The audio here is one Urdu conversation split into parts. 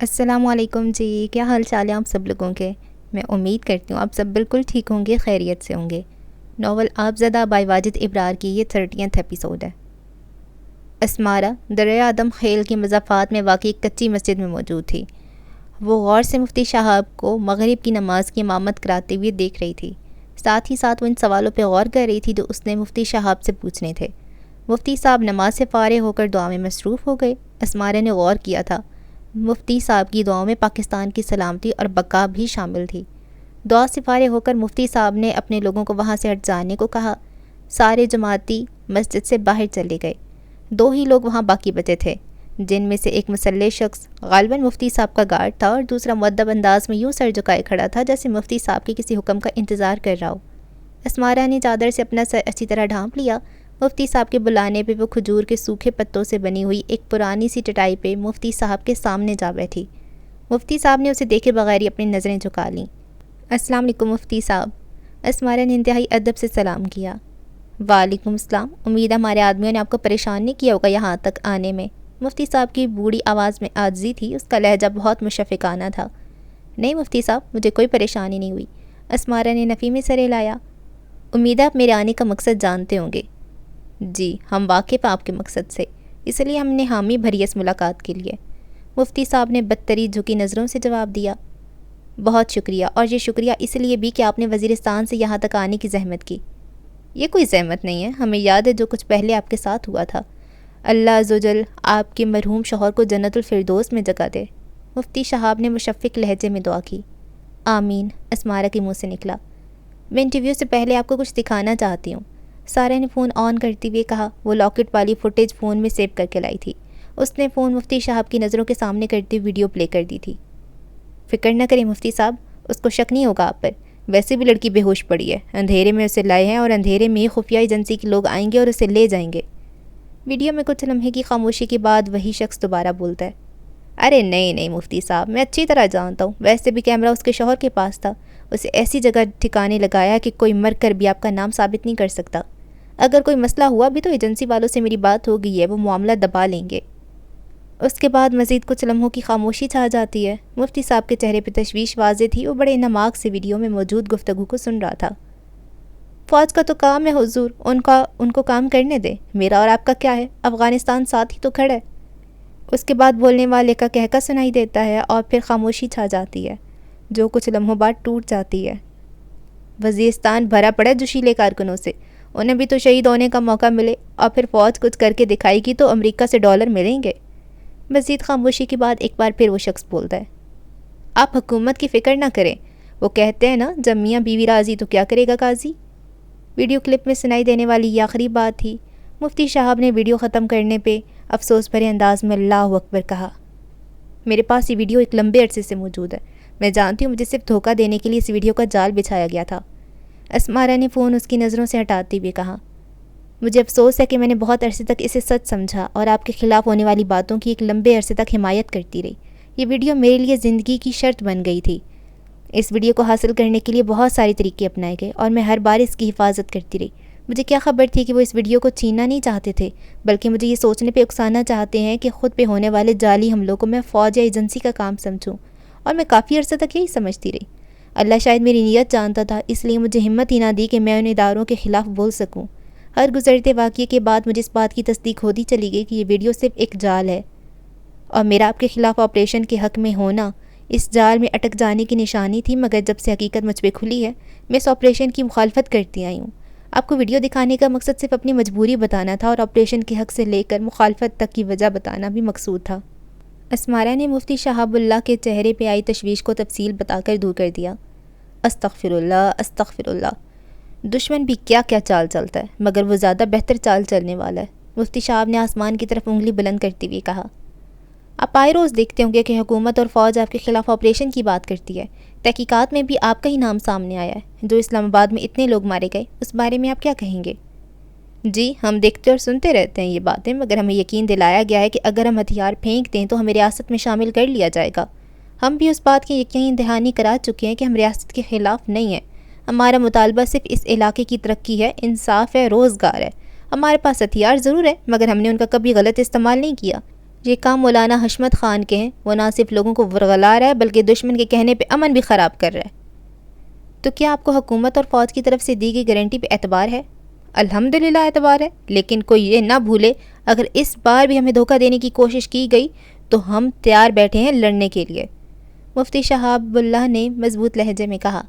السلام علیکم جی، کیا حال چال ہے آپ سب لوگوں کے؟ میں امید کرتی ہوں آپ سب بالکل ٹھیک ہوں گے، خیریت سے ہوں گے۔ ناول آپ زدہ بائی واجد ابرار کی یہ 30th ایپیسوڈ ہے۔ اسمارہ دریا آدم خیل کے مضافات میں واقع ایک کچی مسجد میں موجود تھی۔ وہ غور سے مفتی صاحب کو مغرب کی نماز کی امامت کراتے ہوئے دیکھ رہی تھی، ساتھ ہی ساتھ وہ ان سوالوں پہ غور کر رہی تھی جو اس نے مفتی صاحب سے پوچھنے تھے۔ مفتی صاحب نماز سے فارغ ہو کر دعا میں مصروف ہو گئے۔ اسمارہ نے غور کیا تھا، مفتی صاحب کی دعاؤں میں پاکستان کی سلامتی اور بقا بھی شامل تھی۔ دعا سے فارغ ہو کر مفتی صاحب نے اپنے لوگوں کو وہاں سے ہٹ جانے کو کہا۔ سارے جماعتی مسجد سے باہر چلے گئے۔ 2 ہی لوگ وہاں باقی بچے تھے، جن میں سے ایک مسلح شخص غالباً مفتی صاحب کا گارڈ تھا اور دوسرا مؤدب انداز میں یوں سر جھکائے کھڑا تھا جیسے مفتی صاحب کے کسی حکم کا انتظار کر رہا ہو۔ اسمارہ نے چادر سے اپنا سر اچھی طرح ڈھانپ لیا۔ مفتی صاحب کے بلانے پہ وہ کھجور کے سوکھے پتوں سے بنی ہوئی ایک پرانی سی چٹائی پہ مفتی صاحب کے سامنے جا بیٹھی۔ مفتی صاحب نے اسے دیکھے بغیر ہی اپنی نظریں جھکا لیں۔ السلام علیکم مفتی صاحب، اسمارہ نے انتہائی ادب سے سلام کیا۔ وعلیکم السلام، امید ہمارے آدمیوں نے آپ کو پریشان نہیں کیا ہوگا یہاں تک آنے میں؟ مفتی صاحب کی بوڑھی آواز میں عاجزی تھی، اس کا لہجہ بہت مشفقانہ تھا۔ نہیں مفتی صاحب، مجھے کوئی پریشانی نہیں ہوئی، اسمارہ نے نفی میں سر ہلایا۔ امید ہے آپ میرے آنے کا مقصد جانتے ہوں گے۔ جی، ہم واقف ہیں آپ کے مقصد سے، اس لیے ہم نے حامی بھری اس ملاقات کے لیے۔ مفتی صاحب نے بدتری جھکی نظروں سے جواب دیا۔ بہت شکریہ، اور یہ شکریہ اس لیے بھی کہ آپ نے وزیرستان سے یہاں تک آنے کی زحمت کی۔ یہ کوئی زحمت نہیں ہے، ہمیں یاد ہے جو کچھ پہلے آپ کے ساتھ ہوا تھا۔ اللہ عزوجل آپ کے مرحوم شوہر کو جنت الفردوس میں جگہ دے۔ مفتی صاحب نے مشفق لہجے میں دعا کی۔ آمین، اسمارہ کے منہ سے نکلا۔ میں انٹرویو سے پہلے آپ کو کچھ دکھانا چاہتی ہوں، سارہ نے فون آن کرتے ہوئے کہا۔ وہ لاکٹ والی فوٹیج فون میں سیو کر کے لائی تھی۔ اس نے فون مفتی صاحب کی نظروں کے سامنے کرتے ویڈیو پلے کر دی تھی۔ فکر نہ کریں مفتی صاحب، اس کو شک نہیں ہوگا آپ پر، ویسے بھی لڑکی بے ہوش پڑی ہے، اندھیرے میں اسے لائے ہیں اور اندھیرے میں ہی خفیہ ایجنسی کے لوگ آئیں گے اور اسے لے جائیں گے۔ ویڈیو میں کچھ لمحے کی خاموشی کے بعد وہی شخص دوبارہ بولتا ہے۔ ارے نہیں نہیں مفتی صاحب، میں اچھی طرح جانتا ہوں، ویسے بھی کیمرہ اس کے شوہر کے پاس تھا، اسے ایسی جگہ ٹھکانے لگایا کہ کوئی مر کر بھی آپ کا نام ثابت نہیں کر سکتا۔ اگر کوئی مسئلہ ہوا بھی تو ایجنسی والوں سے میری بات ہو گئی ہے، وہ معاملہ دبا لیں گے۔ اس کے بعد مزید کچھ لمحوں کی خاموشی چھا جاتی ہے۔ مفتی صاحب کے چہرے پہ تشویش واضح تھی، وہ بڑے انہماک سے ویڈیو میں موجود گفتگو کو سن رہا تھا۔ فوج کا تو کام ہے حضور، ان کو کام کرنے دیں، میرا اور آپ کا کیا ہے، افغانستان ساتھ ہی تو کھڑا ہے۔ اس کے بعد بولنے والے کا کہکا سنائی دیتا ہے اور پھر خاموشی چھا جاتی ہے، جو کچھ لمحوں بعد ٹوٹ جاتی ہے۔ وزیرستان بھرا پڑا جوشیلے کارکنوں سے، انہیں بھی تو شہید ہونے کا موقع ملے، اور پھر فوج کچھ کر کے دکھائے گی تو امریکہ سے ڈالر ملیں گے۔ مزید خاموشی کے بعد ایک بار پھر وہ شخص بولتا ہے۔ آپ حکومت کی فکر نہ کریں، وہ کہتے ہیں نا جب میاں بیوی راضی تو کیا کرے گا قاضی۔ ویڈیو کلپ میں سنائی دینے والی یہ آخری بات تھی۔ مفتی صاحب نے ویڈیو ختم کرنے پہ افسوس بھرے انداز میں اللہ اکبر کہا۔ میرے پاس یہ ویڈیو ایک لمبے عرصے سے موجود ہے، میں جانتی ہوں مجھے صرف دھوکہ دینے کے لیے اس ویڈیو کا جال بچھایا گیا تھا۔ اسمارہ نے فون اس کی نظروں سے ہٹاتے ہوئے کہا۔ مجھے افسوس ہے کہ میں نے بہت عرصے تک اسے سچ سمجھا اور آپ کے خلاف ہونے والی باتوں کی ایک لمبے عرصے تک حمایت کرتی رہی۔ یہ ویڈیو میرے لیے زندگی کی شرط بن گئی تھی۔ اس ویڈیو کو حاصل کرنے کے لیے بہت سارے طریقے اپنائے گئے اور میں ہر بار اس کی حفاظت کرتی رہی۔ مجھے کیا خبر تھی کہ وہ اس ویڈیو کو چھیننا نہیں چاہتے تھے، بلکہ مجھے یہ سوچنے پہ اکسانا چاہتے ہیں کہ خود پہ ہونے والے جعلی حملوں کو میں فوج یا ایجنسی کا کام سمجھوں، اور میں کافی عرصے تک یہی سمجھتی رہی۔ اللہ شاید میری نیت جانتا تھا، اس لیے مجھے ہمت ہی نہ دی کہ میں ان اداروں کے خلاف بول سکوں۔ ہر گزرتے واقعے کے بعد مجھے اس بات کی تصدیق ہوتی چلی گئی کہ یہ ویڈیو صرف ایک جال ہے، اور میرا آپ کے خلاف آپریشن کے حق میں ہونا اس جال میں اٹک جانے کی نشانی تھی۔ مگر جب سے حقیقت مجھ پہ کھلی ہے، میں اس آپریشن کی مخالفت کرتی آئی ہوں۔ آپ کو ویڈیو دکھانے کا مقصد صرف اپنی مجبوری بتانا تھا، اور آپریشن کے حق سے لے کر مخالفت تک کی وجہ بتانا بھی مقصود تھا۔ اسمارہ نے مفتی شہاب اللہ کے چہرے پہ آئی تشویش کو تفصیل بتا کر دور کر دیا۔ استغفر اللہ، استغفر اللہ، دشمن بھی کیا کیا چال چلتا ہے، مگر وہ زیادہ بہتر چال چلنے والا ہے۔ مفتی صاحب نے آسمان کی طرف انگلی بلند کرتے ہوئے کہا۔ آپ آئے روز دیکھتے ہوں گے کہ حکومت اور فوج آپ کے خلاف آپریشن کی بات کرتی ہے، تحقیقات میں بھی آپ کا ہی نام سامنے آیا ہے۔ جو اسلام آباد میں اتنے لوگ مارے گئے، اس بارے میں آپ کیا کہیں گے؟ جی، ہم دیکھتے اور سنتے رہتے ہیں یہ باتیں، مگر ہمیں یقین دلایا گیا ہے کہ اگر ہم ہتھیار پھینک دیں تو ہمیں ریاست میں شامل کر لیا جائے گا۔ ہم بھی اس بات کی یقین دہانی کرا چکے ہیں کہ ہم ریاست کے خلاف نہیں ہیں۔ ہمارا مطالبہ صرف اس علاقے کی ترقی ہے، انصاف ہے، روزگار ہے۔ ہمارے پاس ہتھیار ضرور ہے، مگر ہم نے ان کا کبھی غلط استعمال نہیں کیا۔ یہ کام مولانا حشمت خان کے ہیں، وہ نہ صرف لوگوں کو ورغلا رہا ہے بلکہ دشمن کے کہنے پہ امن بھی خراب کر رہا ہے۔ تو کیا آپ کو حکومت اور فوج کی طرف سے دی گئی گارنٹی پہ اعتبار ہے؟ الحمدللہ اعتبار ہے، لیکن کوئی یہ نہ بھولے اگر اس بار بھی ہمیں دھوکہ دینے کی کوشش کی گئی تو ہم تیار بیٹھے ہیں لڑنے کے لیے، مفتی شہاب اللہ نے مضبوط لہجے میں کہا۔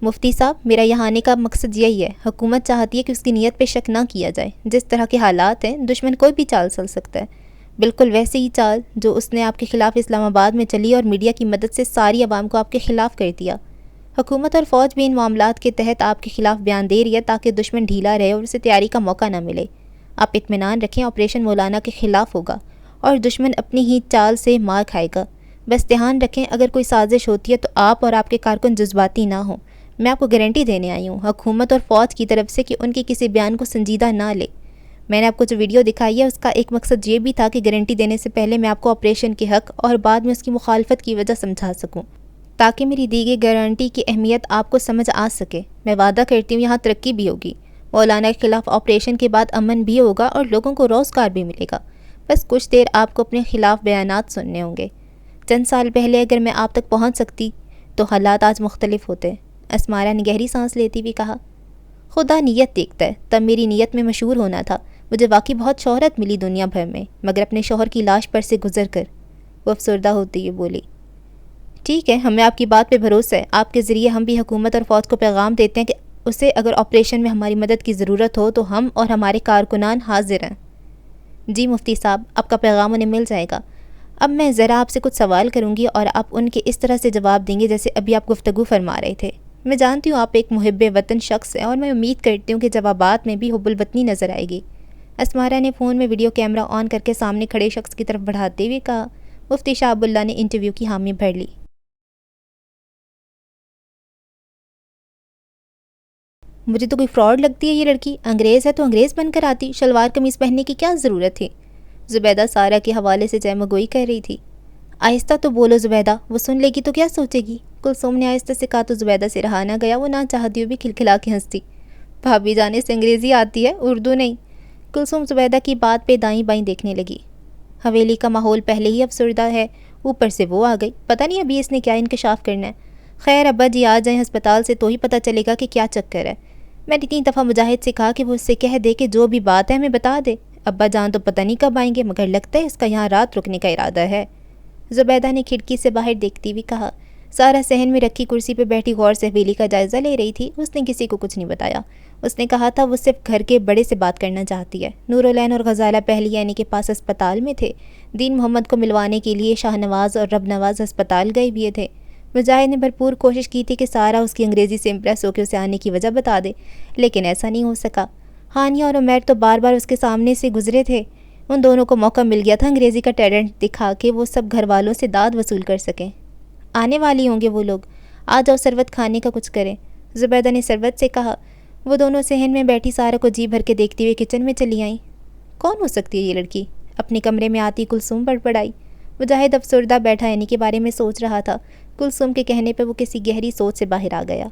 مفتی صاحب، میرا یہاں آنے کا مقصد یہی ہے، حکومت چاہتی ہے کہ اس کی نیت پہ شک نہ کیا جائے۔ جس طرح کے حالات ہیں دشمن کوئی بھی چال چل سکتا ہے، بالکل ویسے ہی چال جو اس نے آپ کے خلاف اسلام آباد میں چلی اور میڈیا کی مدد سے ساری عوام کو آپ کے خلاف کر دیا۔ حکومت اور فوج بھی ان معاملات کے تحت آپ کے خلاف بیان دے رہی ہے تاکہ دشمن ڈھیلا رہے اور اسے تیاری کا موقع نہ ملے۔ آپ اطمینان رکھیں، آپریشن مولانا کے خلاف ہوگا اور دشمن اپنی ہی چال سے مار کھائے گا۔ بس دھیان رکھیں اگر کوئی سازش ہوتی ہے تو آپ اور آپ کے کارکن جذباتی نہ ہوں۔ میں آپ کو گارنٹی دینے آئی ہوں حکومت اور فوج کی طرف سے کہ ان کے کسی بیان کو سنجیدہ نہ لے۔ میں نے آپ کو جو ویڈیو دکھائی ہے اس کا ایک مقصد یہ بھی تھا کہ گارنٹی دینے سے پہلے میں آپ کو آپریشن کے حق اور بعد میں اس کی مخالفت کی وجہ سمجھا سکوں، تاکہ میری دی گئی گارنٹی کی اہمیت آپ کو سمجھ آ سکے۔ میں وعدہ کرتی ہوں یہاں ترقی بھی ہوگی، مولانا کے خلاف آپریشن کے بعد امن بھی ہوگا اور لوگوں کو روزگار بھی ملے گا۔ بس کچھ دیر آپ کو اپنے خلاف بیانات سننے ہوں گے۔ چند سال پہلے اگر میں آپ تک پہنچ سکتی تو حالات آج مختلف ہوتے۔ اسمارہ نے گہری سانس لیتی ہوئی کہا، خدا نیت دیکھتا ہے، تب میری نیت میں مشہور ہونا تھا، مجھے واقعی بہت شہرت ملی دنیا بھر میں، مگر اپنے شوہر کی لاش پر سے گزر کر۔ وہ افسردہ ہوتی ہوئی بولی، ٹھیک ہے، ہمیں آپ کی بات پہ بھروسہ ہے، آپ کے ذریعے ہم بھی حکومت اور فوج کو پیغام دیتے ہیں کہ اسے اگر آپریشن میں ہماری مدد کی ضرورت ہو تو ہم اور ہمارے کارکنان حاضر ہیں۔ جی مفتی صاحب، آپ کا پیغام انہیں مل جائے گا۔ اب میں ذرا آپ سے کچھ سوال کروں گی اور آپ ان کے اس طرح سے جواب دیں گے جیسے ابھی آپ گفتگو فرما رہے تھے۔ میں جانتی ہوں آپ ایک محب وطن شخص ہیں اور میں امید کرتی ہوں کہ جوابات میں بھی حب الوطنی نظر آئے گی۔ اسمارہ نے فون میں ویڈیو کیمرہ آن کر کے سامنے کھڑے شخص کی طرف بڑھاتے ہوئے کہا۔ مفتی شہاب اللہ نے انٹرویو کی حامی بھر لی۔ مجھے تو کوئی فراڈ لگتی ہے یہ لڑکی، انگریز ہے تو انگریز بن کر آتی، شلوار قمیص پہننے کی کیا ضرورت تھی؟ زبیدہ سارہ کے حوالے سے جیمگوئی کر رہی تھی۔ آہستہ تو بولو زبیدہ، وہ سن لے گی تو کیا سوچے گی؟ کلثوم نے آہستہ سے کہا تو زبیدہ سے رہا نہ گیا، وہ نہ چاہتی ہوئی بھی کھلکھلا کے ہنستی۔ بھابی جانے سے انگریزی آتی ہے، اردو نہیں۔ کلثوم زبیدہ کی بات پہ دائیں بائیں دیکھنے لگی۔ حویلی کا ماحول پہلے ہی افسردہ ہے، اوپر سے وہ آ گئی، پتہ نہیں ابھی اس نے کیا انکشاف کرنا ہے۔ خیر ابا جی آ جائیں ہسپتال سے تو ہی پتہ چلے گا کہ کیا چکر ہے۔ میں نے 3 دفعہ مجاہد سے کہا کہ وہ اس سے کہہ دے کہ جو بھی بات ہے ہمیں بتا دے۔ ابا جان تو پتہ نہیں کب آئیں گے، مگر لگتا ہے اس کا یہاں رات رکنے کا ارادہ ہے۔ زبیدہ نے کھڑکی سے باہر دیکھتی ہوئی کہا۔ سارہ صحن میں رکھی کرسی پہ بیٹھی غور سے حویلی کا جائزہ لے رہی تھی۔ اس نے کسی کو کچھ نہیں بتایا۔ اس نے کہا تھا وہ صرف گھر کے بڑے سے بات کرنا چاہتی ہے۔ نورالعین اور غزالہ پہلی عینی کے پاس اسپتال میں تھے، دین محمد کو ملوانے کے لیے شاہ نواز اور رب نواز ہسپتال گئے بھی تھے۔ مجاہد نے بھرپور کوشش کی تھی کہ سارہ اس کی انگریزی سے امپریس ہو کے اسے آنے کی وجہ بتا دے، لیکن ایسا نہیں ہو سکا۔ ہانیہ اور عمیر تو بار بار اس کے سامنے سے گزرے تھے، ان دونوں کو موقع مل گیا تھا انگریزی کا ٹیلنٹ دکھا کے وہ سب گھر والوں سے داد وصول کر سکیں۔ آنے والی ہوں گے وہ لوگ، آ جاؤ سروت کھانے کا کچھ کریں، زبیدہ نے سروت سے کہا۔ وہ دونوں صحن میں بیٹھی سارہ کو جی بھر کے دیکھتی ہوئے کچن میں چلی آئیں۔ کون ہو سکتی ہے یہ لڑکی؟ اپنے کمرے میں آتی کلثوم بڑبڑائی۔ مجاہد افسردہ بیٹھا عینی کے بارے میں سوچ رہا تھا۔ کلثوم کے کہنے پہ وہ کسی گہری سوچ سے باہر آ گیا۔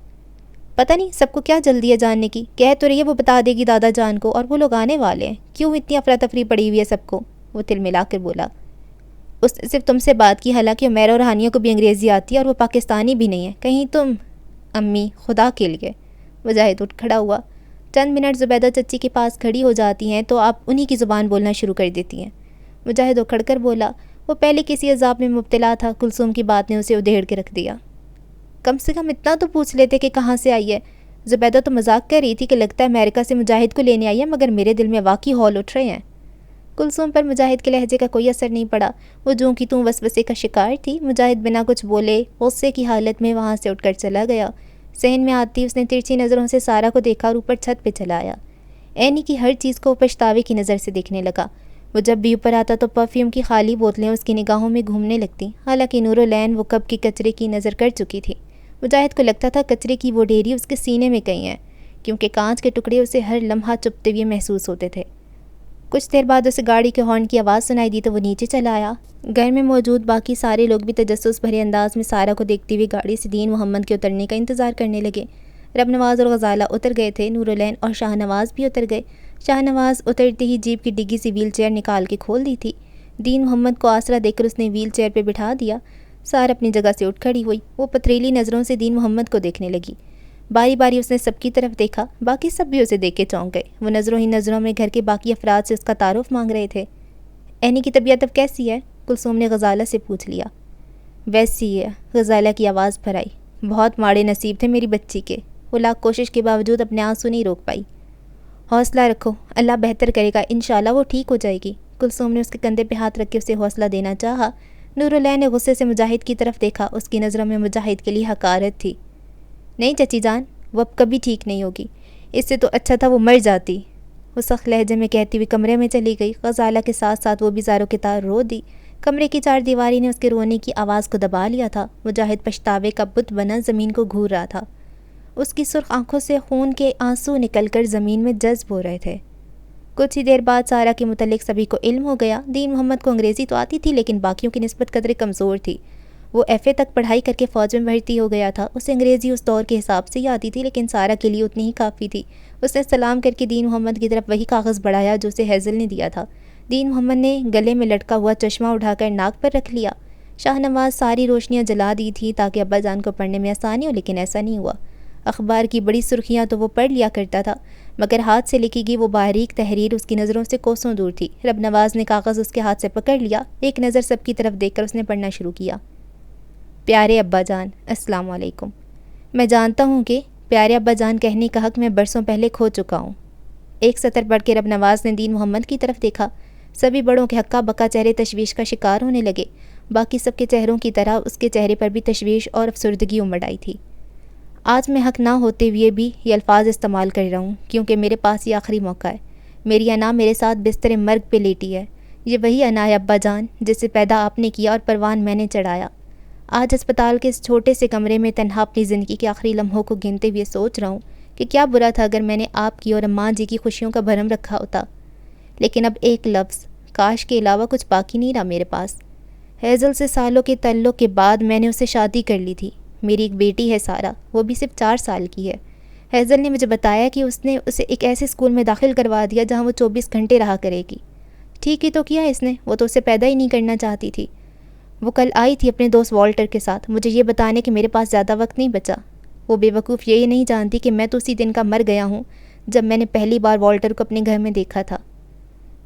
پتہ نہیں سب کو کیا جلدی ہے جاننے کی، کہہ تو رہی ہے وہ بتا دے گی دادا جان کو، اور وہ لوگ آنے والے ہیں، کیوں اتنی افراتفری پڑی ہوئی ہے سب کو؟ وہ تل ملا کر بولا۔ اس نے صرف تم سے بات کی، حالانکہ عمیر اور ہانیہ کو بھی انگریزی آتی ہے اور وہ پاکستانی بھی نہیں ہے، کہیں تم… امی خدا کے لیے۔ مجاہد اٹھ کھڑا ہوا۔ چند منٹ زبیدہ چچی کے پاس کھڑی ہو جاتی ہیں تو آپ انہی کی زبان بولنا شروع کر دیتی ہیں۔ مجاہد اکھڑ کر بولا۔ وہ پہلے کسی عذاب میں مبتلا تھا، کلثوم کی بات نے اسے ادھیڑ کے رکھ دیا۔ کم سے کم اتنا تو پوچھ لیتے کہ کہاں سے آئی ہے۔ زبیدہ تو مذاق کر رہی تھی کہ لگتا ہے امریکہ سے مجاہد کو لینے آئی ہے، مگر میرے دل میں واقعی ہول اٹھ رہے ہیں۔ کلثوم پر مجاہد کے لہجے کا کوئی اثر نہیں پڑا، وہ جوں کی توں وسوسے کا شکار تھی۔ مجاہد بنا کچھ بولے غصے کی حالت میں وہاں سے اٹھ کر چلا گیا۔ صحن میں آتی اس نے ترچھی نظروں سے سارہ کو دیکھا اور اوپر چھت پہ چلا آیا۔ عینی کی ہر چیز کو پچھتاوے کی نظر سے دیکھنے لگا۔ وہ جب بھی اوپر آتا تو پرفیوم کی خالی بوتلیں اس کی نگاہوں میں گھومنے لگتی، حالانکہ نورالعین وہ کب کے کچرے کی نظر کر چکی تھی۔ مجاہد کو لگتا تھا کچرے کی وہ ڈھیری اس کے سینے میں کہیں ہے، کیونکہ کانچ کے ٹکڑے اسے ہر لمحہ چپتے ہوئے محسوس ہوتے تھے۔ کچھ دیر بعد اسے گاڑی کے ہارن کی آواز سنائی دی تو وہ نیچے چلا آیا۔ گھر میں موجود باقی سارے لوگ بھی تجسس بھرے انداز میں سارہ کو دیکھتے ہوئے گاڑی سے دین محمد کے اترنے کا انتظار کرنے لگے۔ رب نواز اور غزالہ اتر گئے تھے، نورالعین اور شاہ نواز بھی اتر گئے۔ شاہ نواز اترتے ہی جیپ کی ڈگی سی ویل چیئر نکال کے کھول دی تھی۔ دین محمد کو آسرا دے کر اس نے ویل چیئر پہ بٹھا دیا۔ سار اپنی جگہ سے اٹھ کھڑی ہوئی۔ وہ پتریلی نظروں سے دین محمد کو دیکھنے لگی۔ باری باری اس نے سب کی طرف دیکھا۔ باقی سب بھی اسے دیکھ کے چونک گئے۔ وہ نظروں ہی نظروں میں گھر کے باقی افراد سے اس کا تعارف مانگ رہے تھے۔ اینی کی طبیعت اب کیسی ہے؟ کلثوم نے غزالہ سے پوچھ لیا۔ ویسی ہے، غزالہ کی آواز بھر آئی۔ بہت ماڑے نصیب تھے میری بچی کے۔ وہ لاکھ کوشش کے باوجود اپنے آنسو نہیں روک پائی۔ حوصلہ رکھو، اللہ بہتر کرے گا، انشاءاللہ وہ ٹھیک ہو جائے گی۔ کلثوم نے اس کے کندھے پہ ہاتھ رکھ کے اسے حوصلہ دینا چاہا۔ نورالعین نے غصے سے مجاہد کی طرف دیکھا۔ اس کی نظروں میں مجاہد کے لیے حقارت تھی۔ نہیں چچی جان، وہ اب کبھی ٹھیک نہیں ہوگی، اس سے تو اچھا تھا وہ مر جاتی، وہ سخت لہجے میں کہتی ہوئی کمرے میں چلی گئی۔ غزالہ کے ساتھ ساتھ وہ بھی زاروں کے تار رو دی۔ کمرے کی چار دیواری نے اس کے رونے کی آواز کو دبا لیا تھا۔ مجاہد پچھتاوے کا بت بنا زمین کو گھور رہا تھا۔ اس کی سرخ آنکھوں سے خون کے آنسو نکل کر زمین میں جذب ہو رہے تھے۔ کچھ ہی دیر بعد سارہ کے متعلق سبھی کو علم ہو گیا۔ دین محمد کو انگریزی تو آتی تھی لیکن باقیوں کی نسبت قدرے کمزور تھی۔ وہ ایف اے تک پڑھائی کر کے فوج میں بھرتی ہو گیا تھا۔ اسے انگریزی اس دور کے حساب سے ہی آتی تھی لیکن سارہ کے لیے اتنی ہی کافی تھی۔ اس نے سلام کر کے دین محمد کی طرف وہی کاغذ بڑھایا جو اسے ہیزل نے دیا تھا۔ دین محمد نے گلے میں لٹکا ہوا چشمہ اٹھا کر ناک پر رکھ لیا۔ شاہ نواز ساری روشنیاں جلا دی تھی تاکہ ابا جان کو پڑھنے میں آسانی ہو، لیکن ایسا نہیں ہوا۔ اخبار کی بڑی سرخیاں تو وہ پڑھ لیا کرتا تھا مگر ہاتھ سے لکھی گئی وہ باریک تحریر اس کی نظروں سے کوسوں دور تھی۔ رب نواز نے کاغذ اس کے ہاتھ سے پکڑ لیا۔ ایک نظر سب کی طرف دیکھ کر اس نے پڑھنا شروع کیا۔ پیارے ابا جان، السلام علیکم۔ میں جانتا ہوں کہ پیارے ابا جان کہنے کا حق میں برسوں پہلے کھو چکا ہوں۔ ایک سطر پڑھ کے رب نواز نے دین محمد کی طرف دیکھا۔ سبھی بڑوں کے حقہ بکا چہرے تشویش کا شکار ہونے لگے۔ باقی سب کے چہروں کی طرح اس کے چہرے پر بھی تشویش اور افسردگی امڑ آئی تھی۔ آج میں حق نہ ہوتے ہوئے بھی یہ الفاظ استعمال کر رہا ہوں کیونکہ میرے پاس یہ آخری موقع ہے۔ میری انا میرے ساتھ بستر مرگ پہ لیٹی ہے۔ یہ وہی انا ہے ابا جان جس سے پیدا آپ نے کیا اور پروان میں نے چڑھایا۔ آج اسپتال کے اس چھوٹے سے کمرے میں تنہا اپنی زندگی کے آخری لمحوں کو گنتے ہوئے سوچ رہا ہوں کہ کیا برا تھا اگر میں نے آپ کی اور اماں جی کی خوشیوں کا بھرم رکھا ہوتا۔ لیکن اب ایک لفظ کاش کے علاوہ کچھ باقی نہیں رہا میرے پاس۔ ہیزل سے سالوں کے تعلق کے بعد میں نے اسے شادی کر لی تھی۔ میری ایک بیٹی ہے سارہ، وہ بھی صرف 4 سال کی ہے۔ ہیزل نے مجھے بتایا کہ اس نے اسے ایک ایسے اسکول میں داخل کروا دیا جہاں وہ 24 گھنٹے رہا کرے گی۔ ٹھیک ہی تو کیا اس نے، وہ تو اسے پیدا ہی نہیں کرنا چاہتی تھی۔ وہ کل آئی تھی اپنے دوست والٹر کے ساتھ مجھے یہ بتانے کہ میرے پاس زیادہ وقت نہیں بچا۔ وہ بے وقوف یہ نہیں جانتی کہ میں تو اسی دن کا مر گیا ہوں جب میں نے پہلی بار والٹر کو اپنے گھر میں دیکھا تھا۔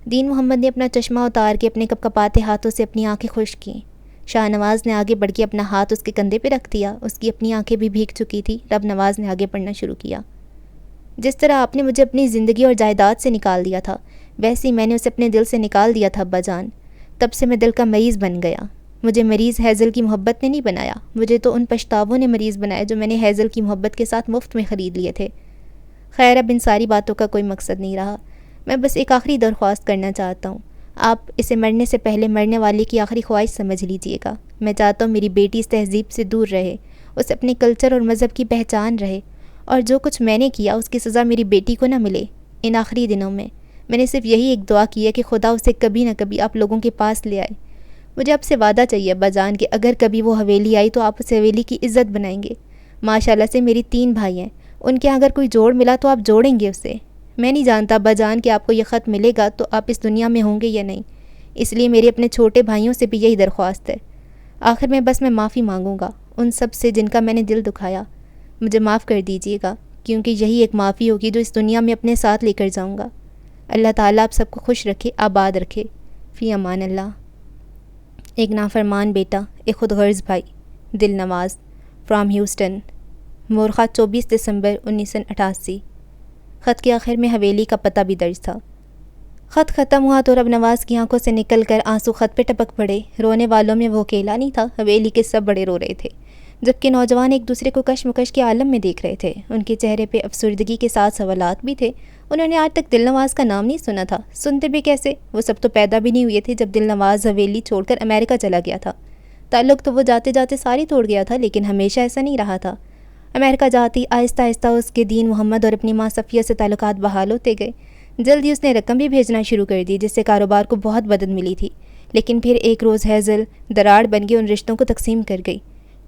دین محمد نے اپنا چشمہ اتار کے اپنے کپکپاتے ہاتھوں سے اپنی آنکھیں خشک کیں۔ شاہ نواز نے آگے بڑھ کے اپنا ہاتھ اس کے کندھے پہ رکھ دیا۔ اس کی اپنی آنکھیں بھی بھیگ چکی تھی۔ رب نواز نے آگے پڑھنا شروع کیا۔ جس طرح آپ نے مجھے اپنی زندگی اور جائیداد سے نکال دیا تھا ویسے ہی میں نے اسے اپنے دل سے نکال دیا تھا ابا جان۔ تب سے میں دل کا مریض بن گیا۔ مجھے مریض ہیزل کی محبت نے نہیں بنایا، مجھے تو ان پچھتاووں نے مریض بنایا جو میں نے ہیزل کی محبت کے ساتھ مفت میں خرید لیے تھے۔ خیر اب ان ساری باتوں کا کوئی مقصد نہیں رہا۔ میں بس ایک آخری درخواست کرنا چاہتا ہوں۔ آپ اسے مرنے سے پہلے مرنے والے کی آخری خواہش سمجھ لیجئے گا۔ میں چاہتا ہوں میری بیٹی اس تہذیب سے دور رہے، اسے اپنے کلچر اور مذہب کی پہچان رہے، اور جو کچھ میں نے کیا اس کی سزا میری بیٹی کو نہ ملے۔ ان آخری دنوں میں نے صرف یہی ایک دعا کی ہے کہ خدا اسے کبھی نہ کبھی آپ لوگوں کے پاس لے آئے۔ مجھے آپ سے وعدہ چاہیے ابا جان کہ اگر کبھی وہ حویلی آئی تو آپ اس حویلی کی عزت بنائیں گے۔ ماشاءاللہ سے میری 3 بھائی ہیں، ان کے اگر کوئی جوڑ ملا تو آپ جوڑیں گے اسے۔ میں نہیں جانتا ابا جان کہ آپ کو یہ خط ملے گا تو آپ اس دنیا میں ہوں گے یا نہیں، اس لیے میری اپنے چھوٹے بھائیوں سے بھی یہی درخواست ہے۔ آخر میں بس میں معافی مانگوں گا ان سب سے جن کا میں نے دل دکھایا۔ مجھے معاف کر دیجیے گا کیونکہ یہی ایک معافی ہوگی جو اس دنیا میں اپنے ساتھ لے کر جاؤں گا۔ اللہ تعالیٰ آپ سب کو خوش رکھے، آباد رکھے۔ فی امان اللہ۔ ایک نافرمان بیٹا، ایک خود غرض بھائی، دل نواز، فرام ہیوسٹن، مورخہ 24 دسمبر 1988۔ خط کے آخر میں حویلی کا پتہ بھی درج تھا۔ خط ختم ہوا تو رب نواز کی آنکھوں سے نکل کر آنسو خط پہ ٹپک پڑے۔ رونے والوں میں وہ اکیلا نہیں تھا، حویلی کے سب بڑے رو رہے تھے، جبکہ نوجوان ایک دوسرے کو کشمکش کے عالم میں دیکھ رہے تھے۔ ان کے چہرے پہ افسردگی کے ساتھ سوالات بھی تھے۔ انہوں نے آج تک دل نواز کا نام نہیں سنا تھا، سنتے بھی کیسے؟ وہ سب تو پیدا بھی نہیں ہوئے تھے جب دل نواز حویلی چھوڑ کر امریکہ چلا گیا تھا۔ تعلق تو وہ جاتے جاتے ساری توڑ گیا تھا لیکن ہمیشہ ایسا نہیں رہا تھا۔ امریکہ جاتی آہستہ آہستہ اس کے دین محمد اور اپنی ماں صفیہ سے تعلقات بحال ہوتے گئے۔ جلدی اس نے رقم بھی بھیجنا شروع کر دی جس سے کاروبار کو بہت مدد ملی تھی، لیکن پھر ایک روز ہیزل دراڑ بن کے ان رشتوں کو تقسیم کر گئی۔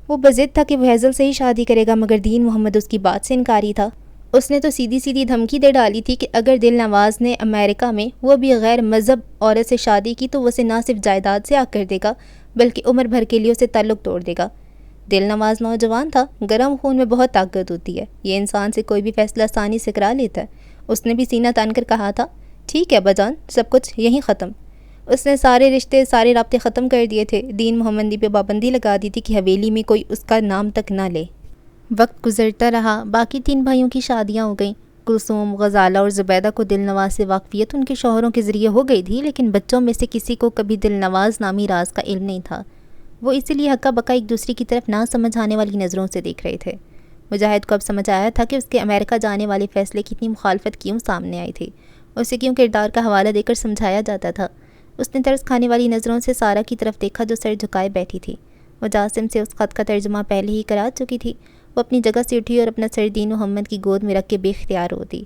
وہ بضد تھا کہ وہ ہیزل سے ہی شادی کرے گا مگر دین محمد اس کی بات سے انکاری تھا۔ اس نے تو سیدھی سیدھی دھمکی دے ڈالی تھی کہ اگر دل نواز نے امریکہ میں وہ بھی غیر مذہب عورت سے شادی کی تو وہ اسے نہ صرف جائیداد سے آگ کر دے گا بلکہ عمر بھر کے لیے اسے تعلق توڑ دے گا۔ دل نواز نوجوان تھا، گرم خون میں بہت طاقت ہوتی ہے، یہ انسان سے کوئی بھی فیصلہ آسانی سے کرا لیتا ہے۔ اس نے بھی سینہ تان کر کہا تھا، ٹھیک ہے ابا جان، سب کچھ یہیں ختم۔ اس نے سارے رشتے، سارے رابطے ختم کر دیے تھے۔ دین محمدی پہ پابندی لگا دی تھی کہ حویلی میں کوئی اس کا نام تک نہ لے۔ وقت گزرتا رہا، باقی 3 بھائیوں کی شادیاں ہو گئیں۔ کلثوم، غزالہ اور زبیدہ کو دل نواز سے واقفیت ان کے شوہروں کے ذریعے ہو گئی تھی، لیکن بچوں میں سے کسی کو کبھی دل نواز نامی راز کا علم نہیں تھا۔ وہ اسی لیے ہکا بکا ایک دوسرے کی طرف نہ سمجھ آنے والی نظروں سے دیکھ رہے تھے۔ مجاہد کو اب سمجھ آیا تھا کہ اس کے امریکہ جانے والے فیصلے کی اتنی مخالفت کیوں سامنے آئی تھی، اسے کیوں کردار کا حوالہ دے کر سمجھایا جاتا تھا۔ اس نے ترس کھانے والی نظروں سے سارہ کی طرف دیکھا جو سر جھکائے بیٹھی تھی۔ وہ جاسم سے اس خط کا ترجمہ پہلے ہی کرا چکی تھی۔ وہ اپنی جگہ سے اٹھی اور اپنا سر دین محمد کی گود میں رکھ کے بے اختیار ہو دی۔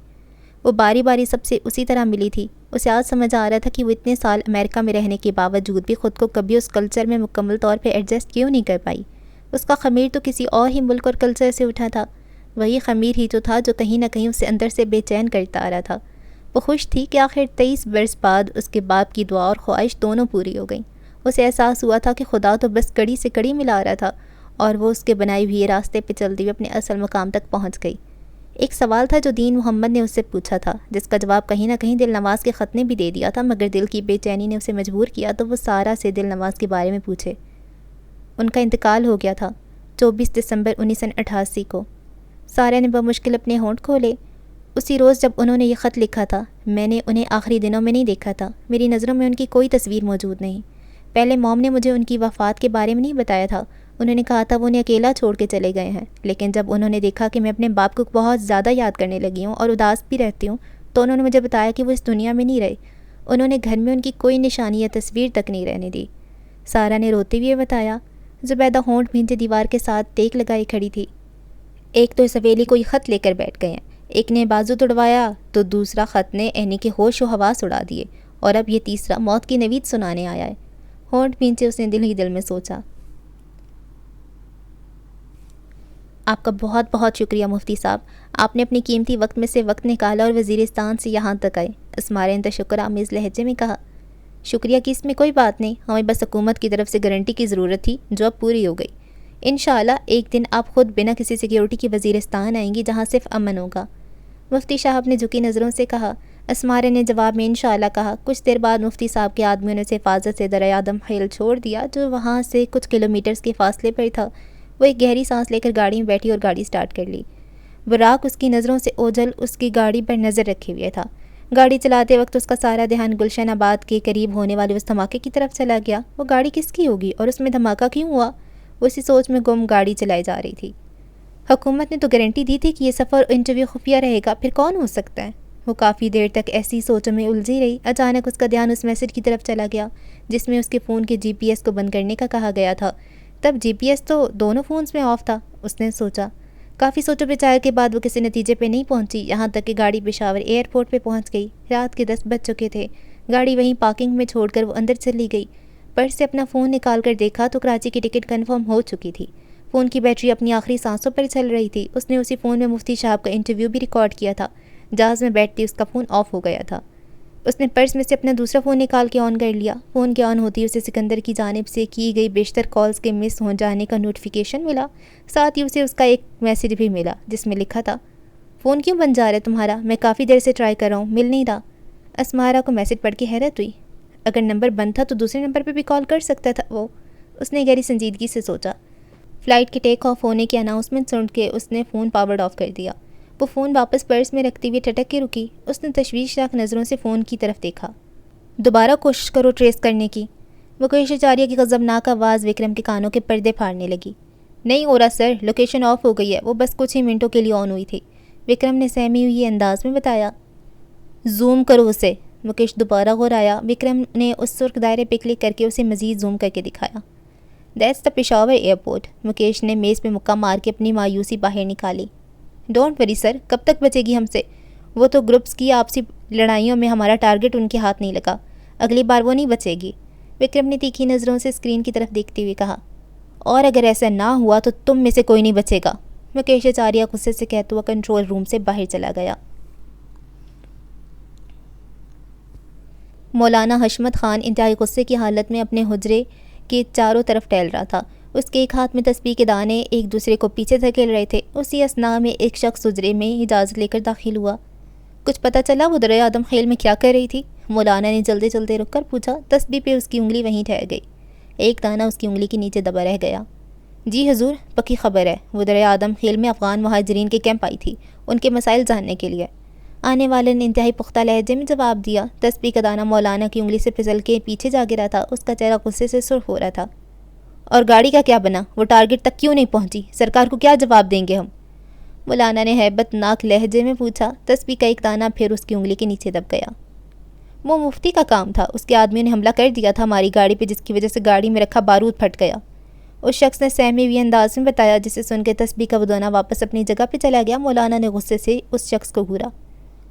وہ باری باری سب سے اسی طرح ملی تھی۔ اسے آج سمجھ آ رہا تھا کہ وہ اتنے سال امریکہ میں رہنے کے باوجود بھی خود کو کبھی اس کلچر میں مکمل طور پہ ایڈجسٹ کیوں نہیں کر پائی۔ اس کا خمیر تو کسی اور ہی ملک اور کلچر سے اٹھا تھا، وہی خمیر ہی تو تھا جو کہیں نہ کہیں اسے اندر سے بے چین کرتا آ رہا تھا۔ وہ خوش تھی کہ آخر 23 برس بعد اس کے باپ کی دعا اور خواہش دونوں پوری ہو گئیں۔ اسے احساس ہوا تھا کہ خدا تو بس کڑی سے کڑی ملا رہا تھا اور وہ اس کے بنائے ہوئے راستے پہ چلتے ہوئے اپنے اصل مقام تک پہنچ گئی۔ ایک سوال تھا جو دین محمد نے اس سے پوچھا تھا، جس کا جواب کہیں نہ کہیں دل نواز کے خط نے بھی دے دیا تھا، مگر دل کی بے چینی نے اسے مجبور کیا تو وہ سارہ سے دل نواز کے بارے میں پوچھے۔ ان کا انتقال ہو گیا تھا 24 دسمبر 1988 کو۔ سارہ نے بمشکل اپنے ہونٹ کھولے۔ اسی روز جب انہوں نے یہ خط لکھا تھا، میں نے انہیں آخری دنوں میں نہیں دیکھا تھا، میری نظروں میں ان کی کوئی تصویر موجود نہیں۔ پہلے موم نے مجھے ان کی وفات کے بارے میں نہیں بتایا تھا، انہوں نے کہا تھا وہ انہیں اکیلا چھوڑ کے چلے گئے ہیں، لیکن جب انہوں نے دیکھا کہ میں اپنے باپ کو بہت زیادہ یاد کرنے لگی ہوں اور اداس بھی رہتی ہوں تو انہوں نے مجھے بتایا کہ وہ اس دنیا میں نہیں رہے۔ انہوں نے گھر میں ان کی کوئی نشانی یا تصویر تک نہیں رہنے دی۔ سارہ نے روتے ہوئے بتایا۔ زبیدہ ہونٹ بھینچے دیوار کے ساتھ ٹیک لگائے کھڑی تھی۔ ایک تو اس حویلی کو یہ خط لے کر بیٹھ گئے ہیں، ایک نے بازو توڑوایا تو دوسرا خط نے اینی کے ہوش و حواس اڑا دیے، اور اب یہ تیسرا موت کی نوید سنانے آیا ہے۔ ہونٹ بھینچے اس نے دل ہی دل میں سوچا۔ آپ کا بہت بہت شکریہ مفتی صاحب، آپ نے اپنی قیمتی وقت میں سے وقت نکالا اور وزیرستان سے یہاں تک آئے، اسمارے نے تشکر آمیز لہجے میں کہا۔ شکریہ کی اس میں کوئی بات نہیں، ہمیں بس حکومت کی طرف سے گارنٹی کی ضرورت تھی جو اب پوری ہو گئی۔ انشاءاللہ ایک دن آپ خود بنا کسی سیکیورٹی کی وزیرستان آئیں گی جہاں صرف امن ہوگا، مفتی صاحب نے جھکی نظروں سے کہا۔ اسمارے نے جواب میں انشاءاللہ کہا۔ کچھ دیر بعد مفتی صاحب کے آدمیوں نے اسے حفاظت سے دریا آدم خیل چھوڑ دیا جو وہاں سے کچھ کلومیٹرز کے فاصلے پر تھا۔ وہ ایک گہری سانس لے کر گاڑی میں بیٹھی اور گاڑی سٹارٹ کر لی۔ براق اس کی نظروں سے اوجھل اس کی گاڑی پر نظر رکھے ہوئے تھا۔ گاڑی چلاتے وقت اس کا سارا دھیان گلشن آباد کے قریب ہونے والے اس دھماکے کی طرف چلا گیا۔ وہ گاڑی کس کی ہوگی اور اس میں دھماکہ کیوں ہوا؟ وہ اسی سوچ میں گم گاڑی چلائی جا رہی تھی۔ حکومت نے تو گارنٹی دی تھی کہ یہ سفر انٹرویو خفیہ رہے گا، پھر کون ہو سکتا ہے؟ وہ کافی دیر تک ایسی سوچوں میں الجھی رہی۔ اچانک اس کا دھیان اس میسج کی طرف چلا گیا جس میں اس کے فون کے GPS کو بند کرنے کا کہا گیا تھا۔ تب GPS تو دونوں فونز میں آف تھا، اس نے سوچا۔ کافی سوچوں بچائے کے بعد وہ کسی نتیجے پہ نہیں پہنچی، یہاں تک کہ گاڑی پشاور ایئرپورٹ پہ پہنچ گئی۔ رات کے 10 بج چکے تھے۔ گاڑی وہیں پارکنگ میں چھوڑ کر وہ اندر چلی گئی۔ پرس سے اپنا فون نکال کر دیکھا تو کراچی کی ٹکٹ کنفرم ہو چکی تھی۔ فون کی بیٹری اپنی آخری سانسوں پر چل رہی تھی۔ اس نے اسی فون میں مفتی صاحب کا انٹرویو بھی ریکارڈ کیا تھا۔ جہاز میں بیٹھتی اس کا فون آف ہو گیا تھا۔ اس نے پرس میں سے اپنا دوسرا فون نکال کے آن کر لیا۔ فون کے آن ہوتی اسے سکندر کی جانب سے کی گئی بیشتر کالز کے مس ہو جانے کا نوٹیفیکیشن ملا، ساتھ ہی اسے اس کا ایک میسیج بھی ملا جس میں لکھا تھا، فون کیوں بن جا رہا ہے تمہارا؟ میں کافی دیر سے ٹرائی کر رہا ہوں، مل نہیں رہا۔ اسمارہ کو میسیج پڑھ کے حیرت ہوئی۔ اگر نمبر بند تھا تو دوسرے نمبر پہ بھی کال کر سکتا تھا وہ، اس نے گہری سنجیدگی سے سوچا۔ فلائٹ کے ٹیک آف ہونے کی اناؤنسمنٹ سن کے اس نے فون پاورڈ آف کر دیا۔ وہ فون واپس پرس میں رکھتے ہوئے ٹھٹک کے رکی۔ اس نے تشویشناک نظروں سے فون کی طرف دیکھا۔ دوبارہ کوشش کرو ٹریس کرنے کی۔ مکیش اچاریہ کی غضبناک آواز وکرم کے کانوں کے پردے پھاڑنے لگی۔ نہیں ہو رہا سر، لوکیشن آف ہو گئی ہے، وہ بس کچھ ہی منٹوں کے لیے آن ہوئی تھی، وکرم نے سہمی ہوئی انداز میں بتایا۔ زوم کرو اسے، مکیش دوبارہ غرایا۔ وکرم نے اس سرخ دائرے پہ کلک کر کے اسے مزید زوم کر کے دکھایا۔ That's the Peshawar airport. Mukesh نے میز پہ مکہ مار کے اپنی مایوسی باہر نکالی۔ ڈونٹ وری سر، کب تک بچے گی ہم سے؟ وہ تو گروپس کی آپسی لڑائیوں میں ہمارا ٹارگٹ ان کے ہاتھ نہیں لگا، اگلی بار وہ نہیں بچے گی، وکرم نے تیکھی نظروں سے اسکرین کی طرف دیکھتے ہوئے کہا۔ اور اگر ایسا نہ ہوا تو تم میں سے کوئی نہیں بچے گا، مکیش اچاریہ غصے سے کہتا ہوا کنٹرول روم سے باہر چلا گیا۔ مولانا حشمت خان انتہائی غصے کی حالت میں اپنے حجرے کے چاروں طرف ٹہل رہا تھا۔ اس کے ایک ہاتھ میں تسبیح کے دانے ایک دوسرے کو پیچھے دھکیل رہے تھے۔ اسی اثناء میں ایک شخص حجرے میں اجازت لے کر داخل ہوا۔ کچھ پتہ چلا وہ دریا آدم خیل میں کیا کر رہی تھی؟ مولانا نے جلدی جلدی رک کر پوچھا۔ تسبیح پہ اس کی انگلی وہیں ٹھہر گئی، ایک دانہ اس کی انگلی کے نیچے دبا رہ گیا۔ جی حضور، پکی خبر ہے، وہ دریا آدم خیل میں افغان مہاجرین کے کیمپ آئی تھی، ان کے مسائل جاننے کے لیے۔ آنے والے نے انتہائی پختہ لہجے میں جواب دیا۔ تسبیح کا دانہ مولانا کی انگلی سے پھسل کے پیچھے جا گرا تھا۔ اس کا چہرہ غصے سے سرخ ہو رہا تھا۔ اور گاڑی کا کیا بنا؟ وہ ٹارگٹ تک کیوں نہیں پہنچی؟ سرکار کو کیا جواب دیں گے ہم؟ مولانا نے ہیبت ناک لہجے میں پوچھا۔ تسبیح کا ایک دانہ پھر اس کی انگلی کے نیچے دب گیا۔ وہ مفتی کا کام تھا، اس کے آدمیوں نے حملہ کر دیا تھا ہماری گاڑی پہ، جس کی وجہ سے گاڑی میں رکھا بارود پھٹ گیا، اس شخص نے سہمے ہوئے انداز میں بتایا، جسے سن کے تسبیح کا وہ دانہ واپس اپنی جگہ پہ چلا گیا۔ مولانا نے غصے سے اس شخص کو گھورا۔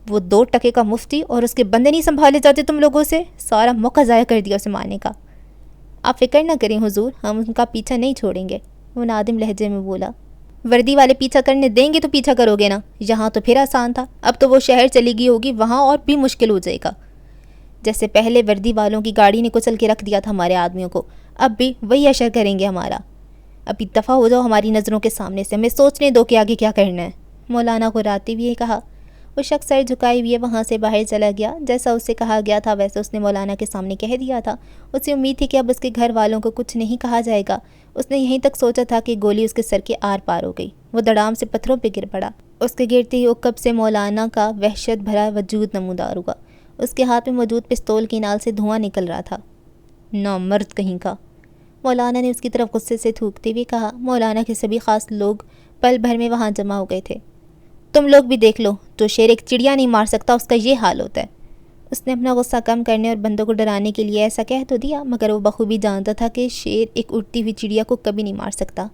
وہ 2 ٹکے کا مفتی اور اس کے بندے نہیں سنبھالے جاتے تم لوگوں سے؟ سارا موقع ضائع کر دیا اسے مارنے کا۔ آپ فکر نہ کریں حضور، ہم ان کا پیچھا نہیں چھوڑیں گے، وہ نادم لہجے میں بولا۔ وردی والے پیچھا کرنے دیں گے تو پیچھا کرو گے نا؟ یہاں تو پھر آسان تھا، اب تو وہ شہر چلی گئی ہوگی، وہاں اور بھی مشکل ہو جائے گا۔ جیسے پہلے وردی والوں کی گاڑی نے کچل کے رکھ دیا تھا ہمارے آدمیوں کو، اب بھی وہی اشر کریں گے ہمارا۔ ابھی دفعہ ہو جاؤ ہماری نظروں کے سامنے سے، ہمیں سوچنے دو کہ آگے کیا کرنا ہے، مولانا غراتے ہوئے کہا۔ وہ شخص سر جھکائے ہوئے وہاں سے باہر چلا گیا۔ جیسا اس سے کہا گیا تھا ویسے اس نے مولانا کے سامنے کہہ دیا تھا۔ اسے امید تھی کہ اب اس کے گھر والوں کو کچھ نہیں کہا جائے گا۔ اس نے یہیں تک سوچا تھا کہ گولی اس کے سر کے آر پار ہو گئی۔ وہ دڑام سے پتھروں پہ گر پڑا۔ اس کے گرتے ہی عقب سے مولانا کا وحشت بھرا وجود نمودار ہوا۔ اس کے ہاتھ میں موجود پستول کی نال سے دھواں نکل رہا تھا۔ نامرد کہیں کا، مولانا نے اس کی طرف غصے سے تھوکتے ہوئے کہا۔ مولانا کے سبھی خاص لوگ پل بھر میں وہاں جمع ہو گئے تھے۔ تم لوگ بھی دیکھ لو، جو شیر ایک چڑیا نہیں مار سکتا اس کا یہ حال ہوتا ہے۔ اس نے اپنا غصہ کم کرنے اور بندوں کو ڈرانے کے لیے ایسا کہہ تو دیا، مگر وہ بخوبی جانتا تھا کہ شیر ایک اڑتی ہوئی چڑیا کو کبھی نہیں مار سکتا۔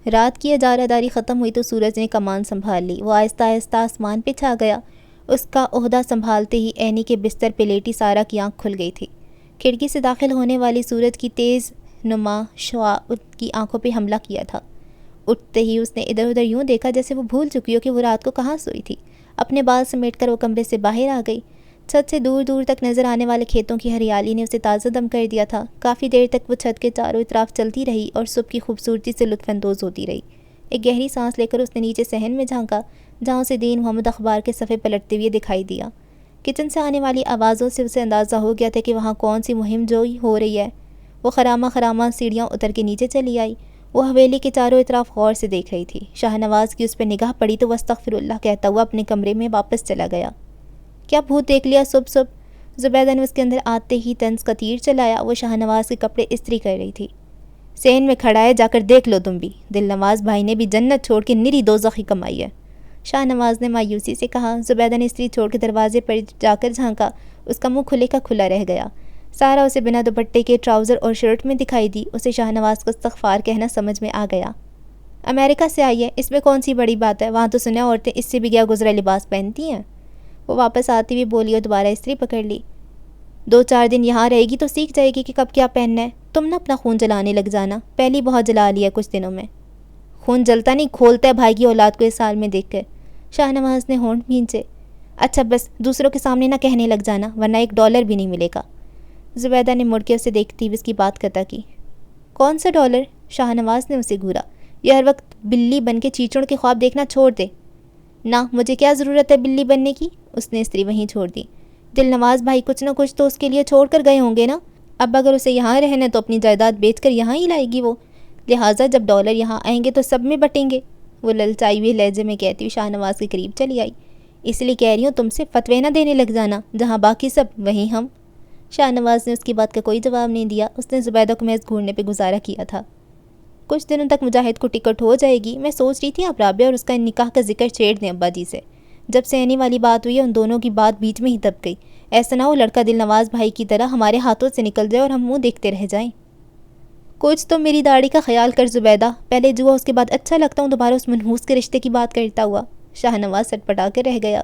رات کی اجارہ داری ختم ہوئی تو سورج نے کمان سنبھال لی۔ وہ آہستہ آہستہ آسمان پہ چھا گیا۔ اس کا عہدہ سنبھالتے ہی عینی کے بستر پہ لیٹی سارا کی آنکھ کھل گئی تھی۔ کھڑکی سے داخل ہونے والی سورج کی تیز نما شعاع ان کی آنکھوں پہ حملہ کیا تھا۔ اٹھتے ہی اس نے ادھر ادھر یوں دیکھا جیسے وہ بھول چکی ہو کہ وہ رات کو کہاں سوئی تھی۔ اپنے بال سمیٹ کر وہ کمرے سے باہر آ گئی۔ چھت سے دور دور تک نظر آنے والے کھیتوں کی ہریالی نے اسے تازہ دم کر دیا تھا۔ کافی دیر تک وہ چھت کے چاروں اطراف چلتی رہی اور صبح کی خوبصورتی سے لطف اندوز ہوتی رہی۔ ایک گہری سانس لے کر اس نے نیچے صحن میں جھانکا، جہاں اسے دین محمد اخبار کے صفحے پلٹتے ہوئے دکھائی دیا۔ کچن سے آنے والی آوازوں سے اسے اندازہ ہو گیا تھا کہ وہاں کون سی مہم جوئی ہو رہی ہے۔ وہ خرامہ خرامہ سیڑھیاں اتر کے نیچے چلی آئی۔ وہ حویلی کے چاروں اطراف غور سے دیکھ رہی تھی۔ شاہ نواز کی اس پہ نگاہ پڑی تو وہ استغفر اللہ کہتا ہوا اپنے کمرے میں واپس چلا گیا۔ کیا بھوت دیکھ لیا صبح؟ زبیدہ نے اس کے اندر آتے ہی طنز کا تیر چلایا۔ وہ شاہ نواز کے کپڑے استری کر رہی تھی۔ سین میں کھڑا ہے، جا کر دیکھ لو تم بھی، دل نواز بھائی نے بھی جنت چھوڑ کے نری دوزخی کمائی ہے، شاہ نواز نے مایوسی سے کہا۔ زبیدہ نے استری چھوڑ کے دروازے پر جا کر جھانکا۔ اس کا منہ کھلے کا کھلا رہ گیا۔ سارا اسے بنا دوپٹے کے ٹراؤزر اور شرٹ میں دکھائی دی۔ اسے شاہ نواز کا استغفار کہنا سمجھ میں آ گیا۔ امریکہ سے آئی ہے، اس میں کون سی بڑی بات ہے؟ وہاں تو سنا عورتیں اس سے بھی گیا گزرا لباس پہنتی ہیں۔ وہ واپس آتی ہوئی بولی اور دوبارہ استری پکڑ لی۔ 2-4 دن یہاں رہے گی تو سیکھ جائے گی کہ کب کیا پہننا ہے۔ تم نہ اپنا خون جلانے لگ جانا، پہلی بہت جلا لیا کچھ دنوں میں۔ خون جلتا نہیں، کھولتا ہے بھائی کی اولاد کو اس حال میں دیکھ کر، شاہ نواز نے ہونٹ بھینچے۔ اچھا بس دوسروں کے سامنے نہ کہنے لگ جانا، ورنہ $1 بھی نہیں ملے گا۔ زبیدہ نے مڑ کے اسے دیکھتی ہوئی اس کی بات قطع کی۔ کون سا $؟ شاہ نواز نے اسے گھورا۔ یہ ہر وقت بلی بن کے چیچڑ کے خواب دیکھنا چھوڑ دے۔ نہ مجھے کیا ضرورت ہے بلی بننے کی، اس نے استری وہیں چھوڑ دی۔ دل نواز بھائی کچھ نہ کچھ تو اس کے لیے چھوڑ کر گئے ہوں گے نا، اب اگر اسے یہاں رہنا تو اپنی جائیداد بیچ کر یہاں ہی لائے گی وہ، لہٰذا جب $، یہاں آئیں گے تو سب میں بٹیں گے۔ وہ للچائی ہوئے لہجے میں کہتی ہوئی شاہ نواز کے قریب چلی آئی۔ اس لیے کہہ رہی ہوں تم سے فتوے نہ دینے لگ جانا، جہاں باقی سب وہیں ہم۔ شاہ نواز نے اس کی بات کا کوئی جواب نہیں دیا۔ اس نے زبیدہ کو محض گھورنے پہ گزارا کیا تھا۔ کچھ دنوں تک مجاہد کو ٹکٹ ہو جائے گی، میں سوچ رہی تھی آپ رابعہ اور اس کا نکاح کا ذکر چھیڑ دیں ابا جی سے۔ جب سے آنے والی بات ہوئی ہے ان دونوں کی بات بیچ میں ہی دب گئی، ایسا نہ ہو لڑکا دل نواز بھائی کی طرح ہمارے ہاتھوں سے نکل جائے اور ہم منہ دیکھتے رہ جائیں۔ کچھ تو میری داڑھی کا خیال کر زبیدہ، پہلے جوا اس کے بعد اچھا لگتا ہوں دوبارہ اس منحوس کے رشتے کی بات کرتا ہوا۔ شاہ نواز سٹ پٹا کر رہ گیا۔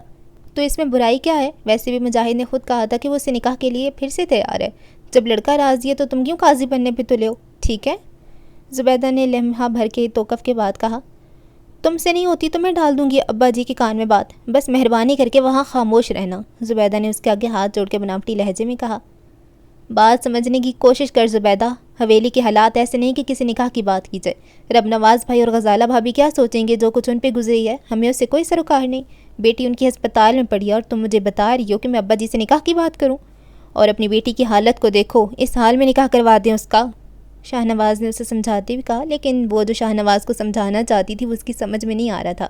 تو اس میں برائی کیا ہے؟ ویسے بھی مجاہد نے خود کہا تھا کہ وہ اسے نکاح کے لیے پھر سے تیار ہے، جب لڑکا راضی ہے تو تم کیوں قاضی بننے پہ تلے ہو؟ ٹھیک ہے، زبیدہ نے لمحہ بھر کے توقف کے بعد کہا۔ تم سے نہیں ہوتی تو میں ڈال دوں گی ابا جی کے کان میں بات، بس مہربانی کر کے وہاں خاموش رہنا، زبیدہ نے اس کے آگے ہاتھ جوڑ کے بناوٹی لہجے میں کہا۔ بات سمجھنے کی کوشش کر زبیدہ، حویلی کے حالات ایسے نہیں کہ کسی نکاح کی بات کی جائے۔ رب نواز بھائی اور غزالہ بھابھی کیا سوچیں گے؟ جو کچھ ان پہ گزری ہے ہمیں اس سے کوئی سروکار نہیں۔ بیٹی ان کی ہسپتال میں پڑی ہے اور تم مجھے بتا رہی ہو کہ میں ابا جی سے نکاح کی بات کروں؟ اور اپنی بیٹی کی حالت کو دیکھو، اس حال میں نکاح کروا دیں اس کا، شاہ نواز نے اسے سمجھاتے ہوئے کہا، لیکن وہ جو شاہ نواز کو سمجھانا چاہتی تھی وہ اس کی سمجھ میں نہیں آ رہا تھا۔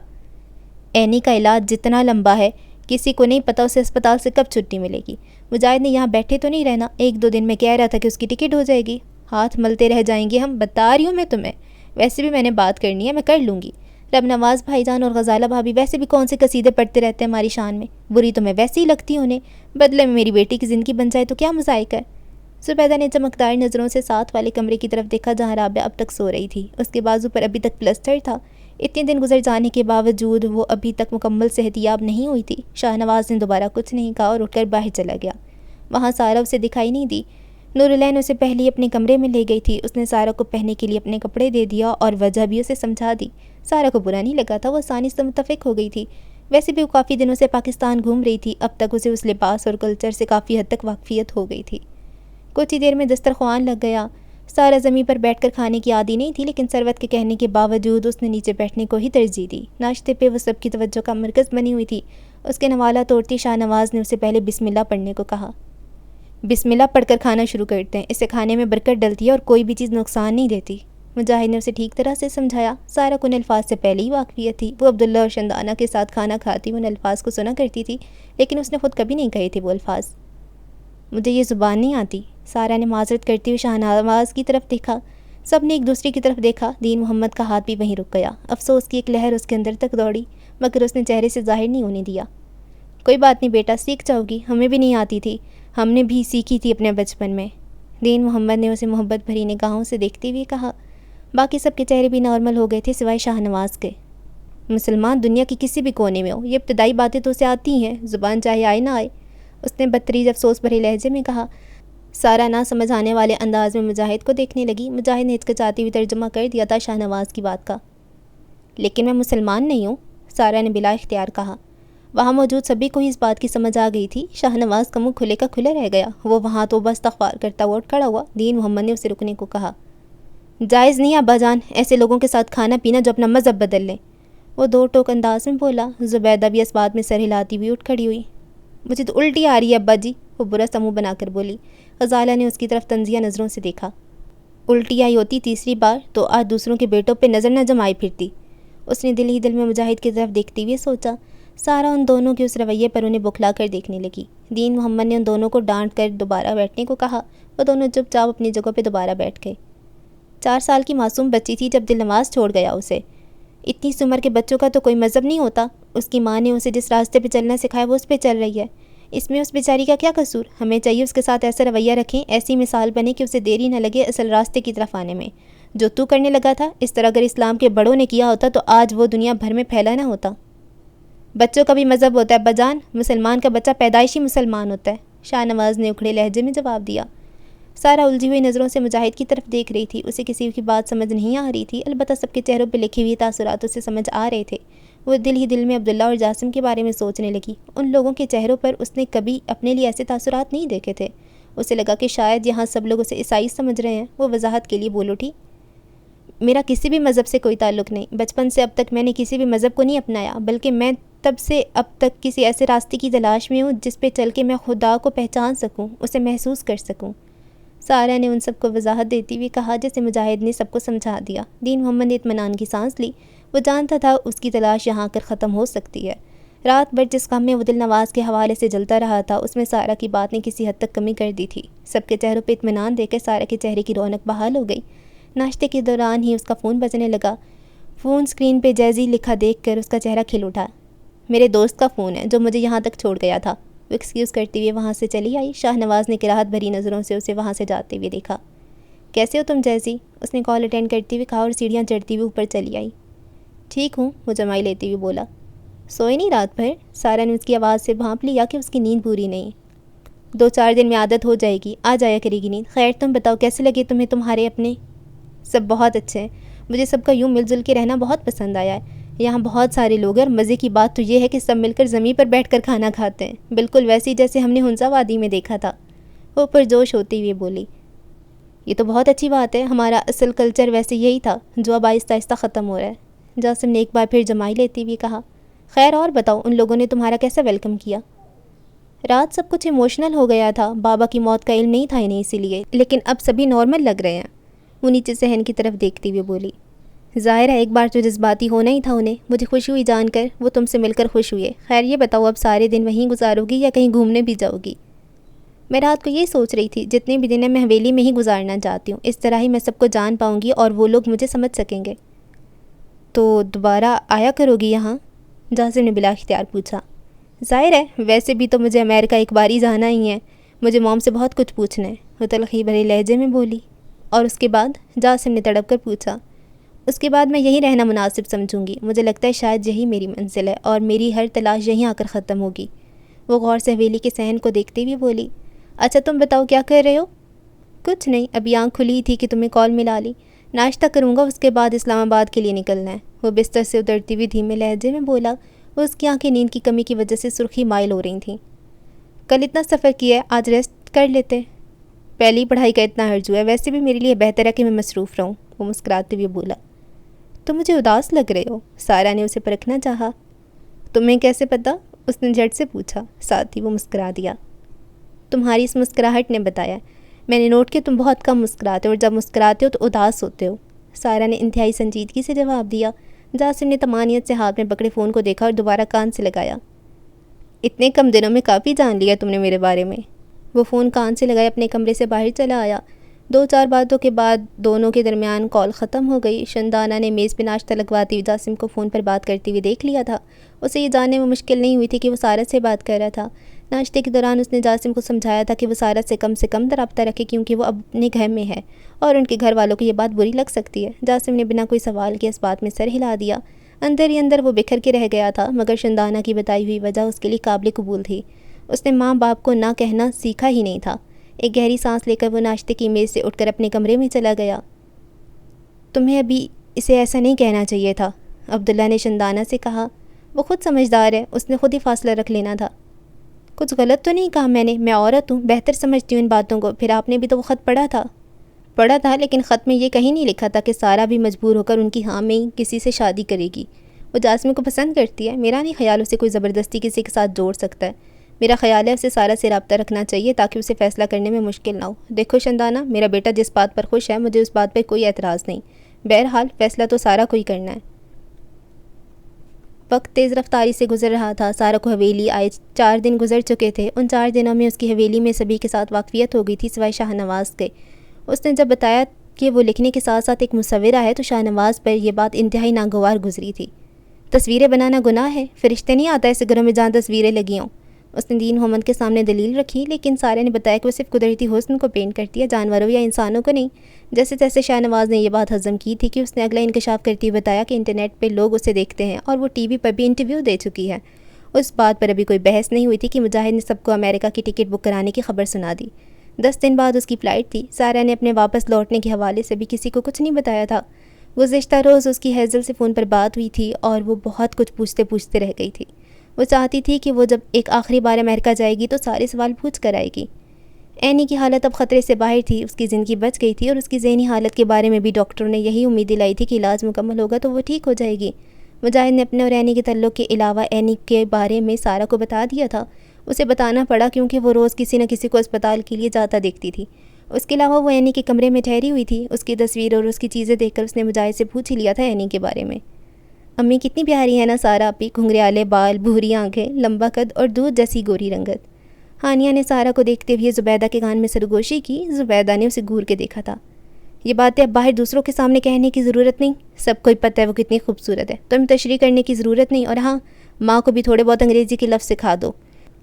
عینی کا علاج جتنا لمبا ہے کسی کو نہیں پتہ اسے اسپتال سے کب چھٹی ملے گی۔ مجاہد نے یہاں بیٹھے تو نہیں رہنا، 1-2 دن میں کہہ رہا تھا کہ اس کی ٹکٹ ہو جائے گی، ہاتھ ملتے رہ جائیں گے ہم، بتا رہی ہوں میں تمہیں۔ ویسے بھی میں نے بات کرنی ہے، میں کر لوں گی۔ رب نواز بھائی جان اور غزالہ بھابھی ویسے بھی کون سے قصیدے پڑھتے رہتے ہیں ہماری شان میں، بری تمہیں ویسے ہی لگتی انہیں، بدلے میں میری بیٹی کی زندگی بن جائے تو کیا مذائقہ ہے؟ زبیدہ نے چمکدار نظروں سے ساتھ والے کمرے کی طرف دیکھا جہاں رابعہ اب تک سو رہی تھی۔ اس کے بازو پر ابھی تک پلسٹر تھا، اتنے دن گزر جانے کے باوجود وہ ابھی تک مکمل صحت یاب نہیں ہوئی تھی۔ شاہ نواز نے دوبارہ کچھ نہیں کہا اور اٹھ کر باہر چلا گیا۔ وہاں سارہ اسے دکھائی نہیں دی۔ نورالعین اسے پہلے اپنے کمرے میں لے گئی تھی۔ اس نے سارہ کو پہننے کے لیے اپنے کپڑے دے دیا اور وجہ بھی اسے سمجھا دی۔ سارہ کو برا نہیں لگا تھا، وہ آسانی سے متفق ہو گئی تھی۔ ویسے بھی وہ کافی دنوں سے پاکستان گھوم رہی تھی، اب تک اسے اس لباس اور کلچر سے کافی حد تک واقفیت ہو گئی تھی۔ کچھ ہی دیر میں دسترخوان لگ گیا۔ سارہ زمین پر بیٹھ کر کھانے کی عادی نہیں تھی، لیکن سروت کے کہنے کے باوجود اس نے نیچے بیٹھنے کو ہی ترجیح دی۔ ناشتے پہ وہ سب کی توجہ کا مرکز بنی ہوئی تھی۔ اس کے نوالہ توڑتی شاہ نواز نے اسے پہلے بسم اللہ پڑھنے کو کہا۔ بسم اللہ پڑھ کر کھانا شروع کرتے ہیں، اس سے کھانے میں برکت ڈلتی ہے اور کوئی بھی چیز نقصان نہیں دیتی۔ مجاہد نے اسے ٹھیک طرح سے سمجھایا۔ سارہ کو ان الفاظ سے پہلے ہی واقفیت تھی، وہ عبداللہ اور شندانہ کے ساتھ کھانا کھاتی ان الفاظ کو سنا کرتی تھی، لیکن اس نے خود کبھی نہیں کہے تھے وہ الفاظ۔ مجھے یہ زبان نہیں آتی، سارہ نے معذرت کرتی ہوئے شاہ نواز کی طرف دیکھا۔ سب نے ایک دوسرے کی طرف دیکھا۔ دین محمد کا ہاتھ بھی وہیں رک گیا۔ افسوس کی ایک لہر اس کے اندر تک دوڑی، مگر اس نے چہرے سے ظاہر نہیں ہونے دیا۔ کوئی بات نہیں بیٹا، سیکھ جاؤ گی، ہمیں بھی نہیں آتی تھی، ہم نے بھی سیکھی تھی اپنے بچپن میں۔ دین محمد نے اسے محبت بھری نگاہوں سے دیکھتے ہوئے کہا۔ باقی سب کے چہرے بھی نارمل ہو گئے تھے سوائے شاہ نواز کے۔ مسلمان دنیا کے کسی بھی کونے میں ہو، یہ ابتدائی باتیں تو اسے آتی ہیں، زبان چاہے آئے نہ آئے، اس نے بدتریز افسوس بھرے لہجے میں کہا۔ سارہ نہ سمجھ آنے والے انداز میں مجاہد کو دیکھنے لگی۔ مجاہد نے ہچکچاتے ہوئے ترجمہ کر دیا تھا شاہ نواز کی بات کا۔ لیکن میں مسلمان نہیں ہوں، سارہ نے بلا اختیار کہا۔ وہاں موجود سبھی کو اس بات کی سمجھ آ گئی تھی۔ شاہ نواز کا منہ کھلے کا کھلا رہ گیا۔ وہ وہاں توبہ استغفار کرتا ہوا اٹھ کھڑا ہوا۔ دین محمد نے اسے رکنے کو کہا۔ جائز نہیں ابا جان ایسے لوگوں کے ساتھ کھانا پینا جو اپنا مذہب بدل لیں، وہ دو ٹوک انداز میں بولا۔ زبیدہ بھی اس بات میں سر ہلاتی ہوئی اٹھ کھڑی ہوئی۔ مجھے تو الٹی آ رہی ہے ابا جی، وہ برا سا منہ بنا کر بولی۔ غزالہ نے اس کی طرف تنزیہ نظروں سے دیکھا۔ الٹی آئی ہوتی تیسری بار تو آج دوسروں کے بیٹوں پہ نظر نہ جمائی پھرتی، اس نے دل ہی دل میں مجاہد کی طرف دیکھتے ہوئے سوچا۔ سارہ ان دونوں کے اس رویے پر انہیں بکھلا کر دیکھنے لگی۔ دین محمد نے ان دونوں کو ڈانٹ کر دوبارہ بیٹھنے کو کہا۔ وہ دونوں چپ چاپ اپنی جگہ پہ دوبارہ بیٹھ گئے۔ 4 سال کی معصوم بچی تھی جب دل نواز چھوڑ گیا اسے۔ اتنی سی عمر کے بچوں کا تو کوئی مذہب نہیں ہوتا، اس کی ماں نے اسے جس راستے پہ چلنا سکھایا وہ اس پہ چل رہی ہے، اس میں اس بیچاری کا کیا قصور؟ ہمیں چاہیے اس کے ساتھ ایسا رویہ رکھیں، ایسی مثال بنے کہ اسے دیری نہ لگے اصل راستے کی طرف آنے میں۔ جو تو کرنے لگا تھا اس طرح اگر اسلام کے بڑوں نے کیا ہوتا تو آج وہ دنیا بھر میں پھیلا نہ ہوتا۔ بچوں کا بھی مذہب ہوتا ہے بجان، مسلمان کا بچہ پیدائشی مسلمان ہوتا ہے، شاہ نواز نے اکھڑے لہجے میں جواب دیا۔ سارہ الجھی ہوئی نظروں سے مجاہد کی طرف دیکھ رہی تھی، اسے کسی کی بات سمجھ نہیں آ رہی تھی، البتہ سب کے چہروں پہ لکھی ہوئی تاثرات اسے سمجھ آ رہے تھے۔ وہ دل ہی دل میں عبداللہ اور جاسم کے بارے میں سوچنے لگی۔ ان لوگوں کے چہروں پر اس نے کبھی اپنے لیے ایسے تاثرات نہیں دیکھے تھے۔ اسے لگا کہ شاید یہاں سب لوگ اسے عیسائی سمجھ رہے ہیں۔ وہ وضاحت کے لیے بول اٹھی، میرا کسی بھی مذہب سے کوئی تعلق نہیں، بچپن سے اب تک میں نے کسی بھی مذہب کو نہیں اپنایا، بلکہ میں تب سے اب تک کسی ایسے راستے کی تلاش میں ہوں جس پہ چل کے میں خدا کو پہچان سکوں، اسے محسوس کر سکوں۔ سارہ نے ان سب کو وضاحت دیتی ہوئی کہا جیسے مجاہد نے سب کو سمجھا دیا۔ دین محمد نے اطمینان کی سانس لی، وہ جانتا تھا اس کی تلاش یہاں کر ختم ہو سکتی ہے۔ رات بھر جس غم میں وہ دل نواز کے حوالے سے جلتا رہا تھا اس میں سارہ کی بات نے کسی حد تک کمی کر دی تھی۔ سب کے چہروں پہ اطمینان دے کر سارہ کے چہرے کی رونق بحال ہو گئی۔ ناشتے کے دوران ہی اس کا فون بجنے لگا۔ فون اسکرین پہ جیزی لکھا دیکھ کر اس کا چہرہ کھل اٹھا۔ میرے دوست کا فون ہے جو مجھے یہاں تک چھوڑ گیا تھا، وہ ایکسکیوز کرتے ہوئے وہاں سے چلی آئی۔ شاہ نواز نے کراہت بھری نظروں سے اسے وہاں سے جاتے ہوئے دیکھا۔ کیسے ہو تم جیزی؟ اس نے کال اٹینڈ کرتے ہوئے کہا اور سیڑھیاں چڑھتی ہوئے اوپر چلی آئی۔ ٹھیک ہوں، وہ جمائی لیتے ہوئے بولا۔ سوئے نہیں رات بھر؟ سارہ نے اس کی آواز سے بھانپ لیا کہ اس کی نیند پوری نہیں۔ 2-4 دن میں عادت ہو جائے گی، آ جایا کرے گی نیند۔ خیر تم بتاؤ کیسے لگے تمہیں تمہارے اپنے؟ سب بہت اچھے ہیں. مجھے سب کا یوں مل جل کے رہنا بہت پسند آیا ہے. یہاں بہت سارے لوگ ہیں اور مزے کی بات تو یہ ہے کہ سب مل کر زمین پر بیٹھ کر کھانا کھاتے ہیں, بالکل ویسے ہی جیسے ہم نے ہنزا وادی میں دیکھا تھا. وہ پرجوش ہوتے ہوئے بولی. یہ تو بہت اچھی بات ہے. ہمارا اصل کلچر ویسے یہی تھا جو اب آہستہ آہستہ ختم ہو رہا ہے. جاسم نے ایک بار پھر جمائی لیتے ہوئے کہا. خیر اور بتاؤ, ان لوگوں نے تمہارا کیسا ویلکم کیا؟ رات سب کچھ ایموشنل ہو گیا تھا. بابا کی موت کا علم نہیں تھا انہیں اسی لیے, لیکن اب سبھی نارمل لگ رہے ہیں. وہ نیچے صحن کی طرف دیکھتی ہوئے بولی. ظاہر ہے ایک بار تو جذباتی ہونا ہی تھا انہیں. مجھے خوشی ہوئی جان کر وہ تم سے مل کر خوش ہوئے. خیر یہ بتاؤ, اب سارے دن وہیں گزارو گی یا کہیں گھومنے بھی جاؤ گی؟ میں رات کو یہی سوچ رہی تھی, جتنے بھی دن میں حویلی میں ہی گزارنا چاہتی ہوں. اس طرح ہی میں سب کو جان پاؤں گی اور وہ لوگ مجھے سمجھ سکیں گے. تو دوبارہ آیا کرو گی یہاں؟ جاسم نے بلا اختیار پوچھا. ظاہر ہے, ویسے بھی تو مجھے امریکہ ایک بار ہی جانا ہی ہے. مجھے موم سے بہت کچھ پوچھنا ہے, وہ تلخی بھرے لہجے میں بولی. اور اس کے بعد؟ جاسم نے تڑپ کر پوچھا. اس کے بعد میں یہیں رہنا مناسب سمجھوں گی. مجھے لگتا ہے شاید یہی میری منزل ہے اور میری ہر تلاش یہیں آ کر ختم ہوگی. وہ غور سے حویلی کے صحن کو دیکھتے ہوئے بولی. اچھا تم بتاؤ کیا کر رہے ہو؟ کچھ نہیں, ابھی آنکھ کھلی ہی تھی کہ تمہیں کال ملا لی. ناشتہ کروں گا, اس کے بعد اسلام آباد کے لیے نکلنا ہے. وہ بستر سے اترتی ہوئی دھیمے لہجے میں بولا. وہ اس کی آنکھیں نیند کی کمی کی وجہ سے سرخی مائل ہو رہی تھیں. کل اتنا سفر کیا ہے, آج ریسٹ کر لیتے. پہلی پڑھائی کا اتنا حرج ہوا ہے, ویسے بھی میرے لیے بہتر ہے کہ میں مصروف رہوں. وہ مسکراتے ہوئے بولا. تم مجھے اداس لگ رہے ہو. سارا نے اسے پرکھنا چاہا. تمہیں کیسے پتا؟ اس نے جھٹ سے پوچھا. ساتھ ہی وہ مسکرا دیا. تمہاری اس مسکراہٹ نے بتایا. میں نے نوٹ کیا تم بہت کم مسکراتے ہو, اور جب مسکراتے ہو تو اداس ہوتے ہو. سارا نے انتہائی سنجیدگی سے جواب دیا. جاسم نے طمانیت سے ہاتھ میں پکڑے فون کو دیکھا اور دوبارہ کان سے لگایا. اتنے کم دنوں میں کافی جان لیا تم نے میرے بارے میں. وہ فون کان سے لگائے اپنے کمرے سے باہر چلا آیا. 2-4 باتوں کے بعد دونوں کے درمیان کال ختم ہو گئی. شندانہ نے میز پہ ناشتہ لگواتی ہوئی جاسم کو فون پر بات کرتے ہوئے دیکھ لیا تھا. اسے یہ جاننے میں مشکل نہیں ہوئی تھی کہ وہ سارا سے بات کر رہا تھا. ناشتے کے دوران اس نے جاسم کو سمجھایا تھا کہ وہ سارا سے کم رابطہ رکھے, کیونکہ وہ اب اپنے گھر میں ہے اور ان کے گھر والوں کو یہ بات بری لگ سکتی ہے. جاسم نے بنا کوئی سوال کیے اس بات میں سر ہلا دیا. اندر ہی اندر وہ بکھر کے رہ گیا تھا, مگر شندانہ کی بتائی ہوئی وجہ اس کے لیے قابل قبول تھی. اس نے ماں باپ کو نہ کہنا سیکھا ہی نہیں تھا. ایک گہری سانس لے کر وہ ناشتے کی میز سے اٹھ کر اپنے کمرے میں چلا گیا. تمہیں ابھی اسے ایسا نہیں کہنا چاہیے تھا, عبداللہ نے شندانہ سے کہا. وہ خود سمجھدار ہے, اس نے خود ہی فاصلہ رکھ لینا تھا. کچھ غلط تو نہیں کہا میں عورت ہوں, بہتر سمجھتی ہوں ان باتوں کو. پھر آپ نے بھی تو وہ خط پڑھا تھا, لیکن خط میں یہ کہیں نہیں لکھا تھا کہ سارا بھی مجبور ہو کر ان کی ہاں میں ہی کسی سے شادی کرے گی. وہ جاسم کو پسند کرتی ہے. میرا نہیں خیال اسے کوئی زبردستی کسی کے ساتھ جوڑ سکتا ہے. میرا خیال ہے اسے سارا سے رابطہ رکھنا چاہیے تاکہ اسے فیصلہ کرنے میں مشکل نہ ہو. دیکھو شندانہ, میرا بیٹا جس بات پر خوش ہے مجھے اس بات پر کوئی اعتراض نہیں. بہرحال فیصلہ تو سارا کو ہی کرنا ہے. وقت تیز رفتاری سے گزر رہا تھا. سارا کو حویلی آئے 4 دن گزر چکے تھے. ان 4 دنوں میں اس کی حویلی میں سبھی کے ساتھ واقفیت ہو گئی تھی سوائے شاہ نواز کے. اس نے جب بتایا کہ وہ لکھنے کے ساتھ ساتھ ایک مصورہ ہے تو شاہ نواز پر یہ بات انتہائی ناگوار گزری تھی. تصویریں بنانا گناہ ہے, فرشتے نہیں آتا ایسے گھروں میں جہاں تصویریں لگی ہوں. اس نے دین محمد کے سامنے دلیل رکھی, لیکن سارے نے بتایا کہ وہ صرف قدرتی حسن کو پینٹ کرتی ہے, جانوروں یا انسانوں کو نہیں. جیسے تیسے شاہ نواز نے یہ بات ہضم کی تھی کہ اس نے اگلا انکشاف کرتے ہوئے بتایا کہ انٹرنیٹ پہ لوگ اسے دیکھتے ہیں اور وہ ٹی وی پر بھی انٹرویو دے چکی ہے. اس بات پر ابھی کوئی بحث نہیں ہوئی تھی کہ مجاہد نے سب کو امریکہ کی ٹکٹ بک کرانے کی خبر سنا دی. 10 دن بعد اس کی فلائٹ تھی. سارا نے اپنے واپس لوٹنے کے حوالے سے بھی کسی کو کچھ نہیں بتایا تھا. گزشتہ روز اس کی ہیزل سے فون پر بات ہوئی تھی اور وہ بہت کچھ پوچھتے رہ گئی تھی. وہ چاہتی تھی کہ وہ جب ایک آخری بار امریکہ جائے گی تو سارے سوال پوچھ کر آئے گی. اینی کی حالت اب خطرے سے باہر تھی. اس کی زندگی بچ گئی تھی اور اس کی ذہنی حالت کے بارے میں بھی ڈاکٹروں نے یہی امید دلائی تھی کہ علاج مکمل ہوگا تو وہ ٹھیک ہو جائے گی. مجاہد نے اپنے اور اینی کے تعلق کے علاوہ اینی کے بارے میں سارا کو بتا دیا تھا. اسے بتانا پڑا کیونکہ وہ روز کسی نہ کسی کو اسپتال کے لیے جاتا دیکھتی تھی. اس کے علاوہ وہ اینی کے کمرے میں ٹھہری ہوئی تھی. اس کی تصویر اور اس کی چیزیں دیکھ کر اس نے مجاہد سے پوچھ ہی لیا تھا اینی کے بارے میں. امی کتنی پیاری ہے نا سارا اپی, گھنگریالے بال, بھوری آنکھیں, لمبا قد اور دودھ جیسی گوری رنگت. ہانیہ نے سارا کو دیکھتے ہوئے زبیدہ کے کان میں سرگوشی کی. زبیدہ نے اسے گور کے دیکھا تھا. یہ باتیں اب باہر دوسروں کے سامنے کہنے کی ضرورت نہیں, سب کو ہی پتہ ہے وہ کتنی خوبصورت ہے. تمہیں تشریح کرنے کی ضرورت نہیں. اور ہاں, ماں کو بھی تھوڑے بہت انگریزی کے لفظ سکھا دو.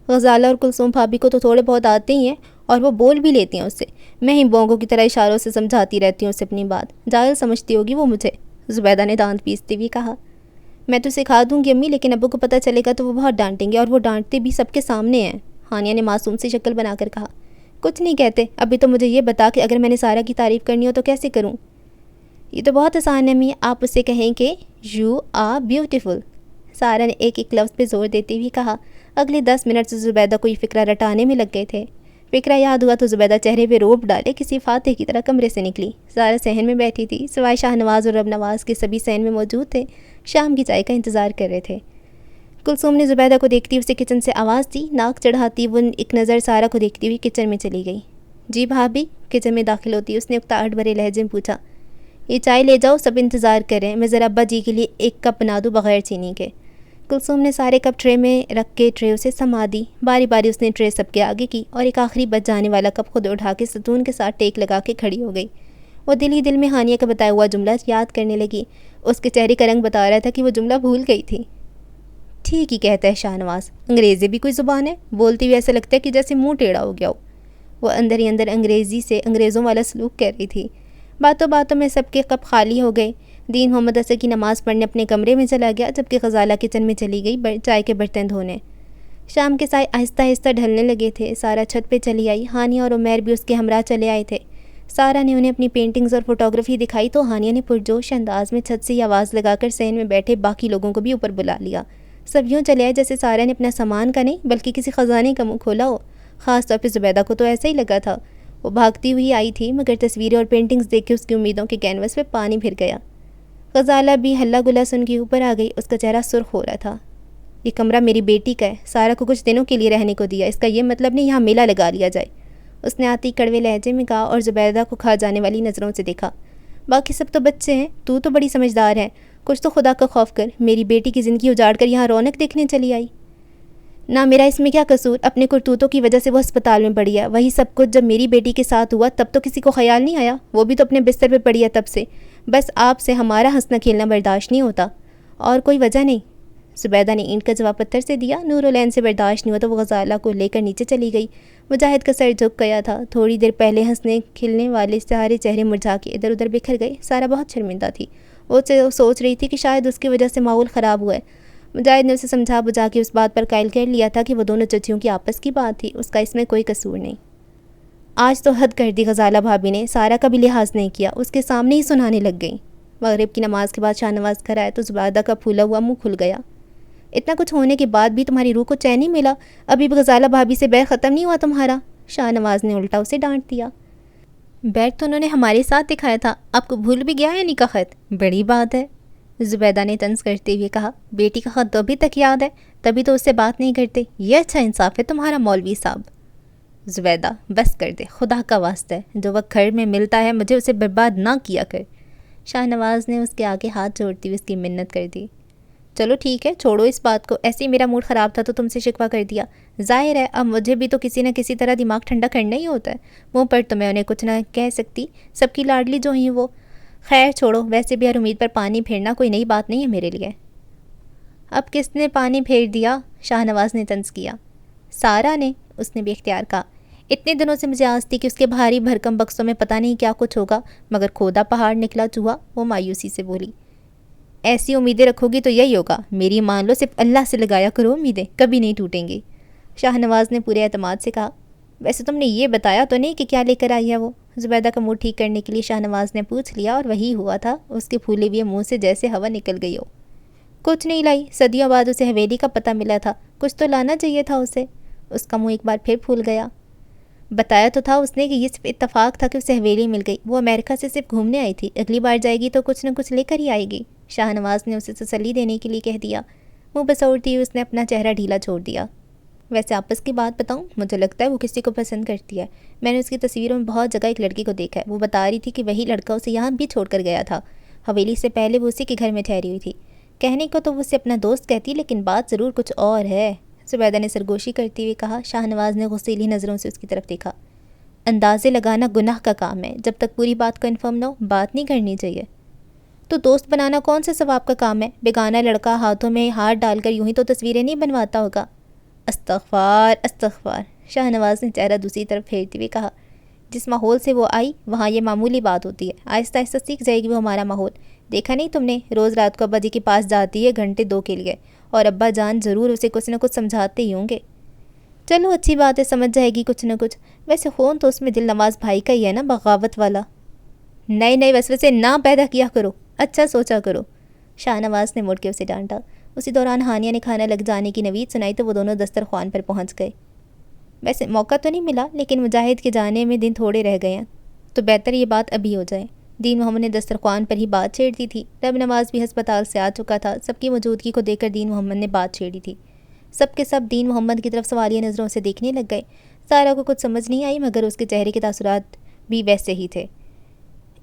غزالہ اور کلثوم بھابھی کو تو تھوڑے بہت آتے ہی ہیں اور وہ بول بھی لیتی ہیں اس سے. میں ہی بونگوں کی طرح اشاروں سے سمجھاتی رہتی ہوں اسے اپنی بات. جاہل سمجھتی ہوگی وہ مجھے, زبیدہ نے دانت پیستے ہوئے کہا. میں تو سکھا دوں گی امی, لیکن ابو کو پتہ چلے گا تو وہ بہت ڈانٹیں گے, اور وہ ڈانٹتے بھی سب کے سامنے ہیں. ہانیہ نے معصوم سی شکل بنا کر کہا. کچھ نہیں کہتے. ابھی تو مجھے یہ بتا کہ اگر میں نے سارا کی تعریف کرنی ہو تو کیسے کروں؟ یہ تو بہت آسان ہے میاں، آپ اسے کہیں کہ یو آر بیوٹیفل، سارا نے ایک ایک لفظ پہ زور دیتے ہوئے کہا۔ اگلے 10 منٹ سے زبیدہ کو یہ فکرہ رٹانے میں لگ گئے تھے۔ فکرہ یاد ہوا تو زبیدہ چہرے پہ روب ڈالے کسی فاتح کی طرح کمرے سے نکلی۔ سارا صحن میں بیٹھی تھی، سوائے شاہ نواز اور رب نواز کے سبھی صحن میں موجود تھے، شام کی چائے کا انتظار کر رہے تھے۔ کلثوم نے زبیدہ کو دیکھتی اسے کچن سے آواز دی، ناک چڑھاتی وہ ایک نظر سارا کو دیکھتی ہوئی کچن میں چلی گئی۔ جی بھابھی، کچن میں داخل ہوتی اس نے اکتاہٹ بھرے لہجے میں پوچھا۔ یہ چائے لے جاؤ، سب انتظار کریں، میں ذرا ابا جی کے لیے ایک کپ بنا دوں بغیر چینی کے۔ کلثوم نے سارے کپ ٹرے میں رکھ کے ٹرے اسے سما دی۔ باری باری اس نے ٹرے سب کے آگے کی اور ایک آخری بچ جانے والا کپ خود اٹھا کے ستون کے ساتھ ٹیک لگا کے کھڑی ہو گئی۔ وہ دل ہی دل میں ہانیہ کا بتایا ہوا جملہ یاد کرنے لگی۔ اس کے چہرے کا رنگ بتا رہا تھا کہ وہ جملہ بھول گئی تھی۔ ٹھیک ہی کہتا ہے شاہ نواز، انگریزی بھی کوئی زبان ہے، بولتی ہوئی ایسا لگتا ہے کہ جیسے منہ ٹیڑھا ہو گیا ہو۔ وہ اندر ہی اندر انگریزی سے انگریزوں والا سلوک کر رہی تھی۔ باتوں باتوں میں سب کے کپ خالی ہو گئے۔ دین محمد اثر کی نماز پڑھنے اپنے کمرے میں چلا گیا، جبکہ غزالہ کچن میں چلی گئی چائے کے برتن دھونے۔ شام کے سائے آہستہ آہستہ ڈھلنے لگے تھے۔ سارا چھت پہ چلی آئی، ہانیہ اور عمیر بھی اس کے ہمراہ چلے آئے تھے۔ سارا نے انہیں اپنی پینٹنگز اور فوٹوگرافی دکھائی تو ہانیہ نے پرجوش انداز میں چھت سے یہ آواز لگا کر صحن میں بیٹھے باقی لوگوں کو بھی اوپر بلا لیا۔ سب یوں چلے آئے جیسے سارا نے اپنا سامان کا نہیں بلکہ کسی خزانے کا منہ کھولا ہو۔ خاص طور پہ زبیدہ کو تو ایسا ہی لگا تھا۔ وہ بھاگتی ہوئی آئی تھی، مگر تصویریں اور پینٹنگز دیکھ کے اس کی امیدوں کے کینوس پہ پانی پھر گیا۔ غزالہ بھی ہلا گلا سن کے اوپر آ گئی، اس کا چہرہ سرخ ہو رہا تھا۔ یہ کمرہ میری بیٹی کا ہے، سارا کو کچھ دنوں کے لیے رہنے کو دیا، اس کا یہ مطلب نہیں یہاں میلہ لگا لیا جائے، اس نے آتی کڑوے لہجے میں کہا اور زبیدہ کو کھا جانے والی نظروں سے دیکھا۔ باقی سب تو بچے ہیں، تو بڑی سمجھدار ہے، کچھ تو خدا کا خوف کر، میری بیٹی کی زندگی اجاڑ کر یہاں رونق دیکھنے چلی آئی۔ نہ میرا اس میں کیا قصور، اپنے کرتوتوں کی وجہ سے وہ ہسپتال میں پڑی ہے، وہی سب کچھ جب میری بیٹی کے ساتھ ہوا تب تو کسی کو خیال نہیں آیا، وہ بھی تو اپنے بستر پہ پڑی ہے تب سے، بس آپ سے ہمارا ہنسنا کھیلنا برداشت نہیں ہوتا، اور کوئی وجہ نہیں۔ زبیدہ نے اینٹ کا جواب پتھر سے دیا۔ نور العین سے برداشت نہیں ہوا تو وہ غزالہ کو لے کر نیچے چلی گئی۔ مجاہد کا سر جھک گیا تھا، تھوڑی دیر پہلے ہنسنے کھلنے والے سارے چہرے مرجھا کے ادھر ادھر بکھر گئے۔ سارا بہت شرمندہ تھی، وہ سوچ رہی تھی کہ شاید اس کی وجہ سے ماحول خراب ہوا ہے۔ مجاہد نے اسے سمجھا بجھا کے اس بات پر قائل کر لیا تھا کہ وہ دونوں چچیوں کی آپس کی بات تھی، اس کا اس میں کوئی قصور نہیں۔ آج تو حد کر دی غزالہ بھابی نے، سارا کا بھی لحاظ نہیں کیا، اس کے سامنے ہی سنانے لگ گئی۔ مغرب کی نماز کے بعد شاہ نواز گھر آیا تو زبیدہ کا پھولا ہوا منہ کھل گیا۔ اتنا کچھ ہونے کے بعد بھی تمہاری روح کو چین نہیں ملا، ابھی بھی غزالہ بھابی سے بیر ختم نہیں ہوا تمہارا؟ شاہ نواز نے الٹا اسے ڈانٹ دیا۔ بیٹ تو انہوں نے ہمارے ساتھ دکھایا تھا، آپ کو بھول بھی گیا ہے نہیں کا خط؟ بڑی بات ہے، زبیدہ نے طنز کرتے ہوئے کہا۔ بیٹی کا خط تو ابھی تک یاد ہے، تبھی تو اس سے بات نہیں کرتے، یہ اچھا انصاف ہے تمہارا مولوی صاحب۔ زبیدہ بس کر دے، خدا کا واسطہ ہے، جو وقت گھر میں ملتا ہے مجھے اسے برباد نہ کیا کر۔ شاہ نواز نے اس کے آگے ہاتھ جوڑتی ہوئی اس کی منت کر دی۔ چلو ٹھیک ہے، چھوڑو اس بات کو، ایسے ہی میرا موڈ خراب تھا تو تم سے شکوہ کر دیا، ظاہر ہے اب مجھے بھی تو کسی نہ کسی طرح دماغ ٹھنڈا کرنا ہی ہوتا ہے، منہ پر تو میں انہیں کچھ نہ کہہ سکتی، سب کی لاڈلی جو ہیں وہ۔ خیر چھوڑو، ویسے بھی ہر امید پر پانی پھیرنا کوئی نئی بات نہیں ہے میرے لیے۔ اب کس نے پانی پھیر دیا؟ شاہ نواز نے طنز کیا۔ سارا نے، اس نے بے اختیار کہا۔ اتنے دنوں سے مجھے آس تھی کہ اس کے بھاری بھرکم بکسوں میں پتہ نہیں کیا کچھ ہوگا، مگر کھودا پہاڑ نکلا چوہا، وہ مایوسی سے بولی۔ ایسی امیدیں رکھو گی تو یہی ہوگا، میری مان لو، صرف اللہ سے لگایا کرو امیدیں، کبھی نہیں ٹوٹیں گی، شاہ نواز نے پورے اعتماد سے کہا۔ ویسے تم نے یہ بتایا تو نہیں کہ کیا لے کر آئی ہے وہ؟ زبیدہ کا موڈ ٹھیک کرنے کے لیے شاہ نواز نے پوچھ لیا، اور وہی ہوا تھا، اس کے پھولے ہوئے منہ سے جیسے ہوا نکل گئی ہو۔ کچھ نہیں لائی، صدیوں بعد اسے حویلی کا پتہ ملا تھا، کچھ تو لانا چاہیے تھا اسے۔ اس کا منہ ایک بار پھر پھول گیا۔ بتایا تو تھا اس نے کہ یہ صرف اتفاق تھا کہ اسے حویلی مل گئی، وہ امریکہ سے صرف گھومنے آئی تھی، اگلی بار جائے گی تو کچھ نہ کچھ لے کر ہی آئے گی، شاہ نواز نے اسے تسلی دینے کے لیے کہہ دیا۔ منہ بسوڑتی ہوئی اس نے اپنا چہرہ ڈھیلا چھوڑ دیا۔ ویسے آپس کی بات بتاؤں، مجھے لگتا ہے وہ کسی کو پسند کرتی ہے، میں نے اس کی تصویروں میں بہت جگہ ایک لڑکی کو دیکھا ہے، وہ بتا رہی تھی کہ وہی لڑکا اسے یہاں بھی چھوڑ کر گیا تھا، حویلی سے پہلے وہ اسی کے گھر میں ٹھہری ہوئی تھی، کہنے کو تو وہ اسے اپنا دوست کہتی لیکن بات ضرور کچھ اور ہے، زبیدہ نے سرگوشی کرتے ہوئے کہا۔ شاہ نواز نے غصیلی نظروں سے اس کی طرف دیکھا۔ اندازے لگانا گناہ کا کام ہے، جب تک پوری بات کنفرم نہ ہو بات نہیں کرنی چاہیے۔ تو دوست بنانا کون سے ثواب کا کام ہے؟ بیگانہ لڑکا ہاتھوں میں ہاتھ ڈال کر یوں ہی تو تصویریں نہیں بنواتا ہوگا۔ استغفار استغفار، شاہ نواز نے چہرہ دوسری طرف پھیرتے ہوئے کہا۔ جس ماحول سے وہ آئی وہاں یہ معمولی بات ہوتی ہے، آہستہ آہستہ سیکھ جائے گی وہ ہمارا ماحول، دیکھا نہیں تم نے، روز رات کو ابا جی کے پاس جاتی ہے گھنٹے 2 کے لیے، اور ابا جان ضرور اسے کچھ نہ کچھ سمجھاتے ہی ہوں گے۔ چلو اچھی بات ہے، سمجھ جائے گی کچھ نہ کچھ، ویسے خون تو اس میں دل نواز بھائی کا ہی ہے نا، بغاوت والا۔ نئے نئے وسوسے نہ پیدا کیا کرو، اچھا سوچا کرو، شاہ نواز نے مڑ کے اسے ڈانٹا۔ اسی دوران ہانیہ نے کھانا لگ جانے کی نوید سنائی تو وہ دونوں دسترخوان پر پہنچ گئے۔ ویسے موقع تو نہیں ملا، لیکن مجاہد کے جانے میں دن تھوڑے رہ گئے ہیں، تو بہتر یہ بات ابھی ہو جائے۔ دین محمد نے دسترخوان پر ہی بات چھیڑ دی تھی۔ رب نواز بھی ہسپتال سے آ چکا تھا۔ سب کی موجودگی کو دیکھ کر دین محمد نے بات چھیڑی تھی۔ سب کے سب دین محمد کی طرف سوالیہ نظروں سے دیکھنے لگ گئے۔ سارا کو کچھ سمجھ نہیں آئی، مگر اس کے چہرے کے تاثرات بھی ویسے ہی تھے۔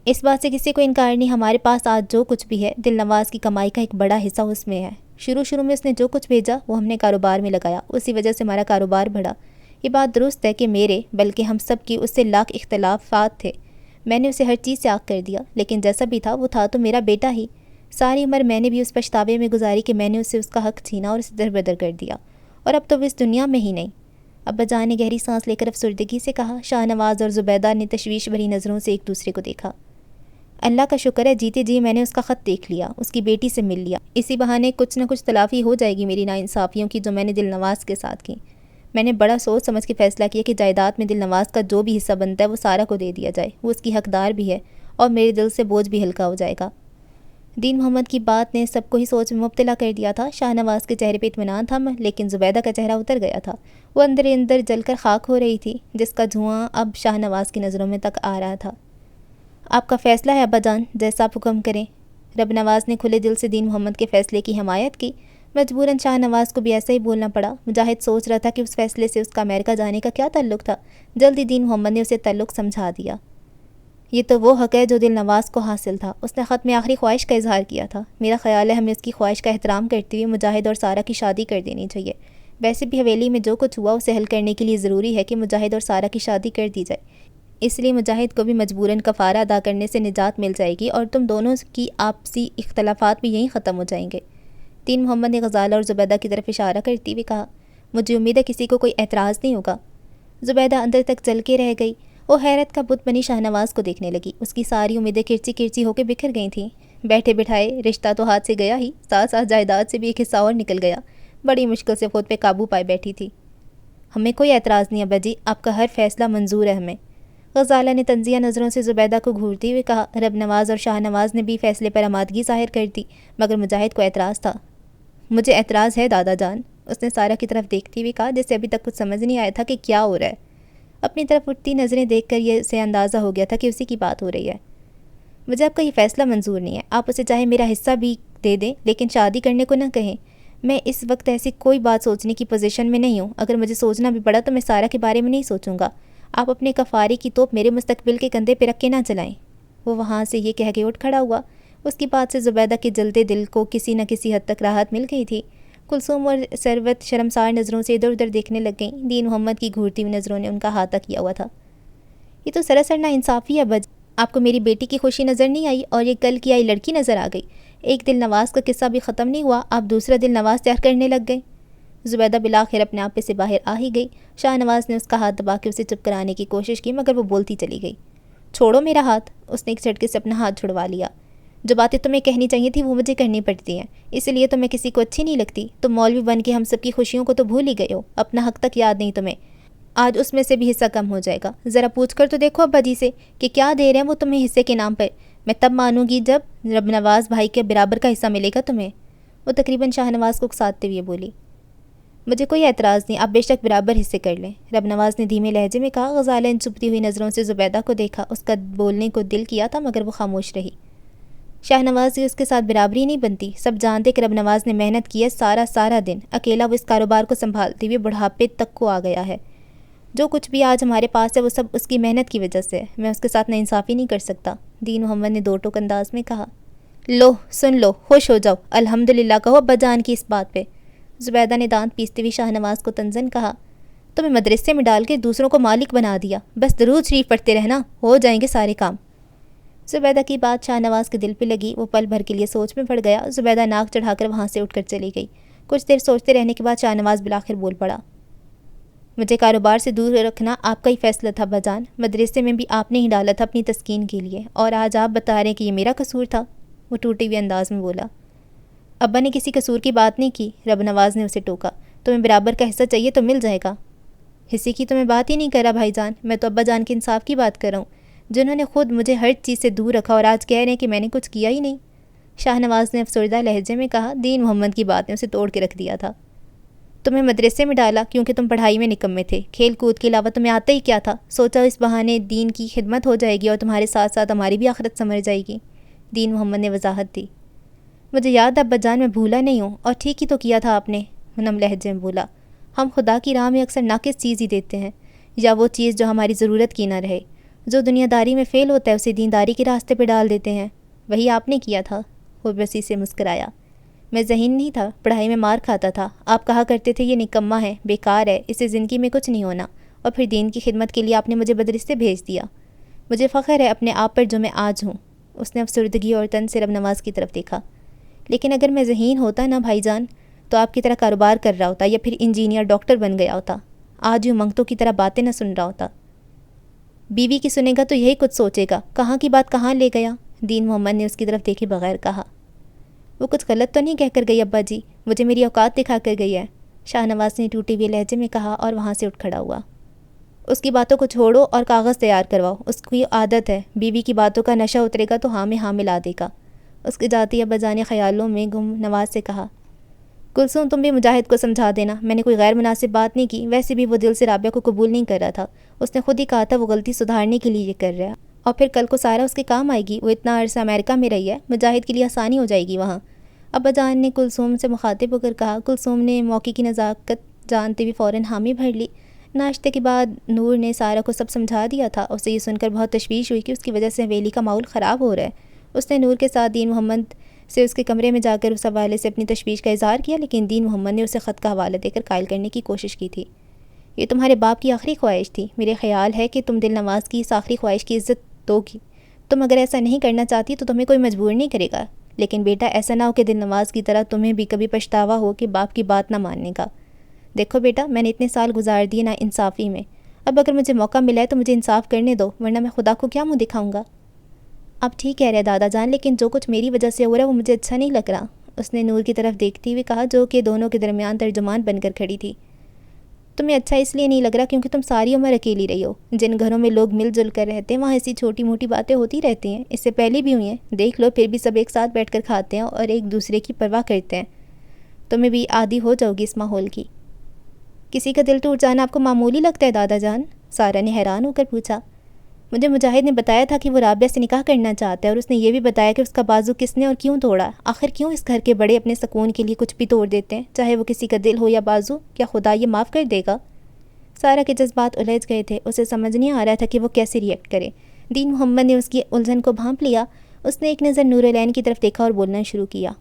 اس بات سے کسی کو انکار نہیں، ہمارے پاس آج جو کچھ بھی ہے، دل نواز کی کمائی کا ایک بڑا حصہ اس میں ہے۔ شروع میں اس نے جو کچھ بھیجا وہ ہم نے کاروبار میں لگایا، اسی وجہ سے ہمارا کاروبار بڑھا۔ یہ بات درست ہے کہ میرے بلکہ ہم سب کی اس سے لاکھ اختلافات تھے۔ میں نے اسے ہر چیز سے آگ کر دیا، لیکن جیسا بھی تھا وہ تھا تو میرا بیٹا ہی۔ ساری عمر میں نے بھی اس پچھتاوے میں گزاری کہ میں نے اسے اس کا حق چھینا اور اسے دربدر کر دیا، اور اب تو وہ اس دنیا میں ہی نہیں۔ ابا جان نے گہری سانس لے کر افسردگی سے کہا۔ شاہ نواز اور زبیدہ نے تشویش بھری نظروں سے ایک دوسرے کو دیکھا۔ اللہ کا شکر ہے جیتے جی میں نے اس کا خط دیکھ لیا، اس کی بیٹی سے مل لیا، اسی بہانے کچھ نہ کچھ تلافی ہو جائے گی میری ناانصافیوں کی جو میں نے دل نواز کے ساتھ کی۔ میں نے بڑا سوچ سمجھ کے فیصلہ کیا کہ جائیداد میں دل نواز کا جو بھی حصہ بنتا ہے وہ سارا کو دے دیا جائے، وہ اس کی حقدار بھی ہے، اور میرے دل سے بوجھ بھی ہلکا ہو جائے گا۔ دین محمد کی بات نے سب کو ہی سوچ میں مبتلا کر دیا تھا۔ شاہ نواز کے چہرے پہ اطمینان تھا، لیکن زبیدہ کا چہرہ اتر گیا تھا۔ وہ اندر اندر جل کر خاک ہو رہی تھی، جس کا دھواں اب شاہ نواز کی نظروں میں تک آ رہا تھا۔ آپ کا فیصلہ ہے ابا جان، جیسا آپ حکم کریں۔ رب نواز نے کھلے دل سے دین محمد کے فیصلے کی حمایت کی۔ مجبوراً شاہ نواز کو بھی ایسا ہی بولنا پڑا۔ مجاہد سوچ رہا تھا کہ اس فیصلے سے اس کا امریکہ جانے کا کیا تعلق تھا۔ جلدی دین محمد نے اسے تعلق سمجھا دیا۔ یہ تو وہ حق ہے جو دل نواز کو حاصل تھا۔ اس نے خط میں آخری خواہش کا اظہار کیا تھا۔ میرا خیال ہے ہمیں اس کی خواہش کا احترام کرتے ہوئے مجاہد اور سارا کی شادی کر دینی چاہیے۔ ویسے بھی حویلی میں جو کچھ ہوا اسے حل کرنے کے لیے ضروری ہے کہ مجاہد اور سارا کی شادی کر دی جائے۔ اس لیے مجاہد کو بھی مجبوراً کفارہ ادا کرنے سے نجات مل جائے گی، اور تم دونوں کی آپسی اختلافات بھی یہیں ختم ہو جائیں گے۔ دین محمد نے غزالہ اور زبیدہ کی طرف اشارہ کرتے ہوئے کہا۔ مجھے امید ہے کسی کو کوئی اعتراض نہیں ہوگا۔ زبیدہ اندر تک جل کے رہ گئی۔ وہ حیرت کا بت بنی شاہ نواز کو دیکھنے لگی۔ اس کی ساری امیدیں کرچی کرچی ہو کے بکھر گئی تھیں۔ بیٹھے بٹھائے رشتہ تو ہاتھ سے گیا ہی، ساتھ ساتھ جائیداد سے بھی ایک حصہ اور نکل گیا۔ بڑی مشکل سے خود پہ قابو پائے بیٹھی تھی۔ ہمیں کوئی اعتراض نہیں ابا جی، آپ کا ہر فیصلہ منظور ہے ہمیں۔ غزالہ نے تنزیہ نظروں سے زبیدہ کو گھورتے ہوئے کہا۔ رب نواز اور شاہ نواز نے بھی فیصلے پر آمادگی ظاہر کر دی، مگر مجاہد کو اعتراض تھا۔ مجھے اعتراض ہے دادا جان، اس نے سارا کی طرف دیکھتے ہوئے کہا، جسے ابھی تک کچھ سمجھ نہیں آیا تھا کہ کیا ہو رہا ہے۔ اپنی طرف اٹھتی نظریں دیکھ کر یہ اسے اندازہ ہو گیا تھا کہ اسی کی بات ہو رہی ہے۔ مجھے آپ کا یہ فیصلہ منظور نہیں ہے۔ آپ اسے چاہے میرا حصہ بھی دے دیں، لیکن شادی کرنے کو نہ کہیں۔ میں اس وقت ایسی کوئی بات سوچنے کی پوزیشن میں نہیں ہوں۔ اگر مجھے سوچنا بھی پڑا تو میں سارا کے بارے میں نہیں سوچوں گا۔ آپ اپنے کفارے کی توپ میرے مستقبل کے کندھے پہ رکھ کے نہ چلائیں۔ وہ وہاں سے یہ کہہ کے اٹھ کھڑا ہوا۔ اس کی بات سے زبیدہ کے جلتے دل کو کسی نہ کسی حد تک راحت مل گئی تھی۔ کلثوم اور ثروت شرمسار نظروں سے ادھر ادھر دیکھنے لگ گئیں۔ دین محمد کی گھورتی ہوئی نظروں نے ان کا احاطہ کیا ہوا تھا۔ یہ تو سراسر ناانصافی ہے بج، آپ کو میری بیٹی کی خوشی نظر نہیں آئی اور یہ کل کی آئی لڑکی نظر آ گئی۔ ایک دل نواز کا قصہ بھی ختم نہیں ہوا، آپ دوسرا دل نواز تیار کرنے لگ گئے۔ زبیدہ بالآخر اپنے آپ سے باہر آ ہی گئی۔ شاہ نواز نے اس کا ہاتھ دبا کے اسے چپ کرانے کی کوشش کی، مگر وہ بولتی چلی گئی۔ چھوڑو میرا ہاتھ۔ اس نے ایک جھٹکے سے اپنا ہاتھ چھڑوا لیا۔ جو باتیں تمہیں کہنی چاہیے تھی وہ مجھے کرنی پڑتی ہیں، اس لیے تو میں کسی کو اچھی نہیں لگتی۔ تم مولوی بن کے ہم سب کی خوشیوں کو تو بھول ہی گئے ہو، اپنا حق تک یاد نہیں تمہیں۔ آج اس میں سے بھی حصہ کم ہو جائے گا۔ ذرا پوچھ کر تو دیکھو ابا جی سے کہ کیا دے رہے ہیں وہ تمہیں حصے کے نام پر۔ میں تب مانوں گی جب رب نواز بھائی کے برابر کا حصہ ملے گا تمہیں۔ وہ تقریباً شاہ نواز کو اکساتے ہوئے بولی۔ مجھے کوئی اعتراض نہیں، آپ بے شک برابر حصے کر لیں، رب نواز نے دھیمے لہجے میں کہا۔ غزالہ نے چپتی ہوئی نظروں سے زبیدہ کو دیکھا۔ اس کا بولنے کو دل کیا تھا، مگر وہ خاموش رہی۔ شاہ نواز کی اس کے ساتھ برابری نہیں بنتی۔ سب جانتے کہ رب نواز نے محنت کی ہے سارا دن، اکیلا وہ اس کاروبار کو سنبھالتے ہوئے بڑھاپے تک کو آ گیا ہے۔ جو کچھ بھی آج ہمارے پاس ہے وہ سب اس کی محنت کی وجہ سے ہے۔ میں اس کے ساتھ ناانصافی نہیں کر سکتا، دین محمد نے دو ٹوک انداز میں کہا۔ لو سن لو، خوش ہو جاؤ، الحمدللہ کہو ابا جان کی اس بات پہ۔ زبیدہ نے دانت پیستے ہوئے شاہ نواز کو تنزن کہا۔ تمہیں مدرسے میں ڈال کے دوسروں کو مالک بنا دیا، بس درود شریف پڑھتے رہنا، ہو جائیں گے سارے کام۔ زبیدہ کی بات شاہ نواز کے دل پہ لگی۔ وہ پل بھر کے لیے سوچ میں پڑ گیا۔ زبیدہ ناک چڑھا کر وہاں سے اٹھ کر چلی گئی۔ کچھ دیر سوچتے رہنے کے بعد شاہ نواز بالآخر بول پڑا۔ مجھے کاروبار سے دور رکھنا آپ کا ہی فیصلہ تھا بجان، مدرسے میں بھی آپ نے ہی ڈالا تھا اپنی تسکین کے لیے، اور آج آپ بتا رہے ہیں کہ یہ میرا قصور تھا۔ وہ ٹوٹے ہوئے انداز میں بولا۔ ابا نے کسی قصور کی بات نہیں کی، رب نواز نے اسے ٹوکا۔ تمہیں برابر کا حصہ چاہیے تو مل جائے گا۔ حصے کی تو میں بات ہی نہیں کر رہا بھائی جان، میں تو ابا جان کے انصاف کی بات کر رہا ہوں۔ جنہوں نے خود مجھے ہر چیز سے دور رکھا اور آج کہہ رہے ہیں کہ میں نے کچھ کیا ہی نہیں۔ شاہ نواز نے افسردہ لہجے میں کہا، دین محمد کی باتیں اسے توڑ کے رکھ دیا تھا۔ تمہیں مدرسے میں ڈالا کیونکہ تم پڑھائی میں نکمے تھے، کھیل کود کے علاوہ تمہیں آتا ہی کیا تھا؟ سوچا اس بہانے دین کی خدمت ہو جائے گی اور تمہارے ساتھ ساتھ ہماری بھی آخرت سنور جائے گی۔ دین محمد نے وضاحت دی۔ مجھے یاد ابا جان، میں بھولا نہیں ہوں، اور ٹھیک ہی تو کیا تھا آپ نے، نم لہجے میں بولا۔ ہم خدا کی راہ میں اکثر ناقص چیز ہی دیتے ہیں، یا وہ چیز جو ہماری ضرورت کی نہ رہے۔ جو دنیا داری میں فیل ہوتا ہے اسے دینداری کے راستے پہ ڈال دیتے ہیں، وہی آپ نے کیا تھا۔ وہ بسی سے مسکرایا۔ میں ذہین نہیں تھا، پڑھائی میں مار کھاتا تھا، آپ کہا کرتے تھے یہ نکما ہے، بیکار ہے، اسے زندگی میں کچھ نہیں ہونا، اور پھر دین کی خدمت کے لیے آپ نے مجھے مدرسے بھیج دیا۔ مجھے فخر ہے اپنے آپ پر جو میں آج ہوں۔ اس نے افسردگی اور تن سے رب نواز کی طرف دیکھا۔ لیکن اگر میں ذہین ہوتا نا بھائی جان، تو آپ کی طرح کاروبار کر رہا ہوتا، یا پھر انجینئر ڈاکٹر بن گیا ہوتا، آج یوں منگتوں کی طرح باتیں نہ سن رہا ہوتا۔ بیوی کی سنے گا تو یہی کچھ سوچے گا، کہاں کی بات کہاں لے گیا؟ دین محمد نے اس کی طرف دیکھے بغیر کہا۔ وہ کچھ غلط تو نہیں کہہ کر گئی ابا جی؟ مجھے میری اوقات دکھا کر گئی ہے، شاہ نواز نے ٹوٹے ہوئے لہجے میں کہا اور وہاں سے اٹھ کھڑا ہوا۔ اس کی باتوں کو چھوڑو اور کاغذ تیار کرواؤ، اس کی عادت ہے، بیوی کی باتوں کا نشہ اترے گا تو ہاں میں ہاں ملا دے گا۔ اس کے جاتی ابا جان خیالوں میں گم نواز سے کہا، کلثوم تم بھی مجاہد کو سمجھا دینا، میں نے کوئی غیر مناسب بات نہیں کی، ویسے بھی وہ دل سے رابعہ کو قبول نہیں کر رہا تھا، اس نے خود ہی کہا تھا وہ غلطی سدھارنے کے لیے یہ کر رہا ہے، اور پھر کل کو سارا اس کے کام آئے گی، وہ اتنا عرصہ امریکہ میں رہی ہے، مجاہد کے لیے آسانی ہو جائے گی وہاں۔ ابا جان نے کلثوم سے مخاطب ہو کر کہا۔ کلثوم نے موقع کی نزاکت جانتے ہوئے فوراً حامی بھر لی۔ ناشتے کے بعد نور نے سارا کو سب سمجھا دیا تھا، اسے یہ سن کر بہت تشویش ہوئی کہ اس کی وجہ سے حویلی کا ماحول خراب ہو رہا ہے۔ اس نے نور کے ساتھ دین محمد سے اس کے کمرے میں جا کر اس حوالے سے اپنی تشویش کا اظہار کیا، لیکن دین محمد نے اسے خط کا حوالہ دے کر قائل کرنے کی کوشش کی تھی۔ یہ تمہارے باپ کی آخری خواہش تھی، میرے خیال ہے کہ تم دل نواز کی اس آخری خواہش کی عزت دو گی۔ تم اگر ایسا نہیں کرنا چاہتی تو تمہیں کوئی مجبور نہیں کرے گا، لیکن بیٹا ایسا نہ ہو کہ دل نواز کی طرح تمہیں بھی کبھی پچھتاوا ہو کہ باپ کی بات نہ ماننے کا۔ دیکھو بیٹا، میں نے اتنے سال گزار دیے نا انصافی میں، اب اگر مجھے موقع ملا ہے تو مجھے انصاف کرنے دو، ورنہ میں خدا کو کیا منہ دکھاؤں گا؟ آپ ٹھیک کہہ رہے دادا جان، لیکن جو کچھ میری وجہ سے ہو رہا ہے وہ مجھے اچھا نہیں لگ رہا، اس نے نور کی طرف دیکھتے ہوئے کہا، جو کہ دونوں کے درمیان ترجمان بن کر کھڑی تھی۔ تمہیں اچھا اس لیے نہیں لگ رہا کیونکہ تم ساری عمر اکیلی رہی ہو۔ جن گھروں میں لوگ مل جل کر رہتے ہیں وہاں ایسی چھوٹی موٹی باتیں ہوتی رہتی ہیں، اس سے پہلے بھی ہوئی ہیں، دیکھ لو، پھر بھی سب ایک ساتھ بیٹھ کر کھاتے ہیں اور ایک دوسرے کی پرواہ کرتے ہیں۔ تمہیں بھی عادی ہو جاؤ گی اس ماحول کی۔ کسی کا دل ٹوٹ جانا آپ کو معمولی لگتا ہے دادا جان؟ سارا نے حیران ہو کر پوچھا۔ مجھے مجاہد نے بتایا تھا کہ وہ رابعہ سے نکاح کرنا چاہتا ہے، اور اس نے یہ بھی بتایا کہ اس کا بازو کس نے اور کیوں توڑا۔ آخر کیوں اس گھر کے بڑے اپنے سکون کے لیے کچھ بھی توڑ دیتے ہیں، چاہے وہ کسی کا دل ہو یا بازو؟ کیا خدا یہ معاف کر دے گا؟ سارا کے جذبات الجھ گئے تھے، اسے سمجھ نہیں آ رہا تھا کہ وہ کیسے ریئیکٹ کرے۔ دین محمد نے اس کی الجھن کو بھانپ لیا۔ اس نے ایک نظر نور العین کی طرف دیکھا اور بولنا شروع کیا۔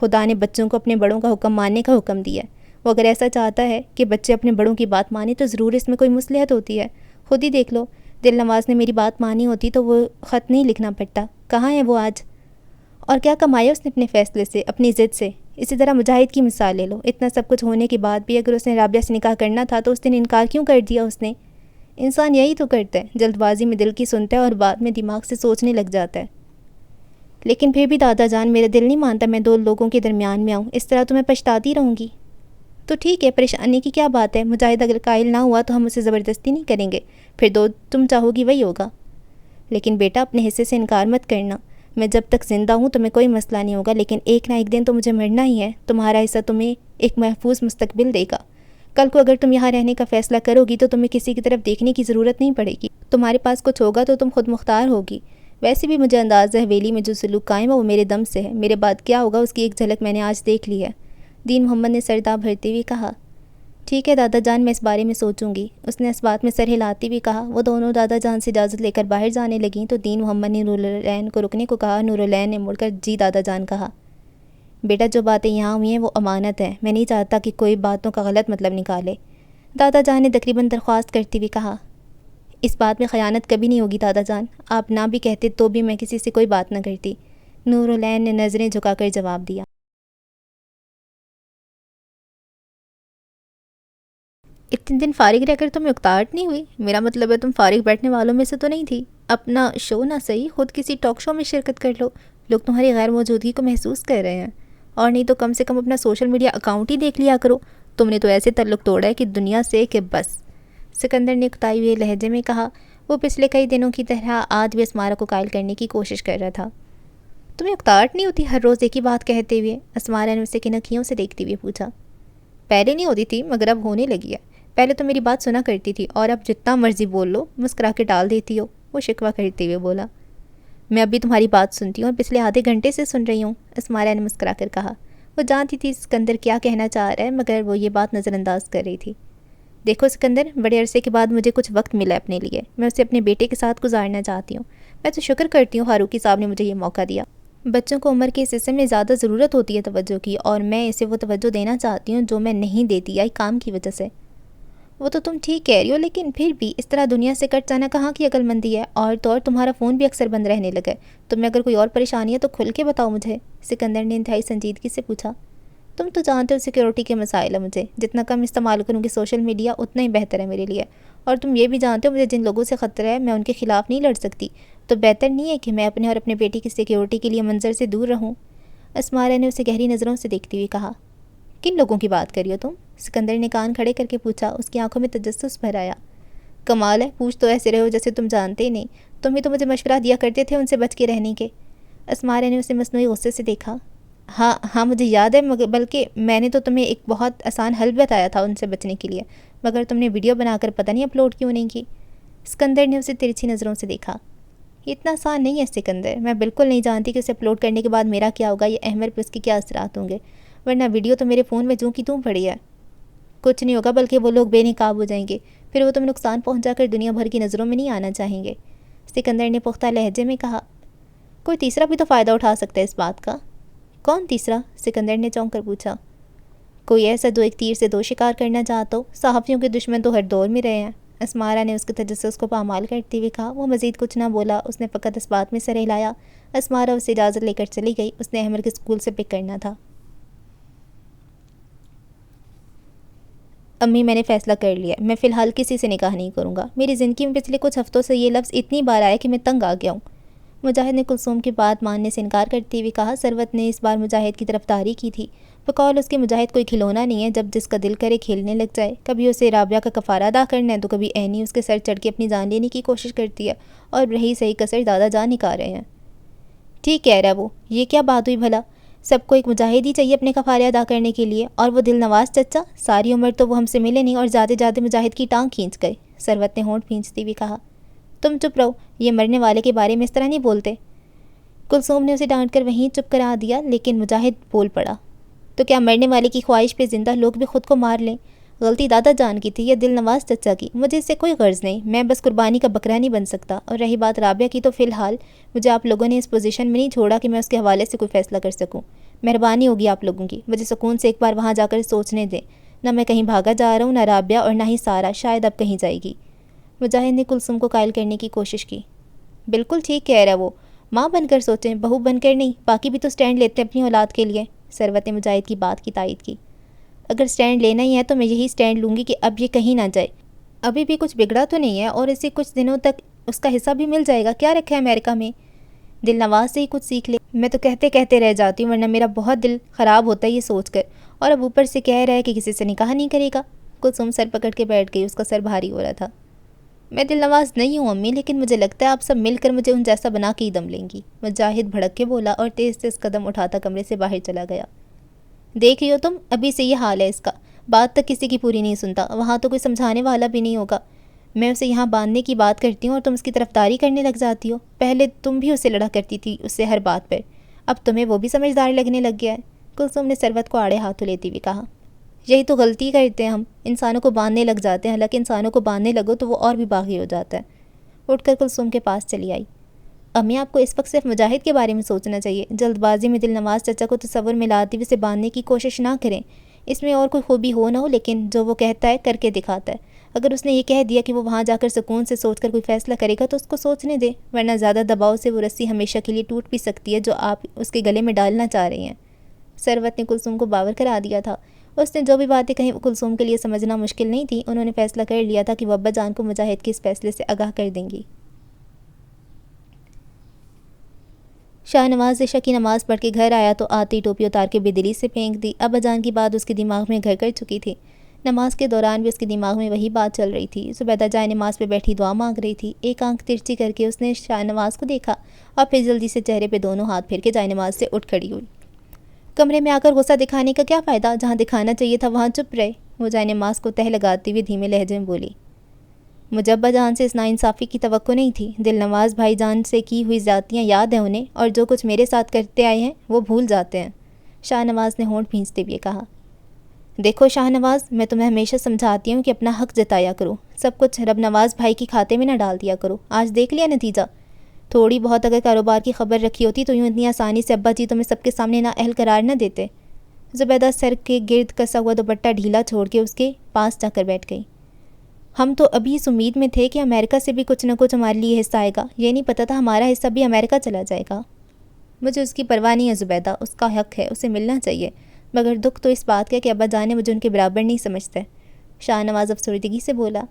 خدا نے بچوں کو اپنے بڑوں کا حکم ماننے کا حکم دیا ہے، وہ اگر ایسا چاہتا ہے کہ بچے اپنے بڑوں کی بات مانیں تو ضرور اس میں کوئی مصلحت ہوتی ہے۔ خود ہی دیکھ لو، دل نواز نے میری بات مانی ہوتی تو وہ خط نہیں لکھنا پڑتا۔ کہاں ہے وہ آج؟ اور کیا کمایا اس نے اپنے فیصلے سے، اپنی ضد سے؟ اسی طرح مجاہد کی مثال لے لو، اتنا سب کچھ ہونے کے بعد بھی اگر اس نے رابعہ سے نکاح کرنا تھا تو اس دن انکار کیوں کر دیا اس نے؟ انسان یہی تو کرتا ہے، جلد بازی میں دل کی سنتا ہے اور بعد میں دماغ سے سوچنے لگ جاتا ہے۔ لیکن پھر بھی دادا جان، میرا دل نہیں مانتا میں دو لوگوں کے درمیان میں آؤں، اس طرح تو میں پچھتاتی رہوں گی۔ تو ٹھیک ہے، پریشانی کی کیا بات ہے، مجاہد اگر قائل نہ ہوا تو ہم اسے زبردستی نہیں کریں گے، پھر دو تم چاہو گی وہی ہوگا۔ لیکن بیٹا اپنے حصے سے انکار مت کرنا، میں جب تک زندہ ہوں تمہیں کوئی مسئلہ نہیں ہوگا، لیکن ایک نہ ایک دن تو مجھے مرنا ہی ہے، تمہارا حصہ تمہیں ایک محفوظ مستقبل دے گا۔ کل کو اگر تم یہاں رہنے کا فیصلہ کرو گی تو تمہیں کسی کی طرف دیکھنے کی ضرورت نہیں پڑے گی، تمہارے پاس کچھ ہوگا تو تم خود مختار ہوگی۔ ویسے بھی مجھے انداز ہے حویلی میں جو سلوک قائم ہے وہ میرے دم سے ہے، میرے بعد کیا ہوگا اس کی ایک جھلک میں نے آج دیکھ لی ہے۔ دین محمد نے سر داں بھرتے ہوئے کہا، ٹھیک ہے دادا جان، میں اس بارے میں سوچوں گی، اس نے اس بات میں سر ہلاتے ہوئے کہا۔ وہ دونوں دادا جان سے اجازت لے کر باہر جانے لگیں تو دین محمد نے نور العین کو رکنے کو کہا۔ نور العین نے مڑ کر جی دادا جان کہا۔ بیٹا جو باتیں یہاں ہوئی ہیں وہ امانت ہیں، میں نہیں چاہتا کہ کوئی باتوں کا غلط مطلب نکالے، دادا جان نے تقریباً درخواست کرتے ہوئے کہا۔ اس بات میں خیانت کبھی نہیں ہوگی دادا جان، آپ نہ بھی کہتے تو بھی میں کسی سے کوئی بات نہ کرتی، نور العین نے نظریں جھکا کر جواب دیا۔ اتنے دن فارغ رہ کر تمہیں اکتاہٹ نہیں ہوئی؟ میرا مطلب ہے تم فارغ بیٹھنے والوں میں سے تو نہیں تھی؟ اپنا شو نہ صحیح، خود کسی ٹاک شو میں شرکت کر لو، لوگ تمہاری غیر موجودگی کو محسوس کر رہے ہیں، اور نہیں تو کم سے کم اپنا سوشل میڈیا اکاؤنٹ ہی دیکھ لیا کرو، تم نے تو ایسے تعلق توڑا ہے کہ دنیا سے کہ بس۔ سکندر نے اکتائے ہوئے لہجے میں کہا، وہ پچھلے کئی دنوں کی طرح آج بھی اسمارہ کو قائل کرنے کی کوشش کر رہا تھا۔ تمہیں اکتاہٹ نہیں ہوتی ہر روز ایک ہی بات کہتے ہوئے؟ اسمارہ نے اسے کنکھیوں سے دیکھتے ہوئے پوچھا۔ پہلے نہیں ہوتی تھی مگر اب ہونے لگی ہے۔ پہلے تو میری بات سنا کرتی تھی اور اب جتنا مرضی بول لو مسکرا کے ٹال دیتی ہو، وہ شکوہ کرتے ہوئے بولا۔ میں اب بھی تمہاری بات سنتی ہوں اور پچھلے آدھے گھنٹے سے سن رہی ہوں، اسمارہ نے مسکرا کر کہا۔ وہ جانتی تھی سکندر کیا کہنا چاہ رہا ہے مگر وہ یہ بات نظر انداز کر رہی تھی۔ دیکھو سکندر، بڑے عرصے کے بعد مجھے کچھ وقت ملا اپنے لیے، میں اسے اپنے بیٹے کے ساتھ گزارنا چاہتی ہوں۔ میں تو شکر کرتی ہوں فاروقی صاحب نے مجھے یہ موقع دیا۔ بچوں کو عمر کے اس حصے میں زیادہ ضرورت ہوتی ہے توجہ کی، اور میں اسے وہ توجہ دینا چاہتی ہوں جو میں نہیں دیتی یا کام کی وجہ سے۔ وہ تو تم ٹھیک کہہ رہی ہو، لیکن پھر بھی اس طرح دنیا سے کٹ جانا کہاں کی عقل مندی ہے؟ اور تو اور تمہارا فون بھی اکثر بند رہنے لگا ہے۔ تمہیں اگر کوئی اور پریشانی ہے تو کھل کے بتاؤ مجھے، سکندر نے انتہائی سنجیدگی سے پوچھا۔ تم تو جانتے ہو سیکیورٹی کے مسائل ہیں، مجھے جتنا کم استعمال کروں گی سوشل میڈیا اتنا ہی بہتر ہے میرے لیے، اور تم یہ بھی جانتے ہو مجھے جن لوگوں سے خطرہ ہے میں ان کے خلاف نہیں لڑ سکتی، تو بہتر نہیں ہے کہ میں اپنے اور اپنے بیٹی کی سیکیورٹی کے لیے منظر سے دور رہوں؟ اسمارہ نے اسے گہری نظروں سے دیکھتی ہوئی کہا۔ کن لوگوں کی بات کر رہی ہو تم؟ سکندر نے کان کھڑے کر کے پوچھا، اس کی آنکھوں میں تجسس بھر آیا۔ کمال ہے، پوچھ تو ایسے رہے ہو جیسے تم جانتے ہی نہیں، تم ہی تو مجھے مشورہ دیا کرتے تھے ان سے بچ کے رہنے کے۔ اسمارہ نے اسے مصنوعی غصے سے دیکھا۔ ہاں مجھے یاد ہے، بلکہ میں نے تو تمہیں ایک بہت آسان حل بتایا تھا ان سے بچنے کے لیے، مگر تم نے ویڈیو بنا کر پتہ نہیں اپلوڈ کیوں نہیں کی۔ سکندر نے اسے ترچھی نظروں سے دیکھا۔ یہ اتنا آسان نہیں ہے سکندر، میں بالکل نہیں جانتی کہ اسے اپلوڈ کرنے کے بعد میرا کیا ہوگا یا احمر پہ اس کے کیا اثرات ہوں گے، ورنہ ویڈیو تو میرے فون میں جوں کی توں پڑی ہے۔ کچھ نہیں ہوگا، بلکہ وہ لوگ بے نقاب ہو جائیں گے، پھر وہ تمہیں نقصان پہنچا کر دنیا بھر کی نظروں میں نہیں آنا چاہیں گے، سکندر نے پختہ لہجے میں کہا۔ کوئی تیسرا بھی تو فائدہ اٹھا سکتا ہے اس بات کا۔ کون تیسرا؟ سکندر نے چونک کر پوچھا۔ کوئی ایسا جو ایک تیر سے دو شکار کرنا چاہتا ہو، صحافیوں کے دشمن تو ہر دور میں رہے ہیں، اسمارہ نے اس کے تجسس کو پامال کرتے ہوئے کہا۔ وہ مزید کچھ نہ بولا، اس نے فقط اس بات میں سر ہلایا۔ اسمارہ اسے اجازت لے کر چلی گئی، اس نے احمر کے اسکول سے پک کرنا تھا۔ امی میں نے فیصلہ کر لیا، میں فی الحال کسی سے نکاح نہیں کروں گا۔ میری زندگی میں پچھلے کچھ ہفتوں سے یہ لفظ اتنی بار آیا کہ میں تنگ آ گیا ہوں، مجاہد نے کلثوم کی بات ماننے سے انکار کرتے ہوئے کہا۔ ثروت نے اس بار مجاہد کی طرفداری کی تھی، بقول اس کے مجاہد کوئی کھلونا نہیں ہے جب جس کا دل کرے کھیلنے لگ جائے، کبھی اسے رابعہ کا کفارہ ادا کرنا ہے تو کبھی عینی اس کے سر چڑھ کے اپنی جان لینے کی کوشش کرتی ہے، اور رہی صحیح کسر دادا جان نکال رہے ہیں۔ ٹھیک کہہ رہا وہ، یہ کیا بات ہوئی بھلا؟ سب کو ایک مجاہد ہی چاہیے اپنے کفارے ادا کرنے کے لیے، اور وہ دل نواز چچا ساری عمر تو وہ ہم سے ملے نہیں اور زیادہ زیادہ مجاہد کی ٹانگ کھینچ گئے، ثروت نے ہونٹ کھینچتی ہوئی کہا۔ تم چپ رہو، یہ مرنے والے کے بارے میں اس طرح نہیں بولتے۔ کلثوم نے اسے ڈانٹ کر وہیں چپ کرا دیا، لیکن مجاہد بول پڑا۔ تو کیا مرنے والے کی خواہش پہ زندہ لوگ بھی خود کو مار لیں؟ غلطی دادا جان کی تھی یا دل نواز چچا کی؟ مجھے اس سے کوئی غرض نہیں، میں بس قربانی کا بکرا نہیں بن سکتا، اور رہی بات رابعہ کی تو فی الحال مجھے آپ لوگوں نے اس پوزیشن میں نہیں چھوڑا کہ میں اس کے حوالے سے کوئی فیصلہ کر سکوں۔ مہربانی ہوگی آپ لوگوں کی، مجھے سکون سے ایک بار وہاں جا کر سوچنے دیں، نہ میں کہیں بھاگا جا رہا ہوں، نہ رابعہ اور نہ ہی سارا شاید اب کہیں جائے گی۔ مجاہد نے کلثوم کو قائل کرنے کی کوشش کی۔ بالکل ٹھیک کہہ رہا وہ، ماں بن کر سوچیں، بہو بن کر نہیں، باقی بھی تو سٹینڈ لیتے ہیں اپنی اولاد کے لیے، ثروت نے مجاہد کی بات کی تائید کی۔ اگر سٹینڈ لینا ہی ہے تو میں یہی سٹینڈ لوں گی کہ اب یہ کہیں نہ جائے، ابھی بھی کچھ بگڑا تو نہیں ہے، اور اسے کچھ دنوں تک اس کا حصہ بھی مل جائے گا، کیا رکھا ہے امریکہ میں، دل نواز سے ہی کچھ سیکھ لے۔ میں تو کہتے کہتے رہ جاتی ہوں، ورنہ میرا بہت دل خراب ہوتا ہے یہ سوچ کر، اور اب اوپر سے کہہ رہا ہے کہ کسی سے نکاح نہیں کرے گا۔ کلثوم سر پکڑ کے بیٹھ گئی، اس کا سر بھاری ہو رہا تھا۔ میں دل نواز نہیں ہوں امی، لیکن مجھے لگتا ہے آپ سب مل کر مجھے ان جیسا بنا کے ہی دم لیں گی، مجاہد بھڑک کے بولا اور تیز تیز قدم اٹھاتا کمرے سے باہر چلا گیا۔ دیکھ رہی ہو تم، ابھی سے یہ حال ہے اس کا، بات تک کسی کی پوری نہیں سنتا، وہاں تو کوئی سمجھانے والا بھی نہیں ہوگا۔ میں اسے یہاں باندھنے کی بات کرتی ہوں اور تم اس کی طرفداری کرنے لگ جاتی ہو۔ پہلے تم بھی اسے لڑا کرتی تھی اس سے ہر بات پر، اب تمہیں وہ بھی سمجھدار لگنے لگ گیا ہے، کلثوم نے ثروت کو آڑے ہاتھوں لیتے ہوئے کہا۔ یہی تو غلطی کرتے ہیں ہم، انسانوں کو باندھنے لگ جاتے ہیں، حالانکہ انسانوں کو باندھنے لگو تو وہ اور بھی باغی ہو جاتا ہے۔ اٹھ کر کلثوم کے پاس چلی آئی۔ امی آپ کو اس وقت صرف مجاہد کے بارے میں سوچنا چاہیے، جلد بازی میں دل نواز چچا کو تصور میں لاتے ہوئے اسے باندھنے کی کوشش نہ کریں، اس میں اور کوئی خوبی ہو نہ ہو، لیکن جو وہ کہتا ہے کر کے دکھاتا ہے۔ اگر اس نے یہ کہہ دیا کہ وہ وہاں جا کر سکون سے سوچ کر کوئی فیصلہ کرے گا تو اس کو سوچنے دیں، ورنہ زیادہ دباؤ سے وہ رسی ہمیشہ کے لیے ٹوٹ بھی سکتی ہے جو آپ اس کے گلے میں ڈالنا چاہ رہی ہیں۔ ثروت نے کلثوم کو باور کرا دیا تھا، اس نے جو بھی باتیں کہیں وہ کلثوم کے لیے سمجھنا مشکل نہیں تھی، انہوں نے فیصلہ کر لیا تھا کہ وہ ابا جان کو مجاہد کے اس فیصلے سے آگاہ کر دیں گی۔ شاہ نواز عشاء کی نماز پڑھ کے گھر آیا تو آتے ہی ٹوپی اتار کے بے دلی سے پھینک دی، ابا جان کی بات اس کے دماغ میں گھر کر چکی تھی۔ نماز کے دوران بھی اس کے دماغ میں وہی بات چل رہی تھی۔ زبیدہ جائے نماز پہ بیٹھی دعا مانگ رہی تھی۔ ایک آنکھ ترچی کر کے اس نے شاہ نواز کو دیکھا اور پھر جلدی سے چہرے پہ دونوں ہاتھ پھیر کے جائے نماز سے اٹھ کھڑی ہوئی۔ کمرے میں آ کر غصہ دکھانے کا کیا فائدہ، جہاں دکھانا چاہیے تھا وہاں چپ رہے۔ وہ جائے نماز کو تہ لگاتے ہوئے دھیمے لہجے میں بولی۔ مجھے ابا جان سے اس ناانصافی کی توقع نہیں تھی۔ دل نواز بھائی جان سے کی ہوئی زیادتیاں یاد ہیں انہیں، اور جو کچھ میرے ساتھ کرتے آئے ہیں وہ بھول جاتے ہیں۔ شاہ نواز نے ہونٹ بھینچتے ہوئے کہا۔ دیکھو شاہ نواز، میں تمہیں ہمیشہ سمجھاتی ہوں کہ اپنا حق جتایا کرو، سب کچھ رب نواز بھائی کے کھاتے میں نہ ڈال دیا کرو۔ آج دیکھ لیا نتیجہ۔ تھوڑی بہت اگر کاروبار کی خبر رکھی ہوتی تو یوں اتنی آسانی سے ابا جی تمہیں سب کے سامنے نا اہل قرار نہ دیتے۔ زبیدہ سر کے گرد کسا ہوا دوپٹہ ڈھیلا چھوڑ کے اس کے پاس جا کر بیٹھ گئی۔ ہم تو ابھی اس امید میں تھے کہ امریکہ سے بھی کچھ نہ کچھ ہمارے لیے حصہ آئے گا، یہ نہیں پتہ تھا ہمارا حصہ بھی امریکہ چلا جائے گا۔ مجھے اس کی پرواہ نہیں ہے زبیدہ، اس کا حق ہے، اسے ملنا چاہیے، مگر دکھ تو اس بات کا کہ ابا جان مجھے ان کے برابر نہیں سمجھتے۔ شاہ نواز افسردگی سے بولا۔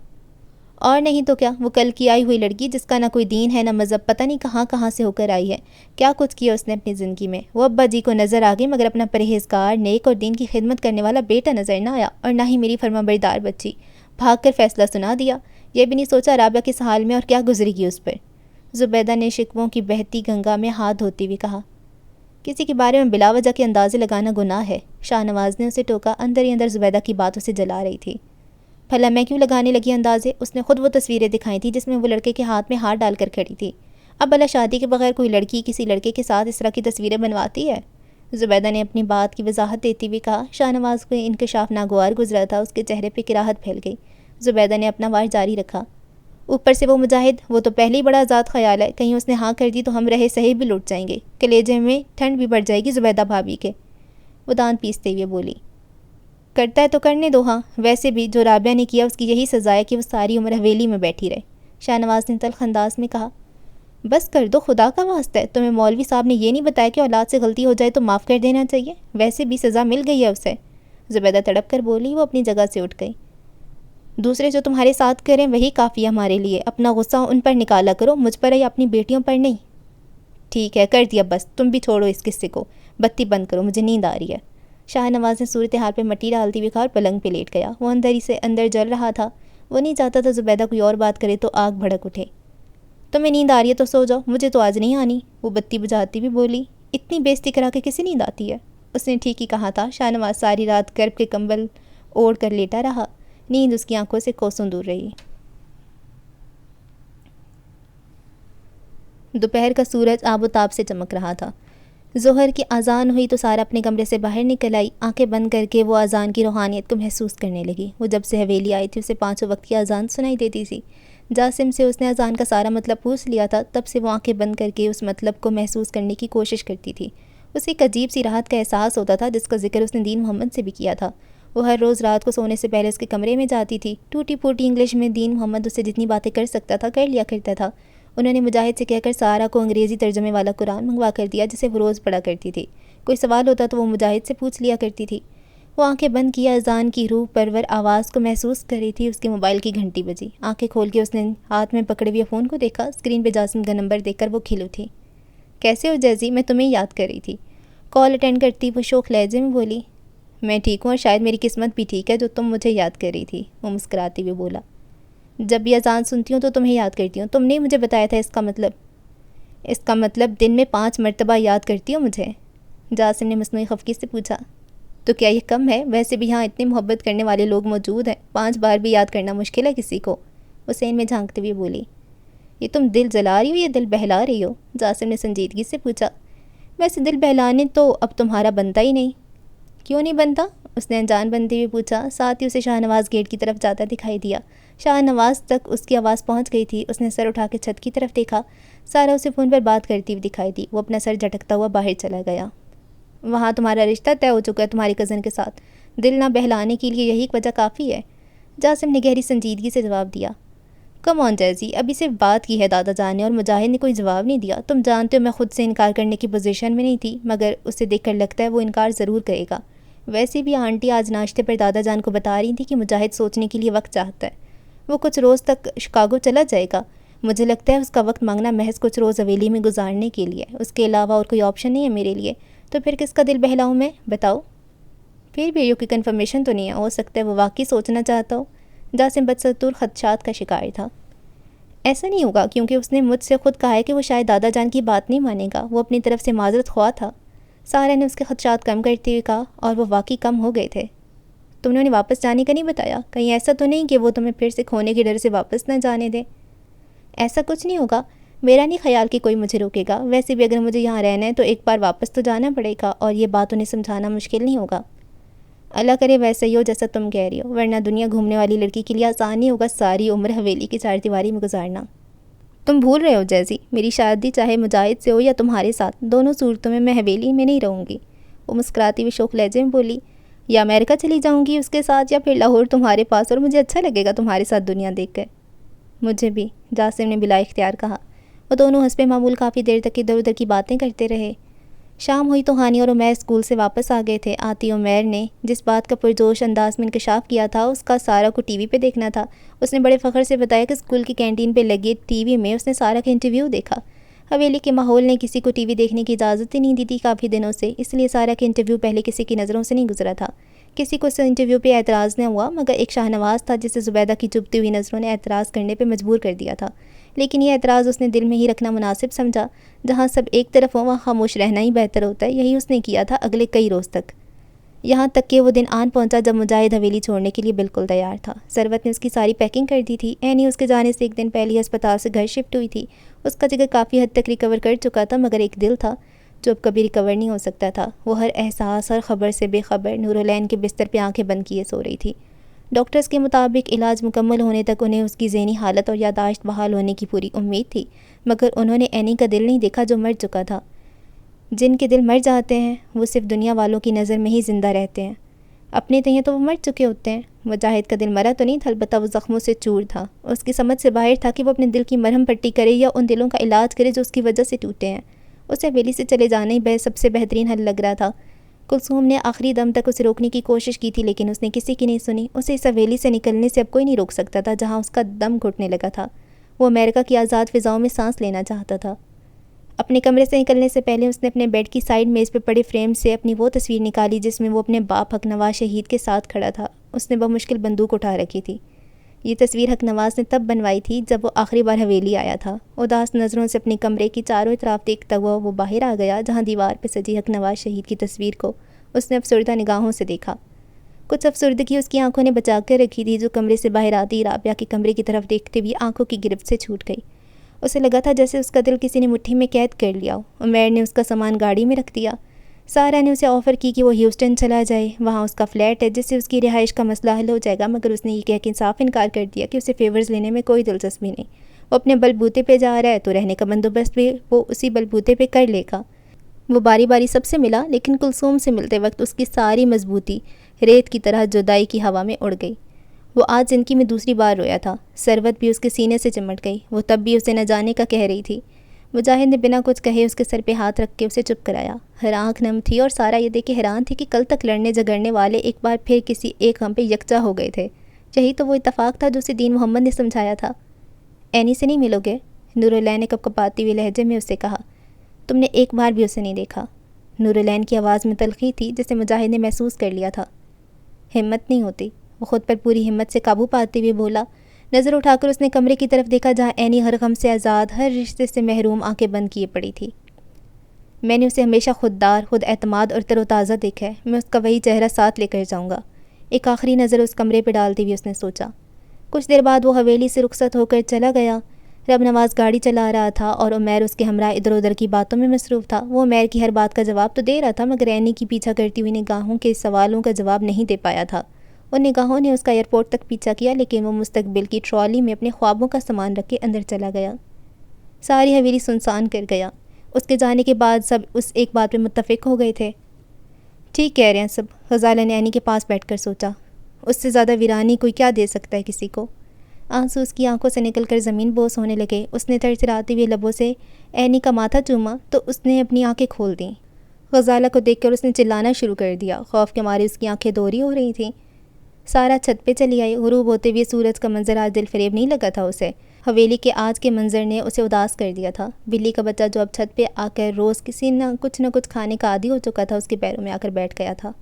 اور نہیں تو کیا، وہ کل کی آئی ہوئی لڑکی جس کا نہ کوئی دین ہے نہ مذہب، پتہ نہیں کہاں سے ہو کر آئی ہے، کیا کچھ کیا اس نے اپنی زندگی میں۔ وہ ابا جی کو نظر آ گئی مگر اپنا پرہیزگار، نیک اور دین کی خدمت کرنے والا بیٹا نظر نہ آیا، اور نہ ہی میری فرمانبردار بچی۔ بھاگ کر فیصلہ سنا دیا، یہ بھی نہیں سوچا رابعہ کس حال میں اور کیا گزرے گی اس پر۔ زبیدہ نے شکووں کی بہتی گنگا میں ہاتھ دھوتے ہوئے کہا۔ کسی کے بارے میں بلا وجہ کے اندازے لگانا گناہ ہے۔ شاہ نواز نے اسے ٹوکا، اندر ہی اندر زبیدہ کی بات اسے جلا رہی تھی۔ بھلا میں کیوں لگانے لگی اندازے؟ اس نے خود وہ تصویریں دکھائی تھیں جس میں وہ لڑکے کے ہاتھ میں ہاتھ ڈال کر کھڑی تھی۔ اب بھلا شادی کے بغیر کوئی لڑکی کسی لڑکے کے ساتھ اس طرح کی تصویریں بنواتی ہے؟ زبیدہ نے اپنی بات کی وضاحت دیتے ہوئے کہا۔ شاہ نواز کو انکشاف ناگوار گزرا تھا، اس کے چہرے پہ کراہت پھیل گئی۔ زبیدہ نے اپنا وار جاری رکھا۔ اوپر سے وہ مجاہد، وہ تو پہلے ہی بڑا آزاد خیال ہے، کہیں اس نے ہاں کر دی تو ہم رہے سہے بھی لٹ جائیں گے، کلیجے میں ٹھنڈ بھی بڑھ جائے گی زبیدہ بھابھی کے۔ وہ دانت پیستے ہوئے بولی۔ کرتا ہے تو کرنے دو، ہاں، ویسے بھی جو رابعہ نے کیا اس کی یہی سزا ہے کہ وہ ساری عمر حویلی میں بیٹھی رہے۔ شاہ نواز نے تلخ انداز میں کہا۔ بس کر دو، خدا کا واسطہ ہے، تمہیں مولوی صاحب نے یہ نہیں بتایا کہ اولاد سے غلطی ہو جائے تو معاف کر دینا چاہیے؟ ویسے بھی سزا مل گئی ہے اسے۔ زبیدہ تڑپ کر بولی۔ وہ اپنی جگہ سے اٹھ گئی۔ دوسرے جو تمہارے ساتھ کریں وہی کافی ہے ہمارے لیے، اپنا غصہ ان پر نکالا کرو، مجھ پر یا اپنی بیٹیوں پر نہیں۔ ٹھیک ہے، کر دیا بس، تم بھی چھوڑو اس قصے کو، بتی بند کرو، مجھے نیند آ رہی ہے۔ شاہ نواز نے صورتحال پہ مٹی ڈالتی ہوئے کہا اور پلنگ پہ لیٹ گیا۔ وہ اندر ہی سے اندر جل رہا تھا، وہ نہیں چاہتا تھا زبیدہ کوئی اور بات کرے تو آگ بھڑک اٹھے۔ تمہیں نیند آ رہی ہے تو سو جاؤ، مجھے تو آج نہیں آنی، وہ بتی بجھاتی بھی بولی۔ اتنی بےزتی کرا کے کسی نیند آتی ہے؟ اس نے ٹھیک ہی کہا تھا۔ شاہ نواز ساری رات گرب کے کمبل اوڑھ کر لیٹا رہا، نیند اس کی آنکھوں سے کوسوں دور رہی۔ دوپہر کا سورج آب و تاب سے چمک رہا تھا۔ ظہر کی اذان ہوئی تو سارا اپنے کمرے سے باہر نکل آئی۔ آنکھیں بند کر کے وہ اذان کی روحانیت کو محسوس کرنے لگی۔ وہ جب سے حویلی آئی تھی اسے 5 وقت کی اذان سنائی دیتی تھی۔ جاسم سے اس نے اذان کا سارا مطلب پوچھ لیا تھا، تب سے وہ آنکھیں بند کر کے اس مطلب کو محسوس کرنے کی کوشش کرتی تھی۔ اسے ایک عجیب سی راحت کا احساس ہوتا تھا جس کا ذکر اس نے دین محمد سے بھی کیا تھا۔ وہ ہر روز رات کو سونے سے پہلے اس کے کمرے میں جاتی تھی۔ ٹوٹی پھوٹی انگلش میں دین محمد اسے جتنی باتیں کر سکتا تھا کر لیا کرتا تھا۔ انہوں نے مجاہد سے کہہ کر سارا کو انگریزی ترجمے والا قرآن منگوا کر دیا جسے وہ روز پڑھا کرتی تھی۔ کوئی سوال ہوتا تو وہ مجاہد سے پوچھ لیا کرتی تھی۔ وہ آنکھیں بند کیا اذان کی روح پرور آواز کو محسوس کر رہی تھی۔ اس کے موبائل کی گھنٹی بجی۔ آنکھیں کھول کے اس نے ہاتھ میں پکڑے ہوئے فون کو دیکھا۔ اسکرین پہ جاسم کا نمبر دیکھ کر وہ کھل اٹھی۔ کیسے ہو جیزی، میں تمہیں یاد کر رہی تھی۔ کال اٹینڈ کرتی وہ شوخ لہجے میں بولی۔ میں ٹھیک ہوں اور شاید میری قسمت بھی ٹھیک ہے جو تم مجھے یاد کر رہی تھی، وہ مسکراتے ہوئے بولا۔ جب بھی اذان سنتی ہوں تو تمہیں یاد کرتی ہوں، تم نے مجھے بتایا تھا اس کا مطلب دن میں 5 مرتبہ یاد کرتی ہو مجھے؟ جاسم نے مصنوعی خفگی سے پوچھا۔ تو کیا یہ کم ہے؟ ویسے بھی یہاں اتنے محبت کرنے والے لوگ موجود ہیں، 5 بار بھی یاد کرنا مشکل ہے کسی کو، حسین میں جھانکتے ہوئے بولی۔ یہ تم دل جلا رہی ہو یا دل بہلا رہی ہو؟ جاسم نے سنجیدگی سے پوچھا۔ ویسے دل بہلانے تو اب تمہارا بنتا ہی نہیں۔ کیوں نہیں بنتا؟ اس نے انجان بنتے ہوئے پوچھا۔ ساتھ ہی اسے شاہ نواز گیٹ کی طرف جاتا دکھائی دیا۔ شاہ نواز تک اس کی آواز پہنچ گئی تھی۔ اس نے سر اٹھا کے چھت کی طرف دیکھا۔ سارا اسے فون پر بات کرتی ہوئی دکھائی دی۔ وہ اپنا سر جھٹکتا ہوا باہر چلا گیا۔ وہاں تمہارا رشتہ طے ہو چکا ہے تمہاری کزن کے ساتھ، دل نہ بہلانے کے لیے یہی ایک وجہ کافی ہے، جاسم نے گہری سنجیدگی سے جواب دیا۔ کم آن جیزی، ابھی صرف بات کی ہے دادا جان نے اور مجاہد نے کوئی جواب نہیں دیا۔ تم جانتے ہو میں خود سے انکار کرنے کی پوزیشن میں نہیں تھی، مگر اسے دیکھ کر لگتا ہے وہ انکار ضرور کرے گا۔ ویسے بھی آنٹی آج ناشتے پر دادا جان کو بتا رہی تھی کہ مجاہد سوچنے کے لیے وقت چاہتا ہے، وہ کچھ روز تک شکاگو چلا جائے گا۔ مجھے لگتا ہے اس کا وقت مانگنا محض کچھ روز حویلی میں گزارنے کے لیے، اس کے علاوہ اور کوئی آپشن نہیں ہے میرے لیے۔ تو پھر کس کا دل بہلاؤں میں، بتاؤ؟ پھر بھی کی کنفرمیشن تو نہیں ہے، ہو سکتا ہے وہ واقعی سوچنا چاہتا ہو۔ جاسم بدستور خدشات کا شکار تھا۔ ایسا نہیں ہوگا کیونکہ اس نے مجھ سے خود کہا ہے کہ وہ شاید دادا جان کی بات نہیں مانے گا، وہ اپنی طرف سے معذرت خواہ تھا۔ سارا نے اس کے خدشات کم کرتے ہوئے کہا، اور وہ واقعی کم ہو گئے تھے۔ تم نے انہیں واپس جانے کا نہیں بتایا؟ کہیں ایسا تو نہیں کہ وہ تمہیں پھر سے کھونے کے ڈر سے واپس نہ جانے دے؟ ایسا کچھ نہیں ہوگا، میرا نہیں خیال کہ کوئی مجھے روکے گا۔ ویسے بھی اگر مجھے یہاں رہنا ہے تو ایک بار واپس تو جانا پڑے گا، اور یہ بات انہیں سمجھانا مشکل نہیں ہوگا۔ اللہ کرے ویسا ہی ہو جیسا تم کہہ رہی ہو، ورنہ دنیا گھومنے والی لڑکی کے لیے آسان نہیں ہوگا ساری عمر حویلی کی چار دیواری میں گزارنا۔ تم بھول رہے ہو جیسی، میری شادی چاہے مجاہد سے ہو یا تمہارے ساتھ، دونوں صورتوں میں حویلی میں نہیں رہوں گی۔ وہ مسکراتی ہوئی شوخ لہجے میں بولی، یا امریکہ چلی جاؤں گی اس کے ساتھ، یا پھر لاہور تمہارے پاس، اور مجھے اچھا لگے گا تمہارے ساتھ دنیا دیکھ کر۔ مجھے بھی، جاسم نے بلا اختیار کہا۔ وہ دونوں حسب معمول کافی دیر تک ادھر ادھر کی باتیں کرتے رہے۔ شام ہوئی تو ہانی اور عمیر اسکول سے واپس آ گئے تھے۔ آتی عمیر نے جس بات کا پرجوش انداز میں انکشاف کیا تھا اس کا سارا کو ٹی وی پہ دیکھنا تھا۔ اس نے بڑے فخر سے بتایا کہ اسکول کی کینٹین پہ لگے ٹی وی میں اس نے سارا کا انٹرویو دیکھا۔ حویلی کے ماحول نے کسی کو ٹی وی دیکھنے کی اجازت ہی نہیں دی تھی کافی دنوں سے، اس لیے سارا کا انٹرویو پہلے کسی کی نظروں سے نہیں گزرا تھا۔ کسی کو اس انٹرویو پہ اعتراض نہ ہوا مگر ایک شاہ نواز تھا جسے زبیدہ کی چبھتی ہوئی نظروں نے اعتراض کرنے پہ مجبور کر دیا تھا، لیکن یہ اعتراض اس نے دل میں ہی رکھنا مناسب سمجھا۔ جہاں سب ایک طرف ہوں وہاں خاموش رہنا ہی بہتر ہوتا ہے، یہی اس نے کیا تھا اگلے کئی روز تک، یہاں تک کہ وہ دن آن پہنچا جب مجاہد حویلی چھوڑنے کے لیے بالکل تیار تھا۔ ثروت نے اس کی ساری پیکنگ کر دی تھی۔ عینی اس کے جانے سے ایک دن پہلے ہسپتال سے گھر شفٹ ہوئی تھی۔ اس کا جگر کافی حد تک ریکور کر چکا تھا مگر ایک دل تھا جو اب کبھی ریکور نہیں ہو سکتا تھا۔ وہ ہر احساس، ہر خبر سے بے خبر نورالعین کے بستر پہ آنکھیں بند کیے سو رہی تھی۔ ڈاکٹرز کے مطابق علاج مکمل ہونے تک انہیں اس کی ذہنی حالت اور یادداشت بحال ہونے کی پوری امید تھی، مگر انہوں نے عینی کا دل نہیں دیکھا جو مر چکا تھا۔ جن کے دل مر جاتے ہیں وہ صرف دنیا والوں کی نظر میں ہی زندہ رہتے ہیں، اپنے تئیں تو وہ مر چکے ہوتے ہیں۔ مجاہد کا دل مرا تو نہیں تھا، البتہ وہ زخموں سے چور تھا۔ اس کی سمجھ سے باہر تھا کہ وہ اپنے دل کی مرہم پٹی کرے یا ان دلوں کا علاج کرے جو اس کی وجہ سے ٹوٹے ہیں۔ اسے حویلی سے چلے جانا ہی سب سے بہترین حل لگ رہا تھا۔ کلثوم نے آخری دم تک اسے روکنے کی کوشش کی تھی لیکن اس نے کسی کی نہیں سنی۔ اسے اس حویلی سے نکلنے سے اب کوئی نہیں روک سکتا تھا جہاں اس کا دم گھٹنے لگا تھا۔ وہ امریکہ کی آزاد فضاؤں میں سانس لینا چاہتا تھا۔ اپنے کمرے سے نکلنے سے پہلے اس نے اپنے بیڈ کی سائیڈ میز پہ پڑے فریم سے اپنی وہ تصویر نکالی جس میں وہ اپنے باپ حق نواز شہید کے ساتھ کھڑا تھا۔ اس نے بمشکل بندوق اٹھا رکھی تھی۔ یہ تصویر حق نواز نے تب بنوائی تھی جب وہ آخری بار حویلی آیا تھا۔ اداس نظروں سے اپنے کمرے کی چاروں اطراف دیکھتا ہوا وہ باہر آ گیا جہاں دیوار پہ سجی حق نواز شہید کی تصویر کو اس نے افسردہ نگاہوں سے دیکھا۔ کچھ افسردگی اس کی آنکھوں نے بچا کر رکھی تھی جو کمرے سے باہر آتی رابعہ کے کمرے کی طرف دیکھتے ہوئے آنکھوں کی گرفت سے چھوٹ گئی۔ اسے لگا تھا جیسے اس کا دل کسی نے مٹھی میں قید کر لیا ہو۔ عمیر نے اس کا سامان گاڑی میں رکھ دیا۔ سارا نے اسے آفر کی کہ وہ ہیوسٹن چلا جائے، وہاں اس کا فلیٹ ہے جس سے اس کی رہائش کا مسئلہ حل ہو جائے گا، مگر اس نے یہ کہہ کے صاف انکار کر دیا کہ اسے فیورز لینے میں کوئی دلچسپی نہیں۔ وہ اپنے بل بوتے پہ جا رہا ہے تو رہنے کا بندوبست بھی وہ اسی بل بوتے پہ کر لے گا۔ وہ باری باری سب سے ملا لیکن کلثوم سے ملتے وقت اس کی ساری مضبوطی ریت کی طرح جدائی کی ہوا میں اڑ گئی۔ وہ آج زندگی میں دوسری بار رویا تھا۔ ثروت بھی اس کے سینے سے چمٹ گئی۔ وہ تب بھی اسے نہ جانے کا کہہ رہی تھی۔ مجاہد نے بنا کچھ کہے اس کے سر پہ ہاتھ رکھ کے اسے چپ کرایا۔ ہر آنکھ نم تھی اور سارا یہ دیکھ کے حیران تھی کہ کل تک لڑنے جھگڑنے والے ایک بار پھر کسی ایک غم پہ یکجا ہو گئے تھے۔ یہی تو وہ اتفاق تھا جو اسے دین محمد نے سمجھایا تھا۔ عینی سے نہیں ملو گے؟ نورالعین نے کپکپاتی ہوئے لہجے میں اسے کہا۔ تم نے ایک بار بھی اسے نہیں دیکھا؟ نورالعین کی آواز میں تلخی تھی جسے مجاہد نے محسوس کر لیا تھا۔ ہمت نہیں ہوتی، وہ خود پر پوری ہمت سے قابو پاتے ہوئے بولا۔ نظر اٹھا کر اس نے کمرے کی طرف دیکھا جہاں عینی ہر غم سے آزاد، ہر رشتے سے محروم آنکھیں بند کیے پڑی تھی۔ میں نے اسے ہمیشہ خوددار، خود اعتماد اور تر و تازہ دیکھا ہے، میں اس کا وہی چہرہ ساتھ لے کر جاؤں گا۔ ایک آخری نظر اس کمرے پہ ڈالتے ہوئے اس نے سوچا۔ کچھ دیر بعد وہ حویلی سے رخصت ہو کر چلا گیا۔ رب نواز گاڑی چلا رہا تھا اور عمیر اس کے ہمراہ ادھر ادھر کی باتوں میں مصروف تھا۔ وہ عمیر کی ہر بات کا جواب تو دے رہا تھا مگر عینی کی پیچھا کرتی ہوئی نگاہوں کے سوالوں کا جواب نہیں دے پایا تھا۔ ان نگاہوں نے اس کا ایئرپورٹ تک پیچھا کیا لیکن وہ مستقبل کی ٹرالی میں اپنے خوابوں کا سامان رکھ کے اندر چلا گیا۔ ساری حویلی سنسان کر گیا۔ اس کے جانے کے بعد سب اس ایک بات پہ متفق ہو گئے تھے۔ ٹھیک کہہ رہے ہیں سب، غزالہ نے عینی کے پاس بیٹھ کر سوچا۔ اس سے زیادہ ویرانی کوئی کیا دے سکتا ہے کسی کو؟ آنسو اس کی آنکھوں سے نکل کر زمین بوس ہونے لگے۔ اس نے تڑتڑاتے ہوئے لبوں سے عینی کا ماتھا چوما تو اس نے اپنی آنکھیں کھول دیں۔ غزالہ کو دیکھ کر اس نے چلانا شروع کر دیا۔ خوف کے مارے اس کی آنکھیں دوہری ہو رہی تھیں۔ سارا چھت پہ چلی آئی۔ غروب ہوتے ہوئے سورج کا منظر آج دل فریب نہیں لگا تھا اسے۔ حویلی کے آج کے منظر نے اسے اداس کر دیا تھا۔ بلی کا بچہ جو اب چھت پہ آ کر روز کسی نہ کچھ کھانے کا عادی ہو چکا تھا اس کے پیروں میں آ کر بیٹھ گیا تھا۔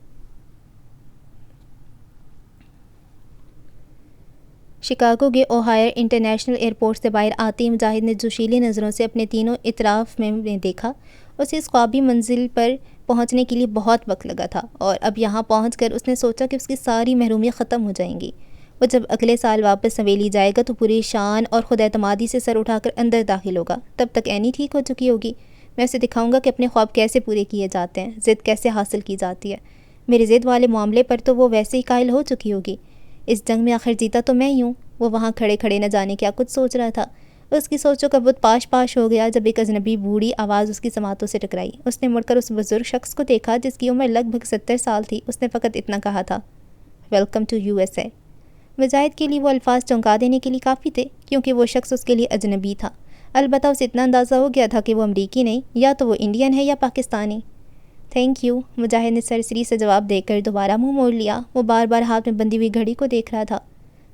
شکاگو کے اوہائر انٹرنیشنل ایئرپورٹ سے باہر آتے ہی مجاہد نے جوشیلی نظروں سے اپنے تینوں اطراف میں دیکھا۔ اسے اس خوابی منزل پر پہنچنے کے لیے بہت وقت لگا تھا، اور اب یہاں پہنچ کر اس نے سوچا کہ اس کی ساری محرومیاں ختم ہو جائیں گی۔ وہ جب اگلے سال واپس حویلی جائے گا تو پوری شان اور خود اعتمادی سے سر اٹھا کر اندر داخل ہوگا۔ تب تک اینی ٹھیک ہو چکی ہوگی۔ میں اسے دکھاؤں گا کہ اپنے خواب کیسے پورے کیے جاتے ہیں، ضد کیسے حاصل کی جاتی ہے۔ میرے ضد والے معاملے پر تو وہ ویسے ہی قائل ہو چکی ہوگی۔ اس جنگ میں آخر جیتا تو میں ہی ہوں۔ وہ وہاں کھڑے کھڑے نہ جانے کیا کچھ سوچ رہا تھا۔ اس کی سوچوں کا بت پاش پاش ہو گیا جب ایک اجنبی بوڑھی آواز اس کی سماعتوں سے ٹکرائی۔ اس نے مڑ کر اس بزرگ شخص کو دیکھا جس کی عمر لگ بھگ 70 سال تھی۔ اس نے فقط اتنا کہا تھا، ویلکم ٹو USA۔ مجاہد کے لیے وہ الفاظ چونکا دینے کے لیے کافی تھے، کیونکہ وہ شخص اس کے لیے اجنبی تھا۔ البتہ اسے اتنا اندازہ ہو گیا تھا کہ وہ امریکی نہیں، یا تو وہ انڈین ہے یا پاکستانی۔ تھینک یو، مجاہد نے سرسری سے جواب دے کر دوبارہ منہ موڑ لیا۔ وہ بار بار ہاتھ میں بندھی ہوئی گھڑی کو دیکھ رہا تھا۔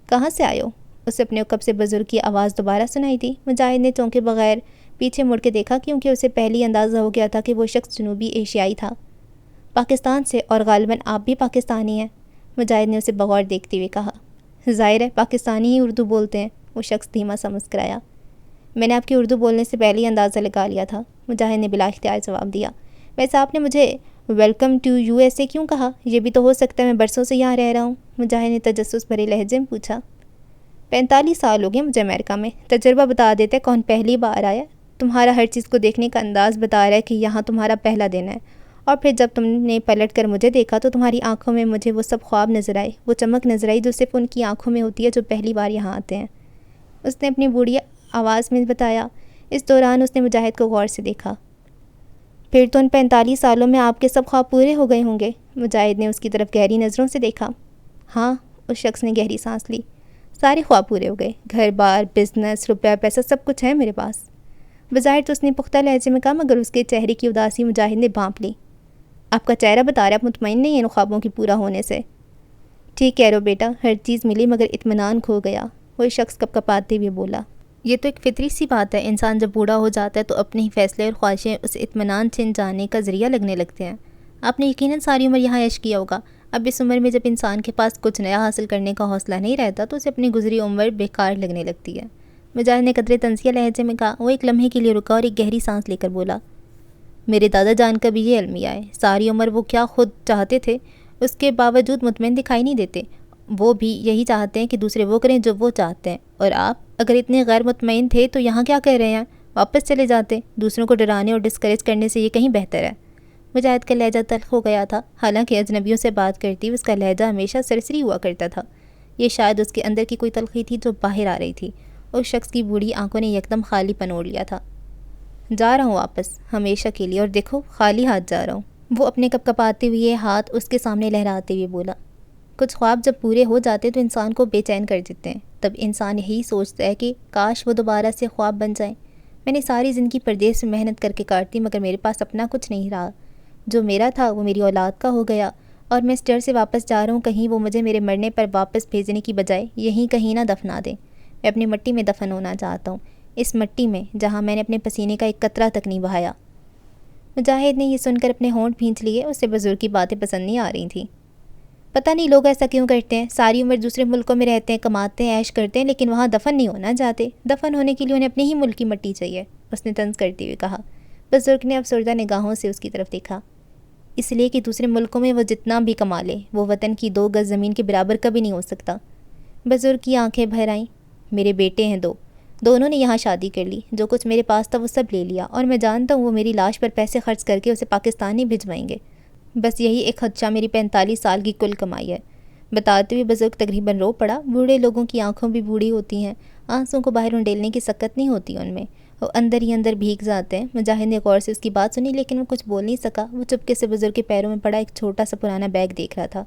کہاں سے آئے ہو؟ اسے اپنے عقب سے بزرگ کی آواز دوبارہ سنائی دی۔ مجاہد نے چونکے بغیر پیچھے مڑ کے دیکھا، کیونکہ اسے پہلے ہی اندازہ ہو گیا تھا کہ وہ شخص جنوبی ایشیائی تھا۔ پاکستان سے، اور غالباً آپ بھی پاکستانی ہیں، مجاہد نے اسے بغور دیکھتے ہوئے کہا۔ ظاہر ہے پاکستانی ہی اردو بولتے ہیں، وہ شخص دھیما سا مسکرایا۔ میں نے آپ کی اردو بولنے سے پہلے ہی اندازہ لگا لیا تھا، مجاہد نے بلا اختیار جواب دیا۔ ویسے آپ نے مجھے ویلکم ٹو USA کیوں کہا؟ یہ بھی تو ہو سکتا ہے میں برسوں سے یہاں رہ رہا ہوں، مجاہد نے تجسس بھرے لہجے میں پوچھا۔ 45 سال ہو گئے مجھے امریکہ میں، تجربہ بتا دیتا ہے کون پہلی بار آیا۔ تمہارا ہر چیز کو دیکھنے کا انداز بتا رہا ہے کہ یہاں تمہارا پہلا دن ہے، اور پھر جب تم نے پلٹ کر مجھے دیکھا تو تمہاری آنکھوں میں مجھے وہ سب خواب نظر آئے، وہ چمک نظر آئی جو صرف ان کی آنکھوں میں ہوتی ہے جو پہلی بار یہاں آتے ہیں، اس نے اپنی بوڑھی آواز میں بتایا۔ اس دوران اس نے مجاہد کو غور سے دیکھا۔ پھر تو ان 45 سالوں میں آپ کے سب خواب پورے ہو گئے ہوں گے، مجاہد نے اس کی طرف گہری نظروں سے دیکھا۔ ہاں، اس شخص نے گہری سانس لی۔ سارے خواب پورے ہو گئے، گھر بار، بزنس، روپیہ پیسہ سب کچھ ہے میرے پاس۔ بظاہر تو اس نے پختہ لہجے میں کہا، مگر اس کے چہرے کی اداسی مجاہد نے بھانپ لی۔ آپ کا چہرہ بتا رہا ہے آپ مطمئن نہیں ہیں ان خوابوں کی پورا ہونے سے۔ ٹھیک کہہ رہو بیٹا، ہر چیز ملی مگر اطمینان کھو گیا، وہ شخص کپ کپاتے ہوئے بولا۔ یہ تو ایک فطری سی بات ہے، انسان جب بوڑھا ہو جاتا ہے تو اپنے ہی فیصلے اور خواہشیں اسے اطمینان چھن جانے کا ذریعہ لگنے لگتے ہیں۔ آپ نے یقیناً ساری عمر یہاں عیش کیا ہوگا۔ اب اس عمر میں جب انسان کے پاس کچھ نیا حاصل کرنے کا حوصلہ نہیں رہتا تو اسے اپنی گزری عمر بیکار لگنے لگتی ہے، مجاہد نے قدرے تنزیہ لہجے میں کہا۔ وہ ایک لمحے کے لیے رکا اور ایک گہری سانس لے کر بولا، میرے دادا جان کا بھی یہ المیہ ہے، ساری عمر وہ کیا خود چاہتے تھے اس کے باوجود مطمئن دکھائی نہیں دیتے۔ وہ بھی یہی چاہتے ہیں کہ دوسرے وہ کریں جو وہ چاہتے ہیں، اور آپ اگر اتنے غیر مطمئن تھے تو یہاں کیا کر رہے ہیں؟ واپس چلے جاتے، دوسروں کو ڈرانے اور ڈسکریج کرنے سے یہ کہیں بہتر ہے۔ مجاہد کا لہجہ تلخ ہو گیا تھا، حالانکہ اجنبیوں سے بات کرتی اس کا لہجہ ہمیشہ سرسری ہوا کرتا تھا۔ یہ شاید اس کے اندر کی کوئی تلخی تھی جو باہر آ رہی تھی۔ اس شخص کی بوڑھی آنکھوں نے یکدم خالی پن اوڑھ لیا تھا۔ جا رہا ہوں واپس، ہمیشہ کے لیے، اور دیکھو خالی ہاتھ جا رہا ہوں، وہ اپنے کپ کپاتے ہوئے ہاتھ اس کے سامنے لہراتے ہوئے بولا۔ کچھ خواب جب پورے ہو جاتے تو انسان کو بے چین کر دیتے ہیں، تب انسان یہی سوچتا ہے کہ کاش وہ دوبارہ سے خواب بن جائیں۔ میں نے ساری زندگی پردیس میں محنت کر کے کاٹی، مگر میرے پاس اپنا کچھ نہیں رہا۔ جو میرا تھا وہ میری اولاد کا ہو گیا، اور میں اس ڈر سے واپس جا رہا ہوں کہیں وہ مجھے میرے مرنے پر واپس بھیجنے کی بجائے یہیں کہیں نہ دفنا دیں۔ میں اپنی مٹی میں دفن ہونا چاہتا ہوں، اس مٹی میں جہاں میں نے اپنے پسینے کا ایک قطرہ تک نہیں بہایا۔ مجاہد نے یہ سن کر اپنے ہونٹ بھینچ لیے، اسے بزرگ کی باتیں پسند نہیں آ رہی تھیں۔ پتہ نہیں لوگ ایسا کیوں کرتے ہیں، ساری عمر دوسرے ملکوں میں رہتے ہیں، کماتے ہیں، عیش کرتے ہیں، لیکن وہاں دفن نہیں ہونا چاہتے۔ دفن ہونے کے لیے انہیں اپنے ہی ملک کی مٹی چاہیے، اس نے طنز کرتے ہوئے کہا۔ بزرگ نے افسردہ نگاہوں سے اس کی طرف دیکھا۔ اس لیے کہ دوسرے ملکوں میں وہ جتنا بھی کما لے وہ وطن کی 2 گز زمین کے برابر کبھی نہیں ہو سکتا۔ بزرگ کی آنکھیں بھر آئیں۔ میرے بیٹے ہیں 2، دونوں نے یہاں شادی کر لی، جو کچھ میرے پاس تھا وہ سب لے لیا، اور میں جانتا ہوں وہ میری لاش پر پیسے خرچ کر کے اسے پاکستان ہی بھجوائیں گے۔ بس یہی ایک خدشہ میری 45 سال کی کل کمائی ہے۔ بتاتے ہوئے بزرگ تقریباً رو پڑا۔ بوڑھے لوگوں کی آنکھوں بھی بوڑھی ہوتی ہیں، آنسوں کو باہر انڈیلنے کی سکت نہیں ہوتی ان میں، وہ اندر ہی اندر بھیگ جاتے ہیں۔ مجاہد نے غور سے اس کی بات سنی، لیکن وہ کچھ بول نہیں سکا۔ وہ چپکے سے بزرگ کے پیروں میں پڑا ایک چھوٹا سا پرانا بیگ دیکھ رہا تھا۔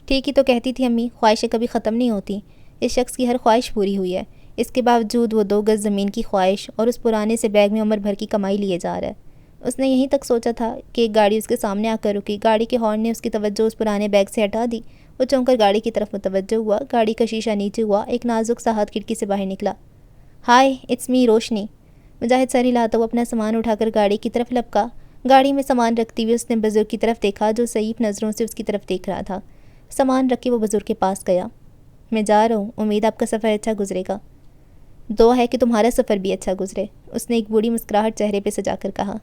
ٹھیک ہی تو کہتی تھی امی، خواہشیں کبھی ختم نہیں ہوتی۔ اس شخص کی ہر خواہش پوری ہوئی ہے، اس کے باوجود وہ 2 گز زمین کی خواہش اور اس پرانے سے بیگ میں عمر بھر کی کمائی لیے جا رہا ہے۔ اس نے یہیں تک سوچا تھا کہ ایک گاڑی اس کے سامنے آ کر رکی۔ گاڑی کے ہارن نے اس کی توجہ اس پرانے بیگ سے ہٹا دی۔ وہ چونک کر گاڑی کی طرف متوجہ ہوا۔ گاڑی کا شیشہ نیچے ہوا، ایک نازک سا ہاتھ کھڑکی سے باہر نکلا۔ ہائے، اٹس می، روشنی۔ مجاہد سر ہلاتا ہوا اپنا سامان اٹھا کر گاڑی کی طرف لپکا۔ گاڑی میں سامان رکھتے ہوئے اس نے بزرگ کی طرف دیکھا جو سیف نظروں سے اس کی طرف دیکھ رہا تھا۔ سامان رکھ کے وہ بزرگ کے پاس گیا۔ میں جا رہا ہوں، امید آپ کا سفر اچھا گزرے گا۔ دعا ہے کہ تمہارا سفر بھی اچھا گزرے، اس نے ایک بوڑھی مسکراہٹ چہرے پہ سجا کر کہا۔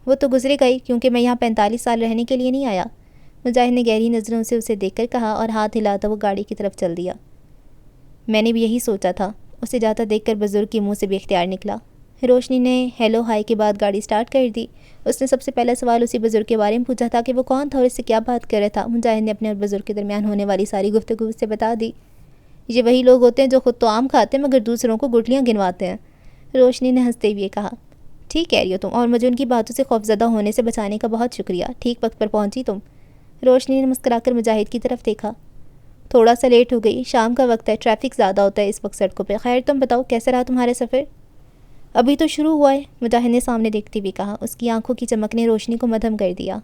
وہ تو گزرے گا ہی، کیونکہ میں یہاں 45 سال رہنے کے لیے نہیں آیا، مجاہد نے گہری نظروں سے اسے دیکھ کر کہا اور ہاتھ ہلاتا وہ گاڑی کی طرف چل دیا۔ میں نے بھی یہی سوچا تھا، اسے جاتا دیکھ کر بزرگ کے منہ سے بے اختیار نکلا۔ روشنی نے ہیلو ہائی کے بعد گاڑی سٹارٹ کر دی۔ اس نے سب سے پہلا سوال اسی بزرگ کے بارے میں پوچھا تھا کہ وہ کون تھا اور اس سے کیا بات کر رہا تھا۔ مجاہد نے اپنے اور بزرگ کے درمیان ہونے والی ساری گفتگو سے بتا دی۔ یہ وہی لوگ ہوتے ہیں جو خود تو آم کھاتے ہیں مگر دوسروں کو گٹلیاں گنواتے ہیں، روشنی نے ہنستے ہوئے کہا۔ ٹھیک کہہ رہی ہو تم، اور مجھے ان کی باتوں سے خوفزدہ ہونے سے بچانے کا بہت شکریہ، ٹھیک وقت پر پہنچی تم۔ روشنی نے مسکرا کر مجاہد کی طرف دیکھا۔ تھوڑا سا لیٹ ہو گئی، شام کا وقت ہے، ٹریفک زیادہ ہوتا ہے اس وقت سڑکوں پہ۔ خیر تم بتاؤ کیسا رہا تمہارا سفر؟ ابھی تو شروع ہوا ہے، مجاہد نے سامنے دیکھتے ہوئے کہا۔ اس کی آنکھوں کی چمک نے روشنی کو مدھم کر دیا۔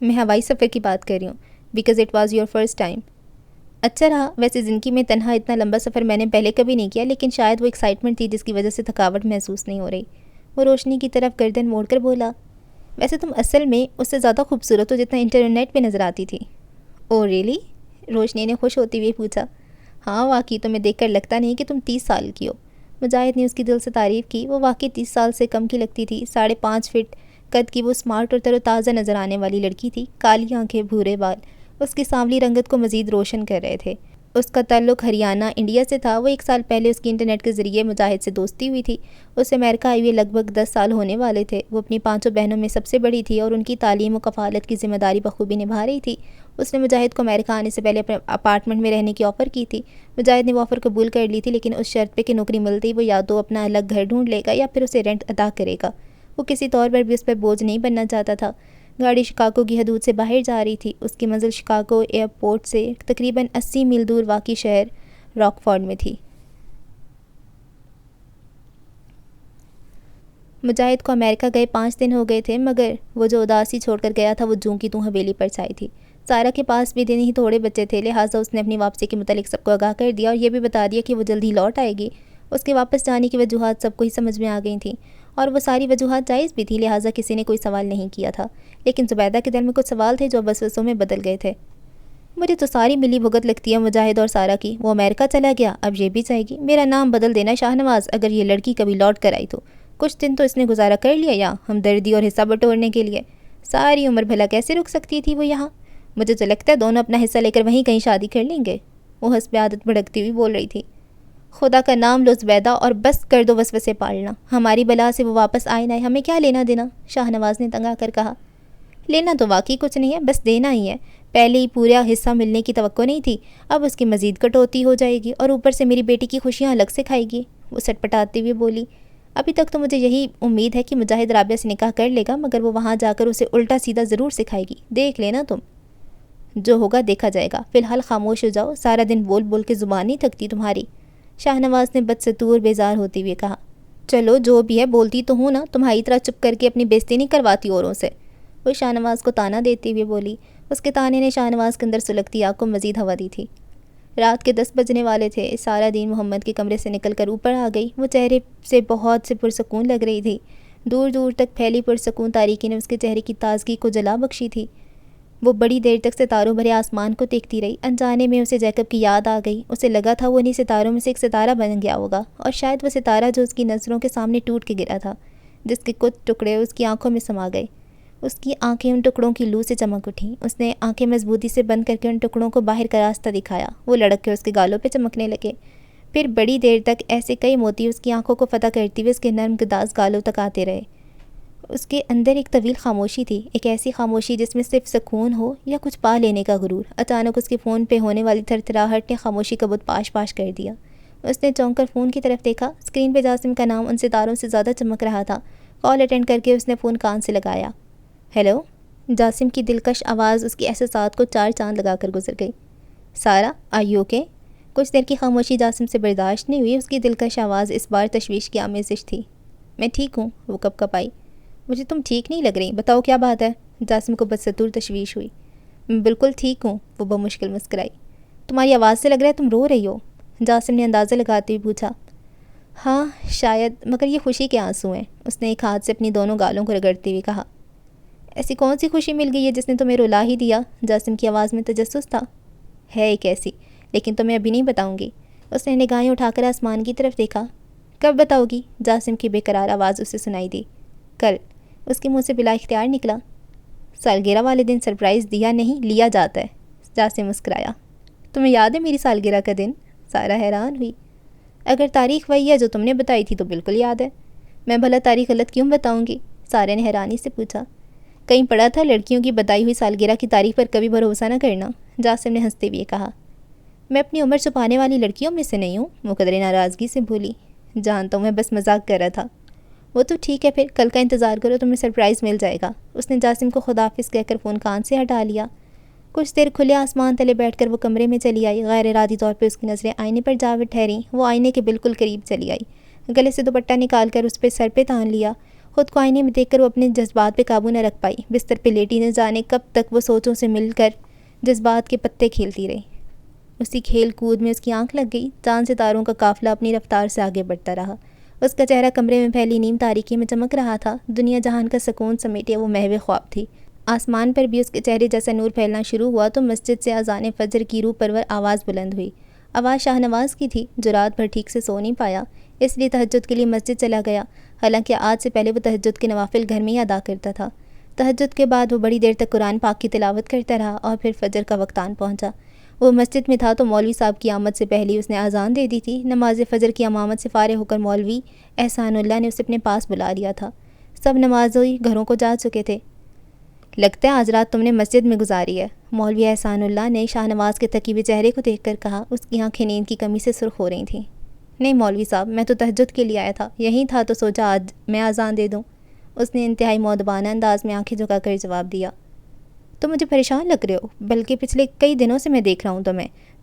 میں ہوائی سفر کی بات کر رہی ہوں، because it was your first time. اچھا رہا، ویسے زندگی میں تنہا اتنا لمبا سفر میں نے پہلے کبھی نہیں کیا، لیکن شاید وہ ایکسائٹمنٹ تھی جس کی وجہ سے تھکاوٹ محسوس نہیں ہو رہی۔ وہ روشنی کی طرف گردن موڑ کر بولا، ویسے تم اصل میں اس سے زیادہ خوبصورت ہو جتنا انٹرنیٹ پہ نظر آتی تھی۔ او ریلی؟ روشنی نے خوش ہوتے ہوئے پوچھا۔ ہاں واقعی تمہیں دیکھ کر لگتا نہیں کہ تم 30 سال کی ہو۔ مجاہد نے اس کی دل سے تعریف کی۔ وہ واقعی 30 سال سے کم کی لگتی تھی۔ 5.5 فٹ قد کی وہ اسمارٹ اور تر و تازہ نظر آنے والی لڑکی تھی۔ کالی آنکھیں، بھورے بال اس کی سانولی رنگت کو مزید روشن کر رہے تھے۔ اس کا تعلق ہریانہ، انڈیا سے تھا۔ وہ 1 سال پہلے اس کی انٹرنیٹ کے ذریعے مجاہد سے دوستی ہوئی تھی۔ اسے امریکہ آئے ہوئے لگ بھگ 10 سال ہونے والے تھے۔ وہ اپنی 5 بہنوں میں سب سے بڑی تھی اور ان کی تعلیم و کفالت کی ذمہ داری بخوبی نبھا رہی تھی۔ اس نے مجاہد کو امریکہ آنے سے پہلے اپنے اپارٹمنٹ میں رہنے کی آفر کی تھی۔ مجاہد نے وہ آفر قبول کر لی تھی، لیکن اس شرط پہ کہ نوکری ملتے ہی وہ یا تو اپنا الگ گھر ڈھونڈ لے گا یا پھر اسے رینٹ ادا کرے گا۔ وہ کسی طور پر بھی اس پر بوجھ نہیں بننا چاہتا تھا۔ گاڑی شکاگو کی حدود سے باہر جا رہی تھی۔ اس کی منزل شکاگو ایئرپورٹ سے تقریباً 80 میل دور واقع شہر راک فورڈ میں تھی۔ مجاہد کو امریکہ گئے 5 دن ہو گئے تھے، مگر وہ جو اداسی چھوڑ کر گیا تھا وہ جوں کی توں حویلی پر چھائی تھی۔ سارا کے پاس بھی دن ہی تھوڑے بچے تھے، لہٰذا اس نے اپنی واپسی کے متعلق سب کو آگاہ کر دیا اور یہ بھی بتا دیا کہ وہ جلد ہی لوٹ آئے گی۔ اس کے واپس جانے کی وجوہات سب کو ہی سمجھ میں آ گئی تھیں اور وہ ساری وجوہات جائز بھی تھیں، لہٰذا کسی نے کوئی سوال نہیں کیا تھا۔ لیکن زبیدہ کے دل میں کچھ سوال تھے جو اب وسوسوں میں بدل گئے تھے۔ مجھے تو ساری ملی بھگت لگتی ہے مجاہد اور سارا کی۔ وہ امریکہ چلا گیا، اب یہ بھی جائے گی۔ میرا نام بدل دینا شاہ نواز، اگر یہ لڑکی کبھی لوٹ کر آئی تو۔ کچھ دن تو اس نے گزارا کر لیا یہاں ہمدردی اور حصہ بٹورنے کے لیے، ساری عمر بھلا کیسے رک سکتی تھی وہ یہاں؟ مجھے تو لگتا ہے دونوں اپنا حصہ لے کر وہیں کہیں شادی کر لیں گے، وہ حسب عادت بھڑکتی ہوئی بول رہی تھی۔ خدا کا نام لو زبیدہ اور بس کر دو وسوسے پالنا، ہماری بلا سے وہ واپس آئے نہ، ہمیں کیا لینا دینا؟ شاہ نواز نے تنگ آ کر کہا۔ لینا تو واقعی کچھ نہیں ہے، بس دینا ہی ہے۔ پہلے ہی پورا حصہ ملنے کی توقع نہیں تھی، اب اس کی مزید کٹوتی ہو جائے گی اور اوپر سے میری بیٹی کی خوشیاں الگ سے کھائے گی، وہ سٹ پٹاتے ہوئے بولی۔ ابھی تک تو مجھے یہی امید ہے کہ مجاہد رابعہ سے نکاح کر لے گا، مگر وہ وہاں جا کر اسے الٹا سیدھا ضرور سکھائے گی، دیکھ لینا تم۔ جو ہوگا دیکھا جائے گا، فی الحال خاموش ہو جاؤ، سارا دن بول بول کے زبان نہیں تھکتی تمہاری، شاہ نواز نے بدستور بیزار ہوتے ہوئے کہا۔ چلو جو بھی ہے، بولتی تو ہوں نا، تمہاری طرح چپ کر کے اپنی بےزتی نہیں کرواتی اوروں سے، وہ شاہ نواز کو تانا دیتے ہوئے بولی۔ اس کے تانے نے شاہ نواز کے اندر سلگتی آگ کو مزید ہوا دی تھی۔ رات کے 10 بجنے والے تھے۔ سارا دین محمد کے کمرے سے نکل کر اوپر آ گئی۔ وہ چہرے سے بہت سے پرسکون لگ رہی تھی۔ دور دور تک پھیلی پرسکون تاریکی نے اس کے چہرے کی تازگی کو جلا بخشی تھی۔ وہ بڑی دیر تک ستاروں بھرے آسمان کو دیکھتی رہی۔ انجانے میں اسے جیکب کی یاد آ گئی۔ اسے لگا تھا وہ انہی ستاروں میں سے ایک ستارہ بن گیا ہوگا، اور شاید وہ ستارہ جو اس کی نظروں کے سامنے ٹوٹ کے گرا تھا، جس کے کچھ ٹکڑے اس کی آنکھوں میں سما گئے۔ اس کی آنکھیں ان ٹکڑوں کی لو سے چمک اٹھیں۔ اس نے آنکھیں مضبوطی سے بند کر کے ان ٹکڑوں کو باہر کا راستہ دکھایا۔ وہ لڑک کے اس کے گالوں پہ چمکنے لگے۔ پھر بڑی دیر تک ایسے کئی موتی اس کی آنکھوں کو فتح کرتے ہوئے اس کے نرم گداز گالوں تک آتے رہے۔ اس کے اندر ایک طویل خاموشی تھی، ایک ایسی خاموشی جس میں صرف سکون ہو یا کچھ پا لینے کا غرور۔ اچانک اس کے فون پہ ہونے والی تھرتھراہٹ نے خاموشی کا بت پاش پاش کر دیا۔ اس نے چونک کر فون کی طرف دیکھا۔ اسکرین پہ جاسم کا نام ان ستاروں سے زیادہ چمک رہا تھا۔ کال اٹینڈ کر کے اس نے فون کان سے لگایا۔ ہیلو؟ جاسم کی دلکش آواز اس کے احساسات کو 4 چاند لگا کر گزر گئی۔ سارا، آر یو اوکے؟ کچھ دیر کی خاموشی جاسم سے برداشت نہیں ہوئی۔ اس کی دلکش آواز اس بار تشویش کی آمیزش تھی۔ میں ٹھیک ہوں، وہ کپ کپ آئی۔ مجھے تم ٹھیک نہیں لگ رہی، بتاؤ کیا بات ہے؟ جاسم کو بدستور تشویش ہوئی۔ میں بالکل ٹھیک ہوں، وہ بمشکل مسکرائی۔ تمہاری آواز سے لگ رہا ہے تم رو رہی ہو، جاسم نے اندازہ لگاتے ہوئے پوچھا۔ ہاں شاید، مگر یہ خوشی کے آنسو ہیں، اس نے ایک ہاتھ سے اپنی دونوں گالوں کو رگڑتے ہوئے کہا۔ ایسی کون سی خوشی مل گئی ہے جس نے تمہیں رلا ہی دیا؟ جاسم کی آواز میں تجسس تھا۔ ہے ایک ایسی، لیکن تمہیں ابھی نہیں بتاؤں گی۔ اس نے نگاہیں اٹھا کر آسمان کی طرف دیکھا۔ کب بتاؤ گی؟ جاسم کی بے قرار آواز اسے سنائی دی۔ کل، اس کے منہ سے بلا اختیار نکلا۔ سالگرہ والے دن سرپرائز دیا نہیں، لیا جاتا ہے، جاسم مسکرایا۔ تمہیں یاد ہے میری سالگرہ کا دن؟ سارا حیران ہوئی۔ اگر تاریخ وہی ہے جو تم نے بتائی تھی تو بالکل یاد ہے۔ میں بھلا تاریخ غلط کیوں بتاؤں گی؟ سارے نے حیرانی سے پوچھا۔ کہیں پڑھا تھا لڑکیوں کی بتائی ہوئی سالگرہ کی تاریخ پر کبھی بھروسہ نہ کرنا، جاسم نے ہنستے ہوئے کہا۔ میں اپنی عمر چھپانے والی لڑکیوں میں سے نہیں ہوں، وہ قدرے ناراضگی سے بولی۔ جانتا ہوں، میں بس مذاق کر رہا تھا۔ وہ تو ٹھیک ہے، پھر کل کا انتظار کرو، تمہیں سرپرائز مل جائے گا۔ اس نے جاسم کو خداحافظ کہہ کر فون کان سے ہٹا لیا۔ کچھ دیر کھلے آسمان تلے بیٹھ کر وہ کمرے میں چلی آئی۔ غیر ارادی طور پہ اس کی نظریں آئینے پر جاوٹ ٹھہریں۔ وہ آئینے کے بالکل قریب چلی آئی، گلے سے دوپٹہ نکال کر اس پہ سر پہ تان لیا۔ خود کو آئینے میں دیکھ کر وہ اپنے جذبات پہ قابو نہ رکھ پائی۔ بستر پہ لیٹی نہ جانے کب تک وہ سوچوں سے مل کر جذبات کے پتے کھیلتی رہی۔ اسی کھیل کود میں اس کی آنکھ لگ گئی۔ چاند ستاروں کا قافلہ اپنی رفتار سے آگے بڑھتا رہا۔ اس کا چہرہ کمرے میں پھیلی نیم تاریکی میں چمک رہا تھا۔ دنیا جہان کا سکون سمیٹے وہ محو خواب تھی۔ آسمان پر بھی اس کے چہرے جیسا نور پھیلنا شروع ہوا تو مسجد سے اذان فجر کی روح پرور آواز بلند ہوئی۔ آواز شاہ نواز کی تھی، جو رات بھر ٹھیک سے سو نہیں پایا، اس لیے تہجد کے لیے مسجد چلا گیا۔ حالانکہ آج سے پہلے وہ تہجد کے نوافل گھر میں ہی ادا کرتا تھا۔ تہجد کے بعد وہ بڑی دیر تک قرآن پاک کی تلاوت کرتا رہا اور پھر فجر کا وقت آن پہنچا۔ وہ مسجد میں تھا تو مولوی صاحب کی آمد سے پہلے اس نے اذان دے دی تھی۔ نماز فجر کی امامت سے فارغ ہو کر مولوی احسان اللہ نے اسے اپنے پاس بلا لیا تھا۔ سب نمازی گھروں کو جا چکے تھے۔ لگتا ہے آج رات تم نے مسجد میں گزاری ہے، مولوی احسان اللہ نے شاہ نواز کے تقیبے چہرے کو دیکھ کر کہا۔ اس کی آنکھیں نیند کی کمی سے سرخ ہو رہی تھیں۔ نہیں مولوی صاحب، میں تو تہجد کے لیے آیا تھا، یہیں تھا تو سوچا آج میں اذان دے دوں۔ اس نے انتہائی مؤدبانہ انداز میں آنکھیں جھکا کر جواب دیا۔ تم مجھے پریشان لگ رہے ہو، بلکہ پچھلے کئی دنوں سے میں دیکھ رہا ہوں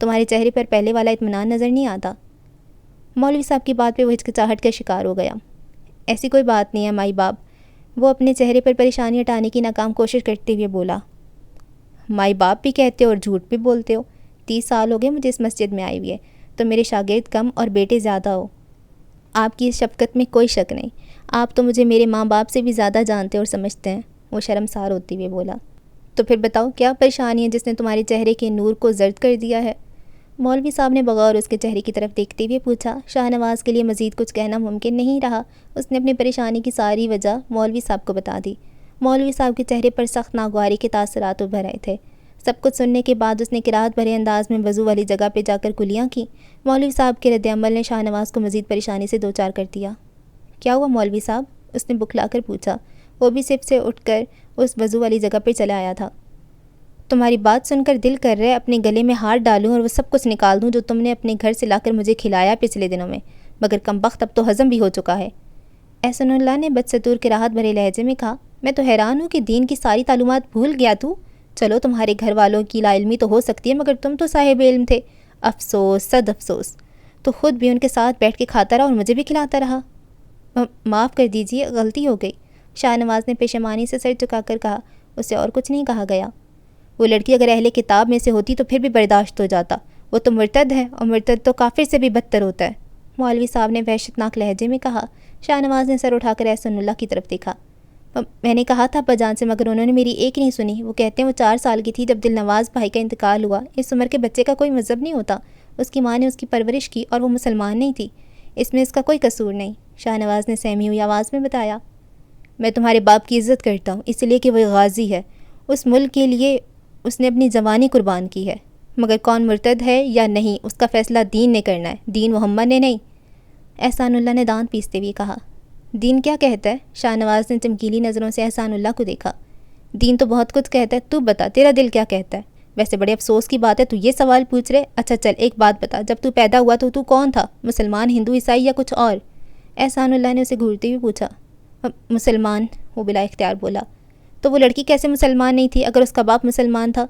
تمہارے چہرے پر پہلے والا اطمینان نظر نہیں آتا۔ مولوی صاحب کی بات پہ وہ ہچکچاہٹ کا شکار ہو گیا۔ ایسی کوئی بات نہیں ہے مائی باپ، وہ اپنے چہرے پر پریشانی ہٹانے کی ناکام کوشش کرتے ہوئے بولا۔ مائی باپ بھی کہتے ہو اور جھوٹ بھی بولتے ہو۔ 30 سال ہو گئے مجھے اس مسجد میں آئی ہوئے، تو میرے شاگرد کم اور بیٹے زیادہ ہو۔ آپ کی اس شفقت میں کوئی شک نہیں، آپ تو مجھے میرے ماں باپ سے بھی زیادہ جانتے اور سمجھتے ہیں، وہ شرمسار ہوتے ہوئے بولا۔ تو پھر بتاؤ کیا پریشانی ہے جس نے تمہارے چہرے کے نور کو زرد کر دیا ہے؟ مولوی صاحب نے بغور اس کے چہرے کی طرف دیکھتے ہوئے پوچھا۔ شاہ نواز کے لیے مزید کچھ کہنا ممکن نہیں رہا۔ اس نے اپنی پریشانی کی ساری وجہ مولوی صاحب کو بتا دی۔ مولوی صاحب کے چہرے پر سخت ناگواری کے تاثرات ابھر آئے تھے۔ سب کچھ سننے کے بعد اس نے قرات بھرے انداز میں وضو والی جگہ پہ جا کر کلیاں کی۔ مولوی صاحب کے رد عمل نے شاہ نواز کو مزید پریشانی سے دوچار کر دیا۔ کیا ہوا مولوی صاحب؟ اس نے بکھلا کر پوچھا۔ وہ بھی صف سے اٹھ کر اس وضو والی جگہ پہ چلا آیا تھا۔ تمہاری بات سن کر دل کر رہے اپنے گلے میں ہاتھ ڈالوں اور وہ سب کچھ نکال دوں جو تم نے اپنے گھر سے لا کر مجھے کھلایا پچھلے دنوں میں، مگر کمبخت اب تو ہضم بھی ہو چکا ہے، احسن اللہ نے بدستور کے راحت بھرے لہجے میں کہا۔ میں تو حیران ہوں کہ دین کی ساری تعلومات بھول گیا تو۔ چلو تمہارے گھر والوں کی لا علمی تو ہو سکتی ہے، مگر تم تو صاحب علم تھے۔ افسوس، صد افسوس، تو خود بھی ان کے ساتھ بیٹھ کے کھاتا رہا اور مجھے بھی کھلاتا رہا۔ معاف کر دیجیے، غلطی ہو گئی، شاہ نواز نے پشیمانی سے سر چکا کر کہا۔ اسے اور کچھ نہیں کہا گیا۔ وہ لڑکی اگر اہل کتاب میں سے ہوتی تو پھر بھی برداشت ہو جاتا، وہ تو مرتد ہے اور مرتد تو کافر سے بھی بدتر ہوتا ہے، مولوی صاحب نے وحشتناک لہجے میں کہا۔ شاہ نواز نے سر اٹھا کر احسن اللہ کی طرف دیکھا۔ میں نے کہا تھا ابا جان سے، مگر انہوں نے میری ایک نہیں سنی۔ وہ کہتے ہیں وہ 4 سال کی تھی جب دل نواز بھائی کا انتقال ہوا۔ اس عمر کے بچے کا کوئی مذہب نہیں ہوتا، اس کی ماں نے اس کی پرورش کی اور وہ مسلمان نہیں تھی، اس میں اس کا کوئی قصور نہیں، شاہ نواز نے سہمی ہوئی آواز میں بتایا۔ میں تمہارے باپ کی عزت کرتا ہوں، اس لیے کہ وہ غازی ہے، اس ملک کے لیے اس نے اپنی جوانی قربان کی ہے، مگر کون مرتد ہے یا نہیں اس کا فیصلہ دین نے کرنا ہے، دین محمد نے نہیں، احسان اللہ نے دانت پیستے ہوئے کہا۔ دین کیا کہتا ہے؟ شاہ نواز نے چمکیلی نظروں سے احسان اللہ کو دیکھا۔ دین تو بہت کچھ کہتا ہے، تو بتا تیرا دل کیا کہتا ہے؟ ویسے بڑے افسوس کی بات ہے تو یہ سوال پوچھ رہے۔ اچھا چل ایک بات بتا، جب تو پیدا ہوا تو کون تھا، مسلمان، ہندو، عیسائی یا کچھ اور؟ احسان اللہ نے اسے گھورتے ہوئے پوچھا۔ مسلمان، وہ بلا اختیار بولا۔ تو وہ لڑکی کیسے مسلمان نہیں تھی اگر اس کا باپ مسلمان تھا؟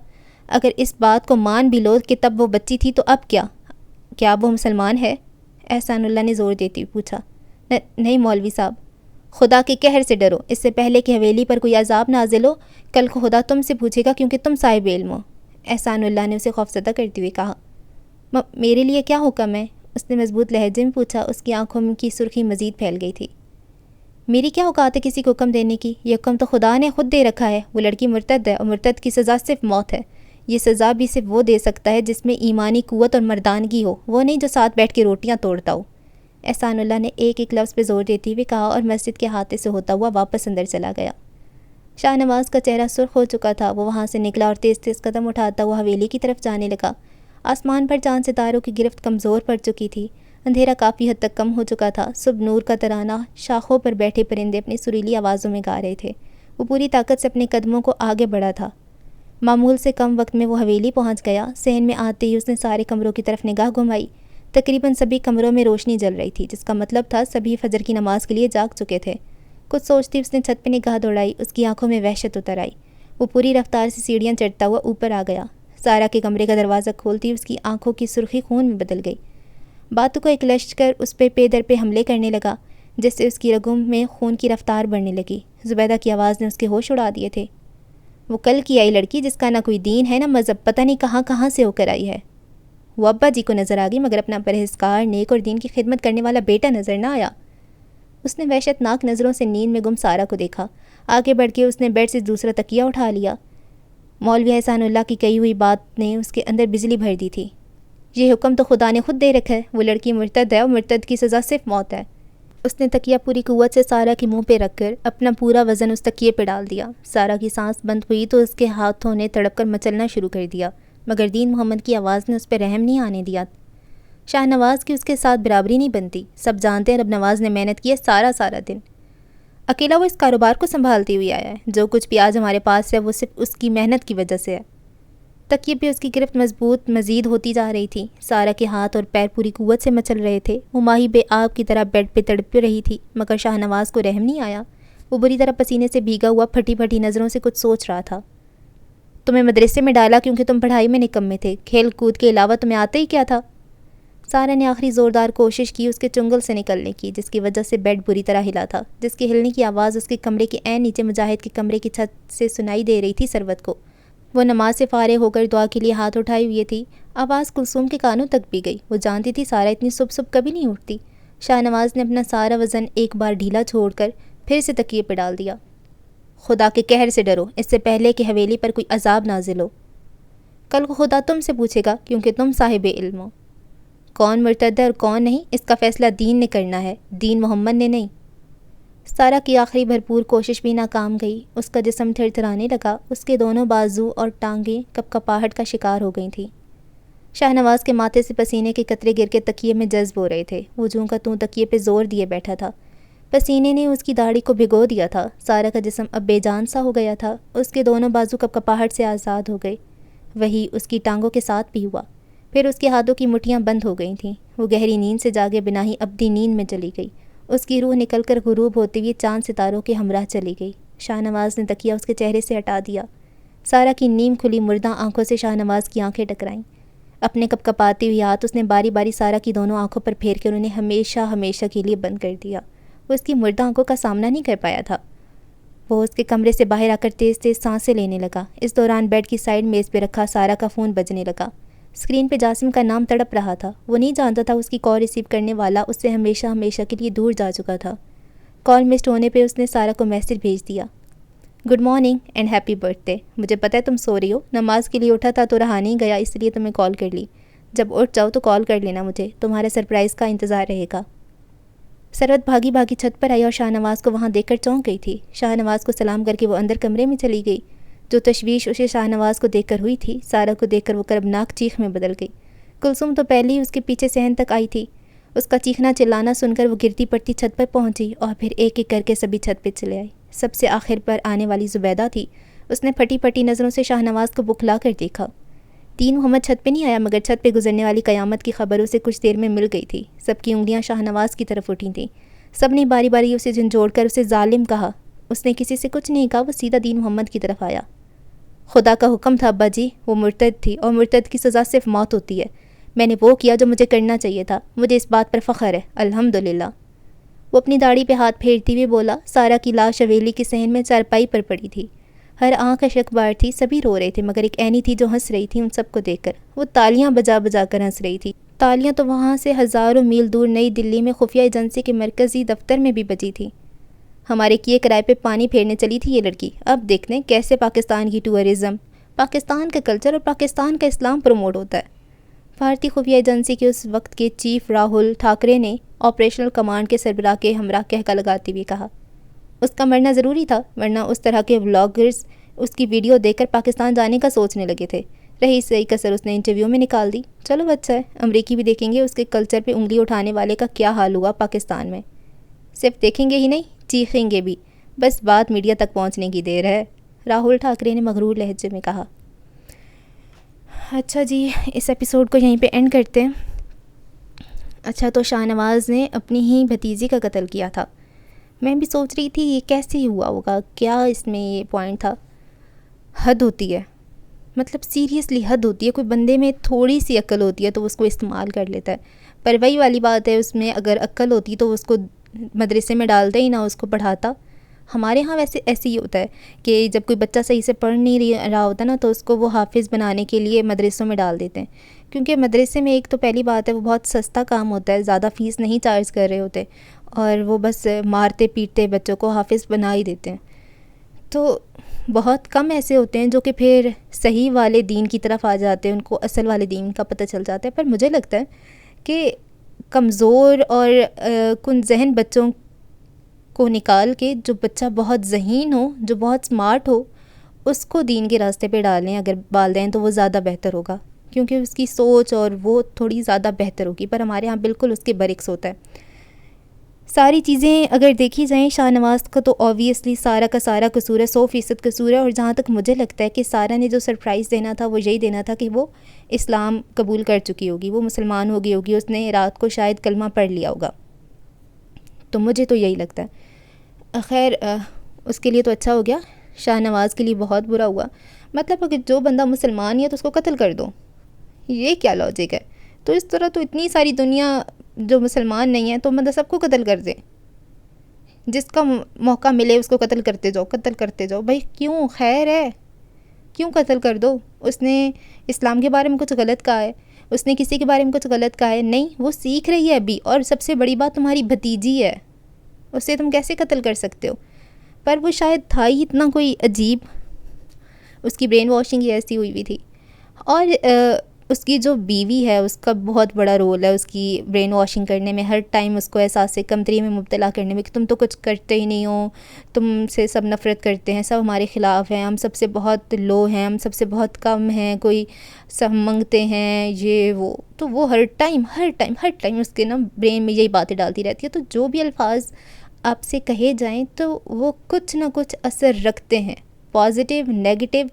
اگر اس بات کو مان بھی لو کہ تب وہ بچی تھی تو اب کیا اب وہ مسلمان ہے؟ احسان اللہ نے زور دیتے ہوئے پوچھا۔ نہیں مولوی صاحب، خدا کے قہر سے ڈرو، اس سے پہلے کہ حویلی پر کوئی عذاب نازل ہو، کل کو خدا تم سے پوچھے گا کیونکہ تم صاحب علم ہو، احسان اللہ نے اسے خوفزدہ کرتے ہوئے کہا۔ میرے لیے کیا حکم ہے؟ اس نے مضبوط لہجے میں پوچھا۔ اس کی آنکھوں کی سرخی مزید پھیل گئی تھی۔ میری کیا اوقات ہے کسی کو حکم دینے کی؟ یہ حکم تو خدا نے خود دے رکھا ہے، وہ لڑکی مرتد ہے اور مرتد کی سزا صرف موت ہے، یہ سزا بھی صرف وہ دے سکتا ہے جس میں ایمانی قوت اور مردانگی ہو، وہ نہیں جو ساتھ بیٹھ کے روٹیاں توڑتا ہو۔ احسان اللہ نے ایک ایک لفظ پہ زور دیتے ہوئے کہا اور مسجد کے ہاتھے سے ہوتا ہوا واپس اندر چلا گیا۔ شاہ نواز کا چہرہ سرخ ہو چکا تھا۔ وہ وہاں سے نکلا اور تیز تیز قدم اٹھاتا ہوا حویلی کی طرف جانے لگا۔ آسمان پر چاند ستاروں کی گرفت کمزور پڑ چکی تھی۔ اندھیرا کافی حد تک کم ہو چکا تھا۔ صبح نور کا ترانہ، شاخوں پر بیٹھے پرندے اپنی سریلی آوازوں میں گا رہے تھے۔ وہ پوری طاقت سے اپنے قدموں کو آگے بڑھا تھا۔ معمول سے کم وقت میں وہ حویلی پہنچ گیا۔ صحن میں آتے ہی اس نے سارے کمروں کی طرف نگاہ گھمائی۔ تقریباً سبھی کمروں میں روشنی جل رہی تھی، جس کا مطلب تھا سبھی فجر کی نماز کے لیے جاگ چکے تھے۔ کچھ سوچتی اس نے چھت پہ نگاہ دوڑائی۔ اس کی آنکھوں میں وحشت اتر آئی۔ وہ پوری رفتار سے سیڑھیاں چڑھتا ہوا اوپر آ گیا۔ سارا کے کمرے کا دروازہ کھولتی اس کی آنکھوں کی سرخی خون میں بدل گئی۔ باتوں کو ایک لشکر اس پہ پے در پہ حملے کرنے لگا، جس سے اس کی رگوں میں خون کی رفتار بڑھنے لگی۔ زبیدہ کی آواز نے اس کے ہوش اڑا دیے تھے۔ وہ کل کی آئی لڑکی جس کا نہ کوئی دین ہے نہ مذہب، پتہ نہیں کہاں کہاں سے ہو کر آئی ہے۔ وہ ابا جی کو نظر آ گئی، مگر اپنا پرہیزگار، نیک اور دین کی خدمت کرنے والا بیٹا نظر نہ آیا۔ اس نے وحشت ناک نظروں سے نیند میں گم سارا کو دیکھا۔ آگے بڑھ کے اس نے بیڈ سے دوسرا تکیہ اٹھا لیا۔ مولوی احسان اللہ کی کہی ہوئی بات نے اس کے اندر بجلی بھر دی تھی۔ یہ حکم تو خدا نے خود دے رکھا ہے، وہ لڑکی مرتد ہے اور مرتد کی سزا صرف موت ہے۔ اس نے تکیہ پوری قوت سے سارا کے منہ پہ رکھ کر اپنا پورا وزن اس تکیے پہ ڈال دیا۔ سارا کی سانس بند ہوئی تو اس کے ہاتھوں نے تڑپ کر مچلنا شروع کر دیا، مگر دین محمد کی آواز نے اس پہ رحم نہیں آنے دیا۔ شاہ نواز کی اس کے ساتھ برابری نہیں بنتی۔ سب جانتے ہیں رب نواز نے محنت کی ہے سارا دن۔ اکیلا وہ اس کاروبار کو سنبھالتے ہوئے آیا ہے۔ جو کچھ بھی آج ہمارے پاس ہے وہ صرف اس کی محنت کی وجہ سے ہے۔ تکیے پہ اس کی گرفت مضبوط مزید ہوتی جا رہی تھی۔ سارا کے ہاتھ اور پیر پوری قوت سے مچل رہے تھے۔ وہ ماہی بے آب کی طرح بیڈ پہ تڑپ رہی تھی، مگر شاہ نواز کو رحم نہیں آیا۔ وہ بری طرح پسینے سے بھیگا ہوا پھٹی پھٹی نظروں سے کچھ سوچ رہا تھا۔ تمہیں مدرسے میں ڈالا کیونکہ تم پڑھائی میں نکمے تھے، کھیل کود کے علاوہ تمہیں آتا ہی کیا تھا؟ سارا نے آخری زوردار کوشش کی اس کے چنگل سے نکلنے کی، جس کی وجہ سے بیڈ بری طرح ہلا تھا، جس کے ہلنے کی آواز اس کے کمرے کے عین نیچے مجاہد کے کمرے کی چھت سے سنائی دے رہی تھی سروت کو۔ وہ نماز سے فارغ ہو کر دعا کے لیے ہاتھ اٹھائے ہوئے تھی۔ آواز کلثوم کے کانوں تک بھی گئی۔ وہ جانتی تھی سارا اتنی صبح کبھی نہیں اٹھتی۔ شاہ نواز نے اپنا سارا وزن ایک بار ڈھیلا چھوڑ کر پھر سے تکیے پہ ڈال دیا۔ خدا کے قہر سے ڈرو، اس سے پہلے کہ حویلی پر کوئی عذاب نازل ہو۔ کل کو خدا تم سے پوچھے گا کیونکہ تم صاحب علم ہو۔ کون مرتد ہے اور کون نہیں، اس کا فیصلہ دین نے کرنا ہے، دین محمد نے نہیں۔ سارا کی آخری بھرپور کوشش بھی ناکام گئی۔ اس کا جسم تھرتھرانے لگا۔ اس کے دونوں بازو اور ٹانگیں کپکپاہٹ کا شکار ہو گئی تھیں۔ شاہ نواز کے ماتھے سے پسینے کے قطرے گر کے تکیے میں جذب ہو رہے تھے۔ وہ جوں کا توں تکیے پہ زور دیے بیٹھا تھا۔ پسینے نے اس کی داڑھی کو بھگو دیا تھا۔ سارا کا جسم اب بے جان سا ہو گیا تھا۔ اس کے دونوں بازو کپکپاہٹ سے آزاد ہو گئے۔ وہی اس کی ٹانگوں کے ساتھ بھی ہوا۔ پھر اس کے ہاتھوں کی مٹھیاں بند ہو گئی تھیں۔ وہ گہری نیند سے جاگے بنا ہی ابدی نیند میں چلی گئی۔ اس کی روح نکل کر غروب ہوتے ہوئے چاند ستاروں کے ہمراہ چلی گئی۔ شاہ نواز نے تکیہ اس کے چہرے سے ہٹا دیا۔ سارا کی نیم کھلی مردہ آنکھوں سے شاہ نواز کی آنکھیں ٹکرائیں۔ اپنے کپکپاتے ہوئے ہاتھ اس نے باری باری سارا کی دونوں آنکھوں پر پھیر کر انہیں ہمیشہ کے لیے بند کر دیا۔ وہ اس کی مردہ آنکھوں کا سامنا نہیں کر پایا تھا۔ وہ اس کے کمرے سے باہر آ کر تیز تیز سانسیں لینے لگا۔ اس دوران بیڈ کی سائڈ میز پہ رکھا سارا کا فون بجنے لگا۔ اسکرین پہ جاسم کا نام تڑپ رہا تھا۔ وہ نہیں جانتا تھا اس کی کال ریسیو کرنے والا اس سے ہمیشہ کے لیے دور جا چکا تھا۔ کال مسڈ ہونے پہ اس نے سارا کو میسج بھیج دیا، good morning and happy birth day. مجھے پتہ ہے تم سو رہی ہو، نماز کے لیے اٹھا تھا تو رہا نہیں گیا، اس لیے تمہیں کال کر لی۔ جب اٹھ جاؤ تو کال کر لینا مجھے، تمہارے سرپرائز کا انتظار رہے گا۔ سروت بھاگی چھت پر آئی اور شاہ نواز کو وہاں دیکھ کر چونک گئی تھی۔ شاہ نواز کو سلام کر کے وہ اندر کمرے میں چلی گئی۔ جو تشویش اسے شاہ نواز کو دیکھ کر ہوئی تھی، سارا کو دیکھ کر وہ کربناک چیخ میں بدل گئی۔ کلثوم تو پہلے ہی اس کے پیچھے صحن تک آئی تھی۔ اس کا چیخنا چلانا سن کر وہ گرتی پڑتی چھت پر پہنچی اور پھر ایک ایک کر کے سبھی چھت پہ چلے آئی۔ سب سے آخر پر آنے والی زبیدہ تھی۔ اس نے پھٹی پھٹی نظروں سے شاہ نواز کو بکھلا کر دیکھا۔ دین محمد چھت پہ نہیں آیا، مگر چھت پہ گزرنے والی قیامت کی خبر اسے کچھ دیر میں مل گئی تھی۔ سب کی انگلیاں شاہ نواز کی طرف اٹھی تھیں۔ سب نے باری باری اسے جھنجھوڑ کر اسے ظالم کہا۔ اس نے کسی سے کچھ نہیں کہا، وہ سیدھا دین محمد کی طرف آیا۔ خدا کا حکم تھا ابا جی، وہ مرتد تھی اور مرتد کی سزا صرف موت ہوتی ہے۔ میں نے وہ کیا جو مجھے کرنا چاہیے تھا، مجھے اس بات پر فخر ہے، الحمدللہ۔ وہ اپنی داڑھی پہ ہاتھ پھیرتی ہوئے بولا۔ سارا کی لاش حویلی کے صحن میں چارپائی پر پڑی تھی۔ ہر آنکھ اشک بار تھی، سبھی رو رہے تھے، مگر ایک عینی تھی جو ہنس رہی تھی ان سب کو دیکھ کر۔ وہ تالیاں بجا کر ہنس رہی تھی۔ تالیاں تو وہاں سے ہزاروں میل دور نئی دلی میں خفیہ ایجنسی کے مرکزی دفتر میں بھی بجی تھی۔ ہمارے کیے کرائے پہ پانی پھیرنے چلی تھی یہ لڑکی، اب دیکھتے ہیں کیسے پاکستان کی ٹورزم، پاکستان کا کلچر اور پاکستان کا اسلام پروموٹ ہوتا ہے۔ بھارتی خفیہ ایجنسی کے اس وقت کے چیف راہل ٹھاکرے نے آپریشنل کمانڈ کے سربراہ کے ہمراہ کہکا لگاتے ہوئے کہا، اس کا مرنا ضروری تھا، ورنہ اس طرح کے ولاگرز اس کی ویڈیو دیکھ کر پاکستان جانے کا سوچنے لگے تھے۔ رہی صحیح کسر اس نے انٹرویو میں نکال دی۔ چلو اچھا ہے، امریکی بھی دیکھیں گے اس کے کلچر پہ انگلی اٹھانے والے کا کیا حال ہوا پاکستان میں۔ صرف دیکھیں گے ہی نہیں، چیخیں گے بھی، بس بات میڈیا تک پہنچنے کی دیر ہے، راہل ٹھاکرے نے مغرور لہجے میں کہا۔ اچھا جی، اس ایپیسوڈ کو یہیں پہ اینڈ کرتے ہیں۔ اچھا، تو شاہ نواز نے اپنی ہی بھتیجی کا قتل کیا تھا۔ میں بھی سوچ رہی تھی یہ کیسے ہوا ہوگا، کیا اس میں یہ پوائنٹ تھا؟ حد ہوتی ہے، مطلب سیریسلی حد ہوتی ہے۔ کوئی بندے میں تھوڑی سی عقل ہوتی ہے تو اس کو استعمال کر لیتا ہے، پر وہی والی بات ہے، اس میں اگر عقل ہوتی تو اس کو مدرسے میں ڈالتا ہی نہ، اس کو پڑھاتا۔ ہمارے ہاں ویسے ایسے ہی ہوتا ہے کہ جب کوئی بچہ صحیح سے پڑھ نہیں رہا ہوتا نا، تو اس کو وہ حافظ بنانے کے لیے مدرسوں میں ڈال دیتے ہیں، کیونکہ مدرسے میں ایک تو پہلی بات ہے وہ بہت سستا کام ہوتا ہے، زیادہ فیس نہیں چارج کر رہے ہوتے، اور وہ بس مارتے پیٹتے بچوں کو حافظ بنا ہی دیتے ہیں۔ تو بہت کم ایسے ہوتے ہیں جو کہ پھر صحیح والے دین کی طرف آ جاتے ہیں، ان کو اصل والے دین کا پتہ چل جاتا ہے۔ پر مجھے لگتا ہے کہ کمزور اور کن ذہن بچوں کو نکال کے، جو بچہ بہت ذہین ہو، جو بہت سمارٹ ہو، اس کو دین کے راستے پہ ڈالیں اگر والدین، تو وہ زیادہ بہتر ہوگا، کیونکہ اس کی سوچ اور وہ تھوڑی زیادہ بہتر ہوگی۔ پر ہمارے ہاں بالکل اس کے برعکس ہوتا ہے۔ ساری چیزیں اگر دیکھی جائیں، شاہ نواز کا تو آبویسلی سارا کا سارا قصور ہے، 100% قصور ہے۔ اور جہاں تک مجھے لگتا ہے کہ سارا نے جو سرپرائز دینا تھا وہ یہی دینا تھا کہ وہ اسلام قبول کر چکی ہوگی، وہ مسلمان ہو گئی ہوگی، اس نے رات کو شاید کلمہ پڑھ لیا ہوگا، تو مجھے تو یہی لگتا ہے۔ خیر، اس کے لیے تو اچھا ہو گیا، شاہ نواز کے لیے بہت برا ہوا۔ مطلب اگر جو بندہ مسلمان ہے تو اس کو قتل کر دو، یہ کیا لاجک ہے؟ تو اس طرح تو اتنی ساری دنیا جو مسلمان نہیں ہے تو مطلب سب کو قتل کر دیں، جس کا موقع ملے اس کو قتل کرتے جاؤ، قتل کرتے جاؤ۔ بھائی کیوں؟ خیر ہے، کیوں قتل کر دو؟ اس نے اسلام کے بارے میں کچھ غلط کہا ہے؟ اس نے کسی کے بارے میں کچھ غلط کہا ہے؟ نہیں، وہ سیکھ رہی ہے ابھی، اور سب سے بڑی بات تمہاری بھتیجی ہے، اسے تم کیسے قتل کر سکتے ہو؟ پر وہ شاید تھا ہی اتنا کوئی عجیب، اس کی برین واشنگ ہی ایسی ہوئی تھی۔ اور اس کی جو بیوی ہے اس کا بہت بڑا رول ہے اس کی برین واشنگ کرنے میں، ہر ٹائم اس کو احساس کمتری میں مبتلا کرنے میں کہ تم تو کچھ کرتے ہی نہیں ہو، تم سے سب نفرت کرتے ہیں، سب ہمارے خلاف ہیں، ہم سب سے بہت لو ہیں، ہم سب سے بہت کم ہیں، کوئی سب منگتے ہیں، یہ وہ۔ تو وہ ہر ٹائم اس کے نا برین میں یہی باتیں ڈالتی رہتی ہے۔ تو جو بھی الفاظ آپ سے کہے جائیں تو وہ کچھ نہ کچھ اثر رکھتے ہیں، پازیٹیو، نیگیٹو،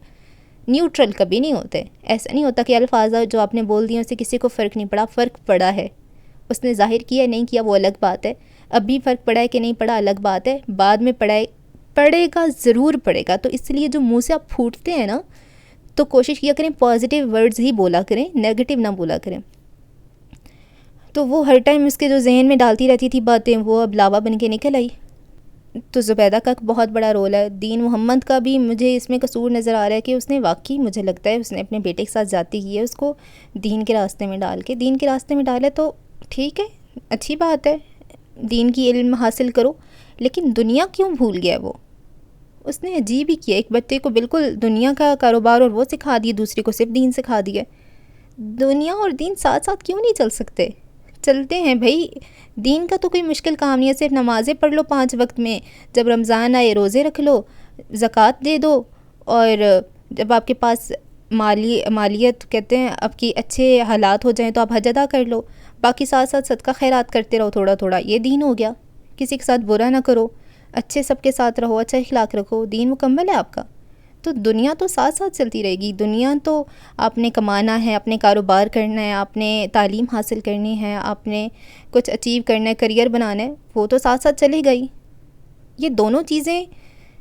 نیوٹرل کبھی نہیں ہوتے۔ ایسا نہیں ہوتا کہ الفاظ جو آپ نے بول دیے اس سے کسی کو فرق نہیں پڑا، فرق پڑا ہے۔ اس نے ظاہر کیا نہیں کیا وہ الگ بات ہے، اب بھی فرق پڑا ہے کہ نہیں پڑا الگ بات ہے، بعد میں پڑے گا، ضرور پڑے گا۔ تو اس لیے جو منہ سے آپ پھوٹتے ہیں نا، تو کوشش کیا کریں پازیٹیو ورڈز ہی بولا کریں، نیگیٹو نہ بولا کریں۔ تو وہ ہر ٹائم اس کے جو ذہن میں ڈالتی رہتی تھی باتیں، وہ اب لاوا بن کے نکل آئی۔ تو زبیدہ کا بہت بڑا رول ہے، دین محمد کا بھی مجھے اس میں قصور نظر آ رہا ہے کہ اس نے واقعی، مجھے لگتا ہے اس نے اپنے بیٹے کے ساتھ زیادتی کی ہے، اس کو دین کے راستے میں ڈال کے، دین کے راستے میں ڈالے تو ٹھیک ہے، اچھی بات ہے، دین کی علم حاصل کرو، لیکن دنیا کیوں بھول گیا وہ؟ اس نے عجیب ہی کیا، ایک بچے کو بالکل دنیا کا کاروبار اور وہ سکھا دیا، دوسرے کو صرف دین سکھا دیا۔ دنیا اور دین ساتھ ساتھ کیوں نہیں چل سکتے؟ چلتے ہیں بھائی، دین کا تو کوئی مشکل کام نہیں ہے، صرف نمازیں پڑھ لو 5 وقت میں، جب رمضان آئے روزے رکھ لو، زکوٰۃ دے دو، اور جب آپ کے پاس مالیت کہتے ہیں آپ کی اچھے حالات ہو جائیں تو آپ حج ادا کر لو، باقی ساتھ ساتھ صدقہ خیرات کرتے رہو تھوڑا تھوڑا، یہ دین ہو گیا۔ کسی کے ساتھ برا نہ کرو، اچھے سب کے ساتھ رہو، اچھا اخلاق رکھو، دین مکمل ہے آپ کا۔ تو دنیا تو ساتھ ساتھ چلتی رہے گی، دنیا تو آپ نے کمانا ہے، اپنے کاروبار کرنا ہے، آپ نے تعلیم حاصل کرنی ہے، آپ نے کچھ اچیو کرنا ہے، کریئر بنانا ہے، وہ تو ساتھ ساتھ چلے گئی۔ یہ دونوں چیزیں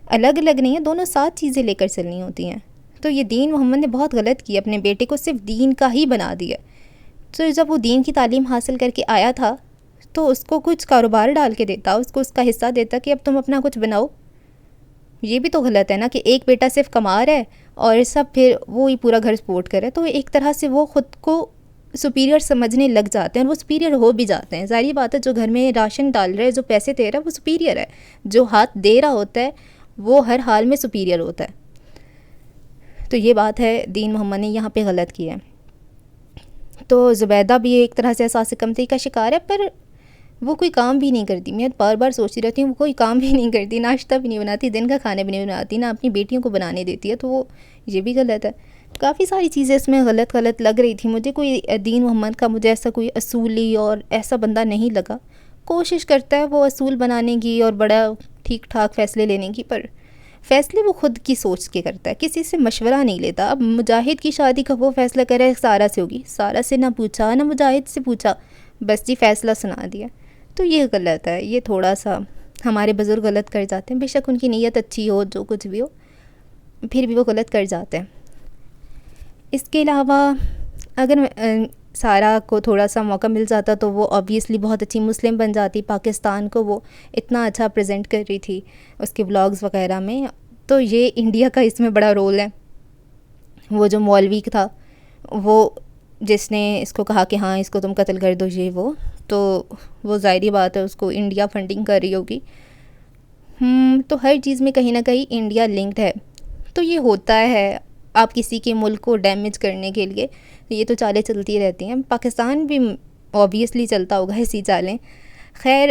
الگ الگ نہیں ہیں، دونوں ساتھ چیزیں لے کر چلنی ہوتی ہیں۔ تو یہ دین محمد نے بہت غلط کیا، اپنے بیٹے کو صرف دین کا ہی بنا دیا۔ تو جب وہ دین کی تعلیم حاصل کر کے آیا تھا تو اس کو کچھ کاروبار ڈال کے دیتا، اس کو اس کا حصہ دیتا کہ اب تم اپنا کچھ بناؤ۔ یہ بھی تو غلط ہے نا کہ ایک بیٹا صرف کما رہا ہے اور سب پھر وہی پورا گھر سپورٹ کرے، تو ایک طرح سے وہ خود کو سپیریئر سمجھنے لگ جاتے ہیں، اور وہ سپیریئر ہو بھی جاتے ہیں۔ ظاہری بات ہے، جو گھر میں راشن ڈال رہا ہے، جو پیسے دے رہا ہے، وہ سپیریئر ہے، جو ہاتھ دے رہا ہوتا ہے وہ ہر حال میں سپیریئر ہوتا ہے۔ تو یہ بات ہے دین محمد نے یہاں پہ غلط کیا ہے. تو زبیدہ بھی ایک طرح سے احساس کمتری کا شکار ہے، پر وہ کوئی کام بھی نہیں کرتی. میں بار بار سوچتی رہتی ہوں وہ کوئی کام بھی نہیں کرتی، ناشتہ بھی نہیں بناتی، دن کا کھانا بھی نہیں بناتی، نہ اپنی بیٹیوں کو بنانے دیتی ہے. تو وہ یہ بھی غلط ہے. کافی ساری چیزیں اس میں غلط لگ رہی تھی مجھے. کوئی دین محمد کا مجھے ایسا کوئی اصولی اور ایسا بندہ نہیں لگا. کوشش کرتا ہے وہ اصول بنانے کی اور بڑا ٹھیک ٹھاک فیصلے لینے کی، پر فیصلے وہ خود کی سوچ کے کرتا ہے، کسی سے مشورہ نہیں لیتا. اب مجاہد کی شادی کا وہ فیصلہ کرے سارا سے ہوگی، سارا سے نہ پوچھا نہ مجاہد سے پوچھا، بس جی فیصلہ سنا دیا. تو یہ غلط ہے. یہ تھوڑا سا ہمارے بزرگ غلط کر جاتے ہیں، بے شک ان کی نیت اچھی ہو، جو کچھ بھی ہو، پھر بھی وہ غلط کر جاتے ہیں. اس کے علاوہ اگر سارا کو تھوڑا سا موقع مل جاتا تو وہ آبویسلی بہت اچھی مسلم بن جاتی. پاکستان کو وہ اتنا اچھا پریزنٹ کر رہی تھی اس کے بلاگز وغیرہ میں. تو یہ انڈیا کا اس میں بڑا رول ہے. وہ جو مولوی تھا وہ جس نے اس کو کہا کہ ہاں اس کو تم قتل کر دو یہ تو وہ ظاہری بات ہے اس کو انڈیا فنڈنگ کر رہی ہوگی. تو ہر چیز میں کہیں نہ کہیں انڈیا لنکڈ ہے. تو یہ ہوتا ہے آپ کسی کے ملک کو ڈیمیج کرنے کے لیے، یہ تو چالیں چلتی رہتی ہیں. پاکستان بھی آبویسلی چلتا ہوگا ایسی چالیں. خیر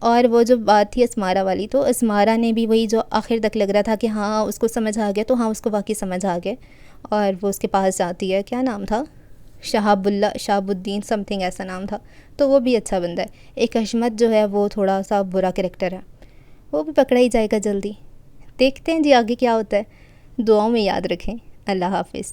اور وہ جو بات تھی اسمارہ والی، تو اسمارہ نے بھی وہی جو آخر تک لگ رہا تھا کہ ہاں اس کو سمجھ آ گیا، تو ہاں اس کو واقعی سمجھ آ گیا اور وہ اس کے پاس جاتی ہے. کیا نام تھا؟ شہاب الدین سم تھنگ ایسا نام تھا. تو وہ بھی اچھا بندہ ہے. ایک حشمت جو ہے وہ تھوڑا سا برا کریکٹر ہے، وہ بھی پکڑا ہی جائے گا جلدی. دیکھتے ہیں جی آگے کیا ہوتا ہے. دعاؤں میں یاد رکھیں. اللہ حافظ.